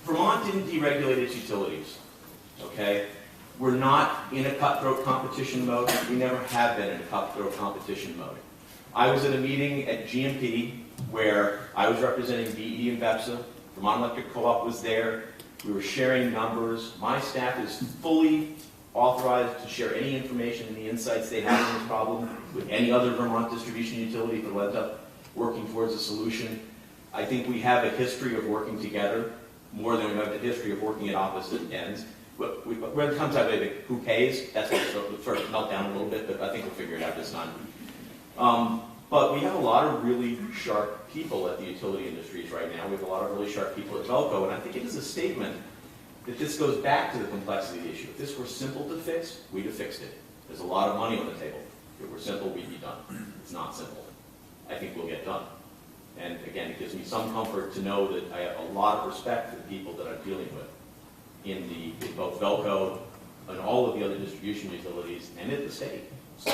Speaker 2: Vermont didn't deregulate its utilities, okay? We're not in a cutthroat competition mode. We never have been in a cutthroat competition mode. I was at a meeting at GMP where I was representing BED and BEPSA. Vermont Electric Co-op was there. We were sharing numbers. My staff is fully authorized to share any information and the insights they have on this problem with any other Vermont distribution utility that will end up working towards a solution. I think we have a history of working together more than we have a history of working at opposite ends. When it comes out of who pays, that's going to sort of melt down a little bit, but I think we'll figure it out this time. But we have a lot of really sharp people at the utility industries right now. We have a lot of really sharp people at Velco, and I think it is a statement that this goes back to the complexity of the issue. If this were simple to fix, we'd have fixed it. There's a lot of money on the table. If it were simple, we'd be done. It's not simple. I think we'll get done. And again, it gives me some comfort to know that I have a lot of respect for the people that I'm dealing with in both Velco and all of the other distribution utilities and at the state. So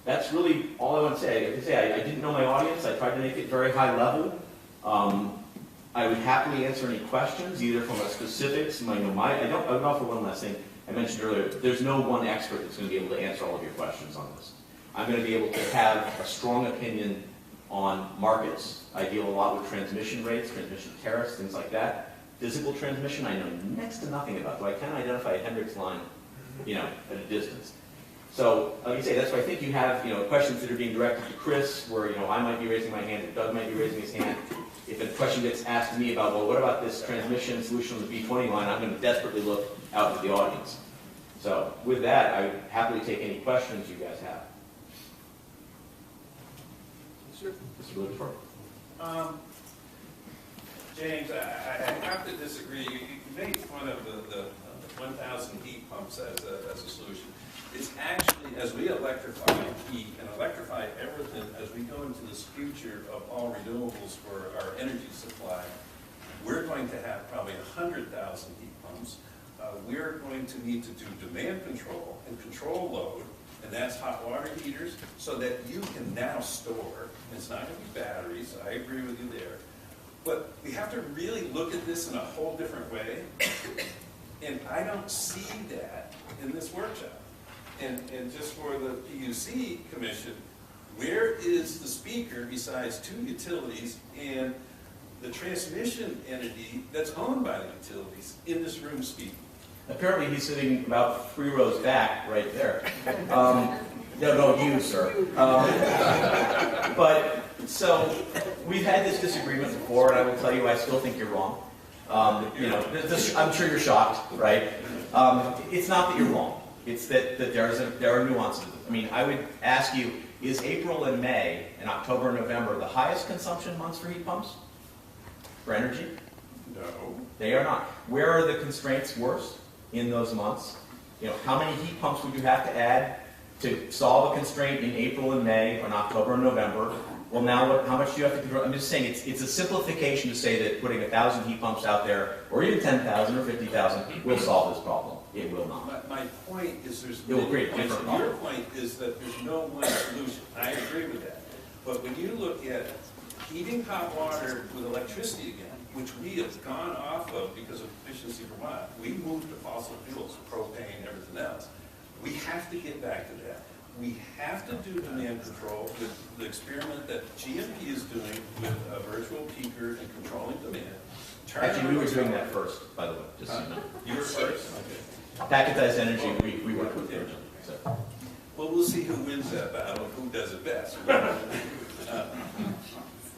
Speaker 2: that's really all I want to say. Like I say, I didn't know my audience. I tried to make it very high level. I would happily answer any questions, either from a specifics. I would offer one last thing. I mentioned earlier, there's no one expert that's going to be able to answer all of your questions on this. I'm going to be able to have a strong opinion on markets. I deal a lot with transmission rates, transmission tariffs, things like that. Physical transmission, I know next to nothing about, though I can identify a Hendrix line, at a distance. So, like I say, that's why I think you have, questions that are being directed to Chris, where, I might be raising my hand, or Doug might be raising his hand. If a question gets asked to me about, well, what about this transmission solution on the B20 line, I'm going to desperately look out to the audience. So, with that, I would happily take any questions you guys have. Sir, Mr. Littleton.
Speaker 23: James, I have to disagree. You made fun of the 1,000 heat pumps as a solution. It's actually, as we electrify heat and electrify everything, as we go into this future of all renewables for our energy supply, we're going to have probably 100,000 heat pumps. We're going to need to do demand control and control load, and that's hot water heaters, so that you can now store. It's not going to be batteries. I agree with you there. But we have to really look at this in a whole different way, and I don't see that in this workshop. And just for the PUC commission, where is the speaker besides two utilities and the transmission entity that's owned by the utilities in this room speaking?
Speaker 2: Apparently he's sitting about 3 rows back right there. No, you, sir. But, so, we've had this disagreement before, and I will tell you, I still think you're wrong. I'm sure you're shocked, right? It's not that you're wrong. It's that there are nuances. I mean, I would ask you, is April and May and October and November the highest consumption months for heat pumps? For energy?
Speaker 23: No.
Speaker 2: They are not. Where are the constraints worse in those months? How many heat pumps would you have to add to solve a constraint in April and May or in October and November? Well, now how much do you have to control? I'm just saying it's a simplification to say that putting 1,000 heat pumps out there, or even 10,000 or 50,000, will solve this problem. It will not.
Speaker 23: My point is there's
Speaker 2: It will
Speaker 23: many
Speaker 2: create
Speaker 23: points,
Speaker 2: different
Speaker 23: and your
Speaker 2: problems.
Speaker 23: point is that there's no one solution. I agree with that. But when you look at heating hot water with electricity again, which we have gone off of because of efficiency for what? We moved to fossil fuels, propane, everything else. We have to get back to that. We have to do demand control with the experiment that GMP is doing with a virtual peaker and controlling demand.
Speaker 2: Actually, we were doing that first, by the way, just so you know.
Speaker 23: You were first? Okay.
Speaker 2: Packetized energy, we worked with originally. So.
Speaker 23: Well, we'll see who wins that battle, who does it best.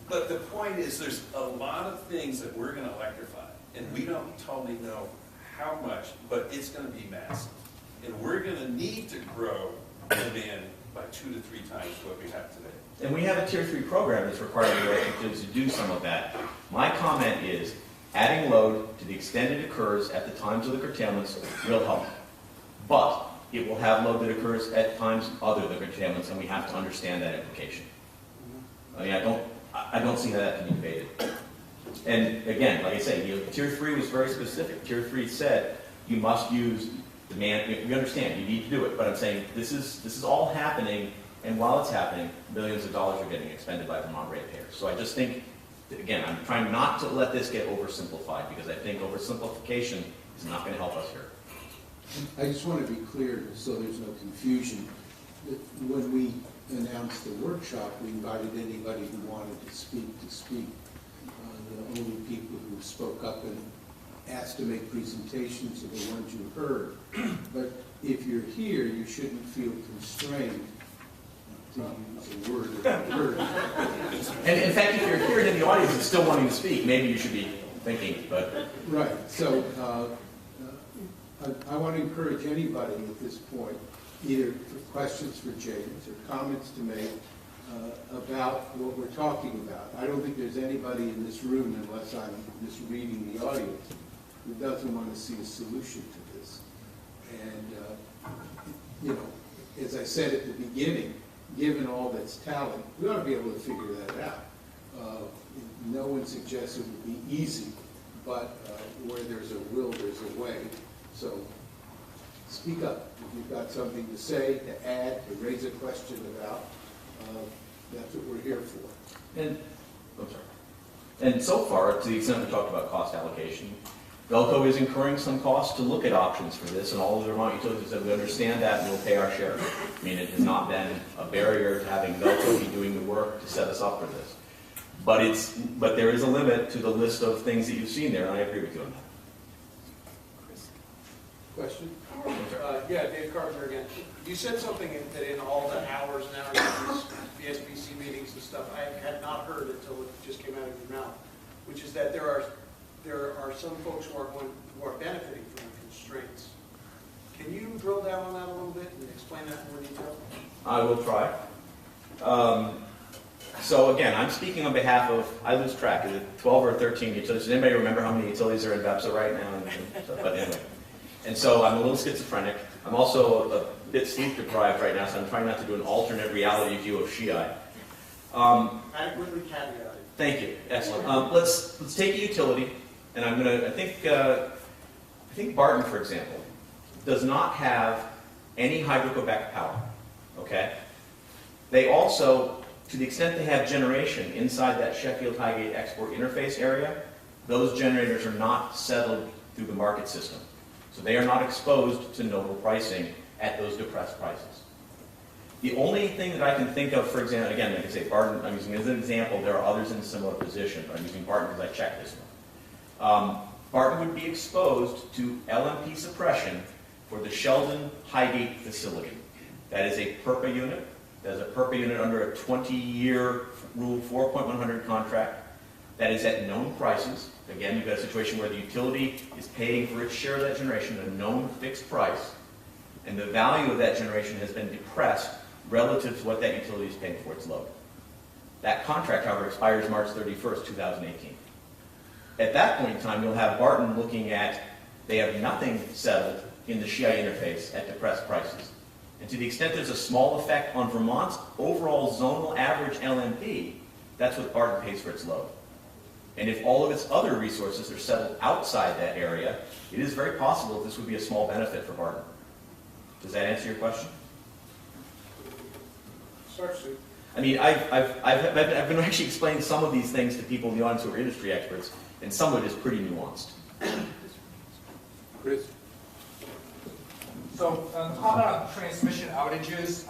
Speaker 23: But the point is, there's a lot of things that we're going to electrify, and we don't totally know how much, but it's going to be massive. And we're going to need to grow demand by 2 to 3 times what we have today.
Speaker 2: And we have a tier 3 program that's requiring the electric utilities to do some of that. My comment is, adding load to the extent it occurs at the times of the curtailments will help. But it will have load that occurs at times other than curtailments, and we have to understand that implication. I mean, I don't see how that can be debated. And again, like I say, tier 3 was very specific. Tier 3 said you must use demand. We understand you need to do it, but I'm saying this is all happening, and while it's happening, millions of dollars are getting expended by Vermont ratepayers. So I just think, again, I'm trying not to let this get oversimplified, because I think oversimplification is not going to help us here.
Speaker 1: I just want to be clear, so there's no confusion, that when we announced the workshop, we invited anybody who wanted to speak. The only people who spoke up and asked to make presentations are the ones you heard. But if you're here, you shouldn't feel constrained to use a word.
Speaker 2: And in fact, if you're here in the audience and still wanting to speak, maybe you should be thinking, but...
Speaker 1: Right, so I want to encourage anybody at this point, either for questions for James or comments to make about what we're talking about. I don't think there's anybody in this room, unless I'm just reading the audience, who doesn't want to see a solution to this. And, as I said at the beginning, given all that's talent, we ought to be able to figure that out. No one suggests it would be easy, but where there's a will, there's a way. So speak up. If you've got something to say, to add, to raise a question about, that's what we're here for.
Speaker 2: And so far, to the extent we talked about cost allocation, Velco is incurring some costs to look at options for this, and all of the Vermont utilities said we understand that and we'll pay our share. I mean, it has not been a barrier to having Velco be doing the work to set us up for this. But there is a limit to the list of things that you've seen there, and I agree with you on that.
Speaker 1: Question?
Speaker 3: Yeah, Dave Carpenter again. You said something that in all the hours now, the SBC meetings and stuff, I had not heard until it just came out of your mouth, which is that there are some folks who are benefiting from the constraints. Can you drill down on that a little bit and explain that in more detail?
Speaker 2: I will try. So again, I'm speaking on behalf of, I lose track, is it 12 or 13 utilities? Does anybody remember how many utilities are in VEPSA right now? But anyway. And so I'm a little schizophrenic. I'm also a bit sleep deprived right now, so I'm trying not to do an alternate reality view of Shiite.
Speaker 3: Adequately caveated.
Speaker 2: Thank you. Excellent. Let's take a utility, and I'm going to, I think Barton, for example, does not have any Hydro-Quebec power, okay? They also, to the extent they have generation inside that Sheffield Highgate export interface area, those generators are not settled through the market system. So they are not exposed to nodal pricing at those depressed prices. The only thing that I can think of, for example, again, like I say, Barton, I'm using as an example, there are others in a similar position, but I'm using Barton because I checked this one. Barton would be exposed to LMP suppression for the Sheldon Highgate facility. That is a PURPA unit. That is a PURPA unit under a 20-year Rule 4.100 contract. That is at known prices. Again, you've got a situation where the utility is paying for its share of that generation at a known fixed price, and the value of that generation has been depressed relative to what that utility is paying for its load. That contract, however, expires March 31st, 2018. At that point in time, you'll have Barton looking at, they have nothing settled in the Shiite interface at depressed prices. And to the extent there's a small effect on Vermont's overall zonal average LMP, that's what Barton pays for its load. And if all of its other resources are settled outside that area, it is very possible that this would be a small benefit for Barton. Does that answer your question?
Speaker 3: Start, Sue.
Speaker 2: I mean, I've been actually explaining some of these things to people in the audience who are industry experts, and some of it is pretty nuanced.
Speaker 1: Chris?
Speaker 12: So, comment on transmission outages.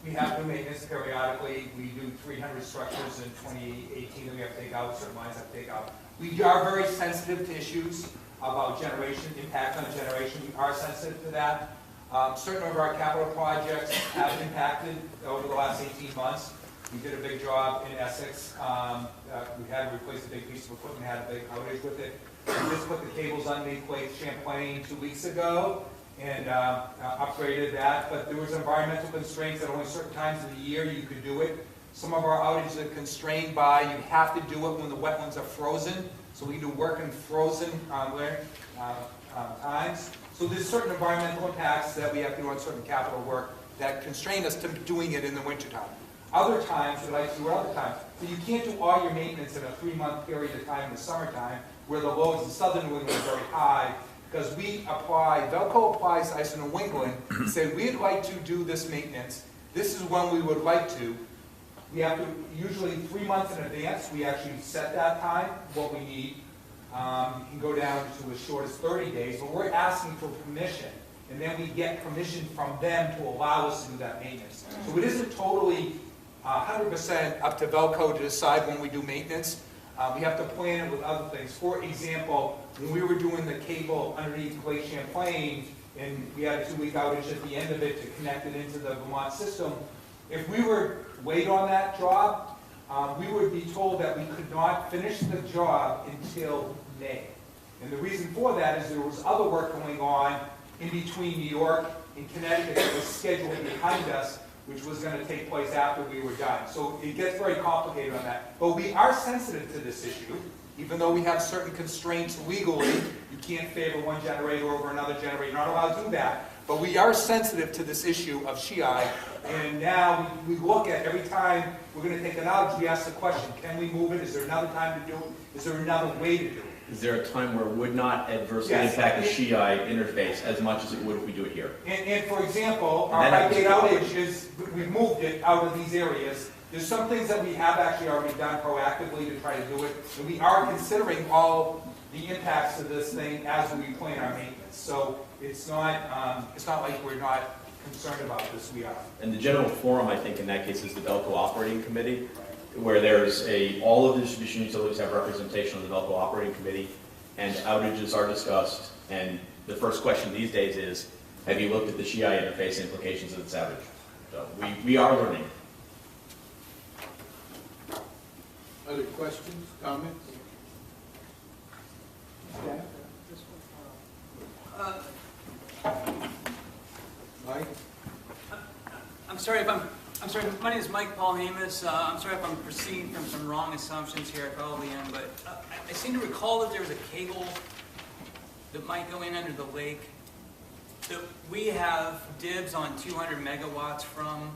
Speaker 12: We have to do maintenance periodically. We do 300 structures in 2018 that we have to take out, certain lines have to take out. We are very sensitive to issues about generation, impact on generation. We are sensitive to that. Certain of our capital projects have impacted over the last 18 months. We did a big job in Essex. We had to replace a big piece of equipment, had a big outage with it. We just put the cables underneath Lake Champlain 2 weeks ago and upgraded that. But there was environmental constraints that only certain times of the year you could do it. Some of our outages are constrained by you have to do it when the wetlands are frozen. So we do work in frozen times. So there's certain environmental impacts that we have to do on certain capital work that constrain us to doing it in the wintertime. Other times, we like to do other times. So you can't do all your maintenance in a 3-month period of time in the summertime where the loads in southern New England are very high, because we apply, Velco applies to ISO New England, say we'd like to do this maintenance. This is when we would like to. We have to, usually 3 months in advance, we actually set that time, what we need. You can go down to as short as 30 days, but we're asking for permission, and then we get permission from them to allow us to do that maintenance. So it isn't totally 100% up to Velco to decide when we do maintenance. We have to plan it with other things. For example, when we were doing the cable underneath Lake Champlain, and we had a 2-week outage at the end of it to connect it into the Vermont system, if we were wait on that job, we would be told that we could not finish the job until May. And the reason for that is there was other work going on in between New York and Connecticut that was scheduled behind us, which was going to take place after we were done. So it gets very complicated on that. But we are sensitive to this issue, even though we have certain constraints legally. You can't favor one generator over another generator. You're not allowed to do that. But we are sensitive to this issue of SHEI. And now we look at every time we're going to take an outage, we ask the question, can we move it? Is there another time to do it? Is there another way to do it?
Speaker 2: Is there a time where it would not adversely impact the SHEI interface as much as it would if we do it here?
Speaker 12: And for example, our Highgate outage is, we've moved it out of these areas. There's some things that we have actually already done proactively to try to do it. And we are considering all the impacts of this thing as we plan our maintenance. So it's not like we're not concerned about this, we are.
Speaker 2: And the general forum, I think, in that case is the Velco Operating Committee, where there's all of the distribution utilities have representation on the Velco Operating Committee, and outages are discussed. And the first question these days is, have you looked at the SHEI interface implications of this outage? So we are learning.
Speaker 1: Other questions, comments? Mike?
Speaker 6: I'm sorry, my name is Mike Paul Hamus. I'm sorry if I'm proceeding from some wrong assumptions here, I probably am, but I seem to recall that there was a cable that might go in under the lake that we have dibs on 200 megawatts from,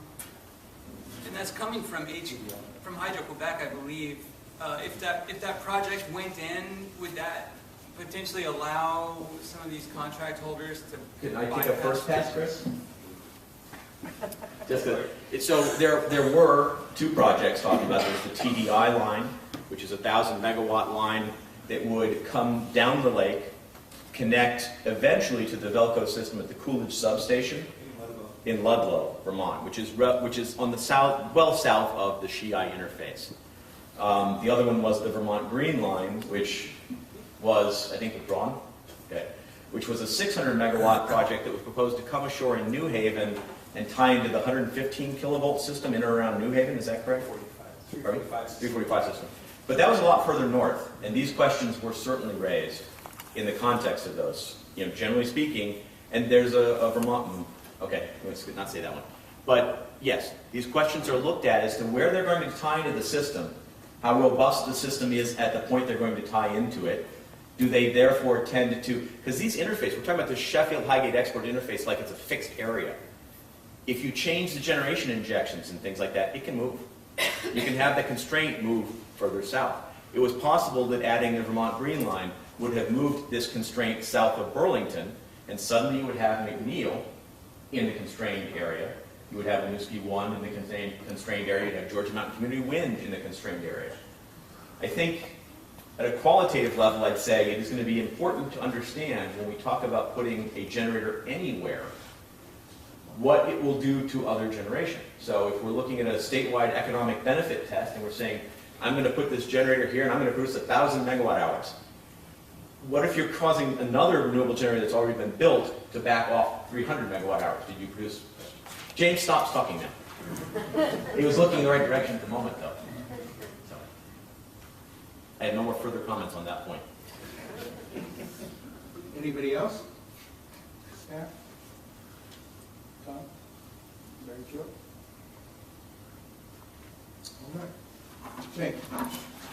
Speaker 6: and that's coming from Hydro-Quebec, I believe. If that project went in, would that potentially allow some of these contract holders to
Speaker 2: Can I take a first pass, Chris? So there were 2 projects talking about. There's the TDI line, which is a 1,000 megawatt line that would come down the lake, connect eventually to the Velco system at the Coolidge substation in Ludlow, Vermont, which is on the south, well south of the SHEI interface. The other one was the Vermont Green line, which was, I think, withdrawn. Okay. Which was a 600 megawatt project that was proposed to come ashore in New Haven and tie into the 115 kilovolt system in and around New Haven. Is that correct? 345 system. But that was a lot further north, and these questions were certainly raised in the context of those. Generally speaking, and there's a Vermont. Okay, let's not say that one. But yes, these questions are looked at as to where they're going to tie into the system, how robust the system is at the point they're going to tie into it. Do they therefore tend to, because these interfaces, we're talking about the Sheffield Highgate export interface like it's a fixed area. If you change the generation injections and things like that, it can move. You can have the constraint move further south. it was possible that adding the Vermont Green Line would have moved this constraint south of Burlington, and suddenly you would have McNeil in the constrained area. You would have Winooski 1 in the constrained area. You'd have Georgia Mountain Community Wind in the constrained area. I think at a qualitative level, I'd say it is going to be important to understand when we talk about putting a generator anywhere, what it will do to other generation. So if we're looking at a statewide economic benefit test and we're saying, I'm going to put this generator here and I'm going to produce 1,000 megawatt hours. What if you're causing another renewable generator that's already been built to back off 300 megawatt hours? Did you produce? James stops talking now. He was looking in the right direction at the moment, though. So, I have no more further comments on that point.
Speaker 1: Anybody else? Staff? Tom? Mary Jo? All right. Thank you.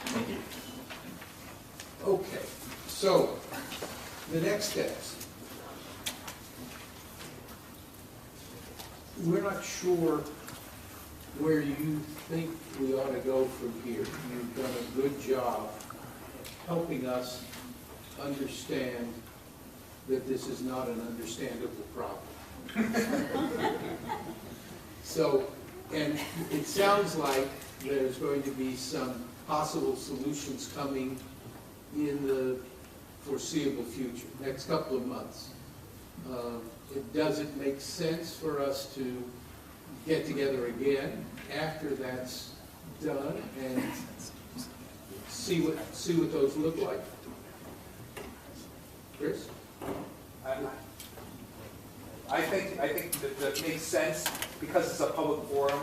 Speaker 2: Thank you.
Speaker 1: Okay, so the next steps. We're not sure where you think we ought to go from here. You've done a good job helping us understand that this is not an understandable problem. So, and it sounds like there's going to be some possible solutions coming in the foreseeable future, next couple of months. Does it make sense for us to get together again after that's done and see what those look like? Chris?
Speaker 12: I think that makes sense because it's a public forum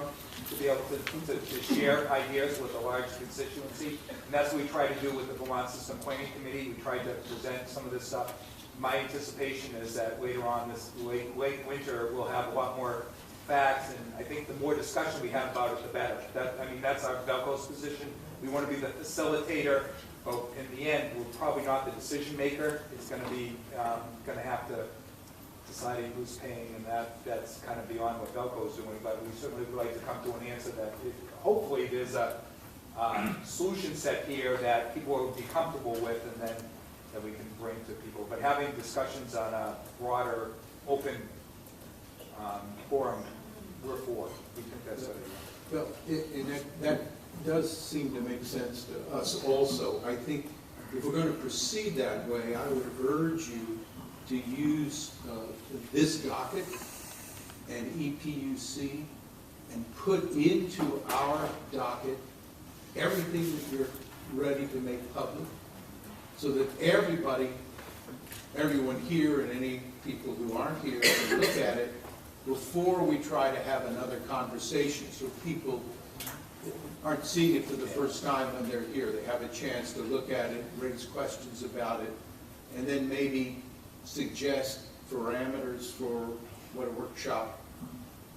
Speaker 12: to be able to share ideas with a large constituency. And that's what we try to do with the Vermont System Planning Committee. We tried to present some of this stuff. My anticipation is that later on this late winter, we'll have a lot more facts, and I think the more discussion we have about it, the better. That's our Velco's position. We want to be the facilitator, but in the end, we're probably not the decision maker. It's going to be going to have to deciding who's paying, and that's kind of beyond what Velco's doing. But we certainly would like to come to an answer that hopefully there's a solution set here that people will be comfortable with, and then that we can bring to people. But having discussions on a broader, open forum, we're for. We think that's what it is.
Speaker 1: Well, and that does seem to make sense to us also. I think if we're going to proceed that way, I would urge you to use this docket and EPUC and put into our docket everything that you're ready to make public, so that everyone here and any people who aren't here can look at it before we try to have another conversation, so people aren't seeing it for the first time when they're here. They have a chance to look at it, raise questions about it, and then maybe suggest parameters for what a workshop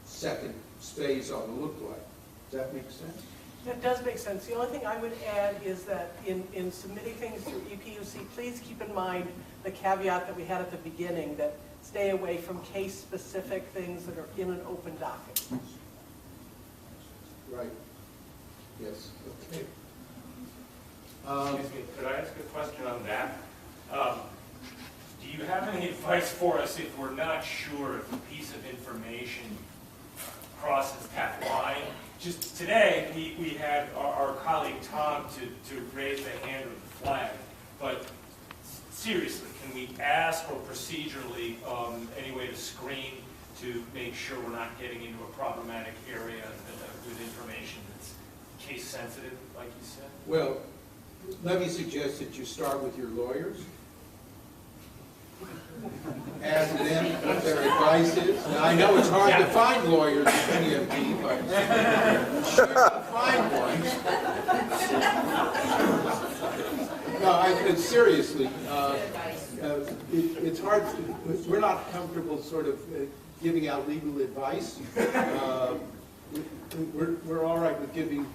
Speaker 1: second phase ought to look like. Does that make sense?
Speaker 15: That does make sense. The only thing I would add is that in submitting things through EPUC, please keep in mind the caveat that we had at the beginning, that stay away from case-specific things that are in an open docket.
Speaker 1: Right. Yes. Okay.
Speaker 5: Excuse me, could I ask a question on that? Do you have any advice for us if we're not sure if a piece of information crosses that line? Just today, we had our colleague Tom to raise the hand of the flag, but seriously, can we ask or procedurally any way to screen to make sure we're not getting into a problematic area with information that's case sensitive, like you said?
Speaker 1: Well, let me suggest that you start with your lawyers. Ask them what their advice is. Now, I know it's hard to find lawyers in PMP, but I'm sure you can find one. No, seriously, it's hard. We're not comfortable sort of giving out legal advice. We're all right with giving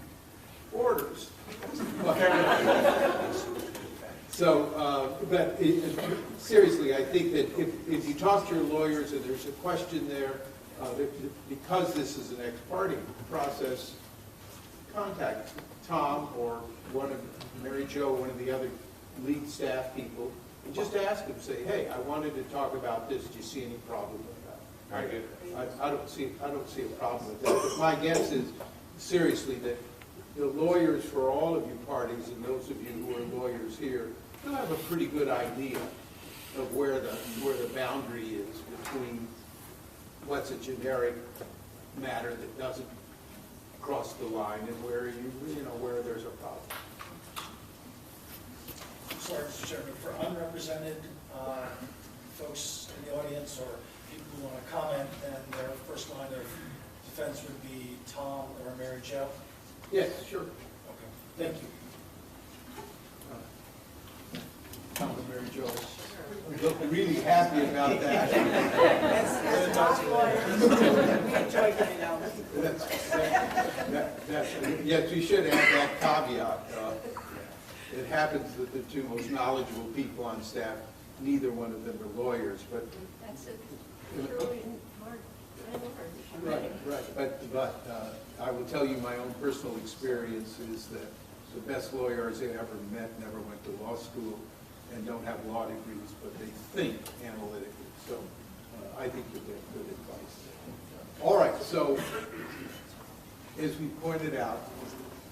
Speaker 1: orders. So, but seriously, I think that if you talk to your lawyers and there's a question there, because this is an ex parte process, contact Tom or one of Mary Jo, one of the other lead staff people, and just ask them, say, hey, I wanted to talk about this, do you see any problem with that?
Speaker 2: Very good.
Speaker 1: I don't see a problem with that. But my guess is, seriously, that the lawyers for all of you parties and those of you who are lawyers here, will have a pretty good idea of where the boundary is between what's a generic matter that doesn't cross the line and where where there's a problem.
Speaker 13: Sorry, Mr. Chairman, for unrepresented folks in the audience or people who want to comment, then their first line of defense would be Tom or Mary Jo?
Speaker 1: Yes, sure.
Speaker 13: Okay, thank you.
Speaker 1: Tom and Mary Jo. We look really happy about that. Yes, we should add that caveat. It happens that the two most knowledgeable people on staff, neither one of them are lawyers, but.
Speaker 21: That's it.
Speaker 1: Right. But I will tell you my own personal experience is that the best lawyers I ever met never went to law school and don't have law degrees, but they think analytically. So I think you get good advice. All right, so as we pointed out,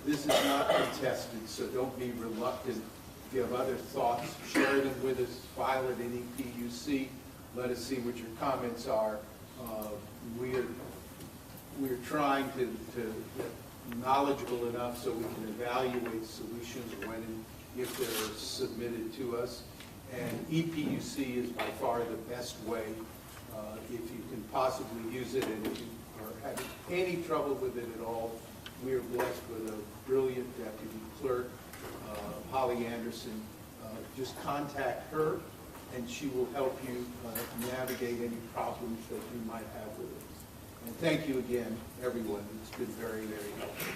Speaker 1: this is not contested, so don't be reluctant. If you have other thoughts, share them with us, file it in PUC, let us see what your comments are. We're trying to get knowledgeable enough so we can evaluate solutions when and if they're submitted to us. And ePUC is by far the best way if you can possibly use it, and if you are having any trouble with it at all, we are blessed with a brilliant deputy clerk, Holly Anderson. Just contact her and she will help you navigate any problems that you might have with it. And thank you again, everyone. It's been very, very helpful.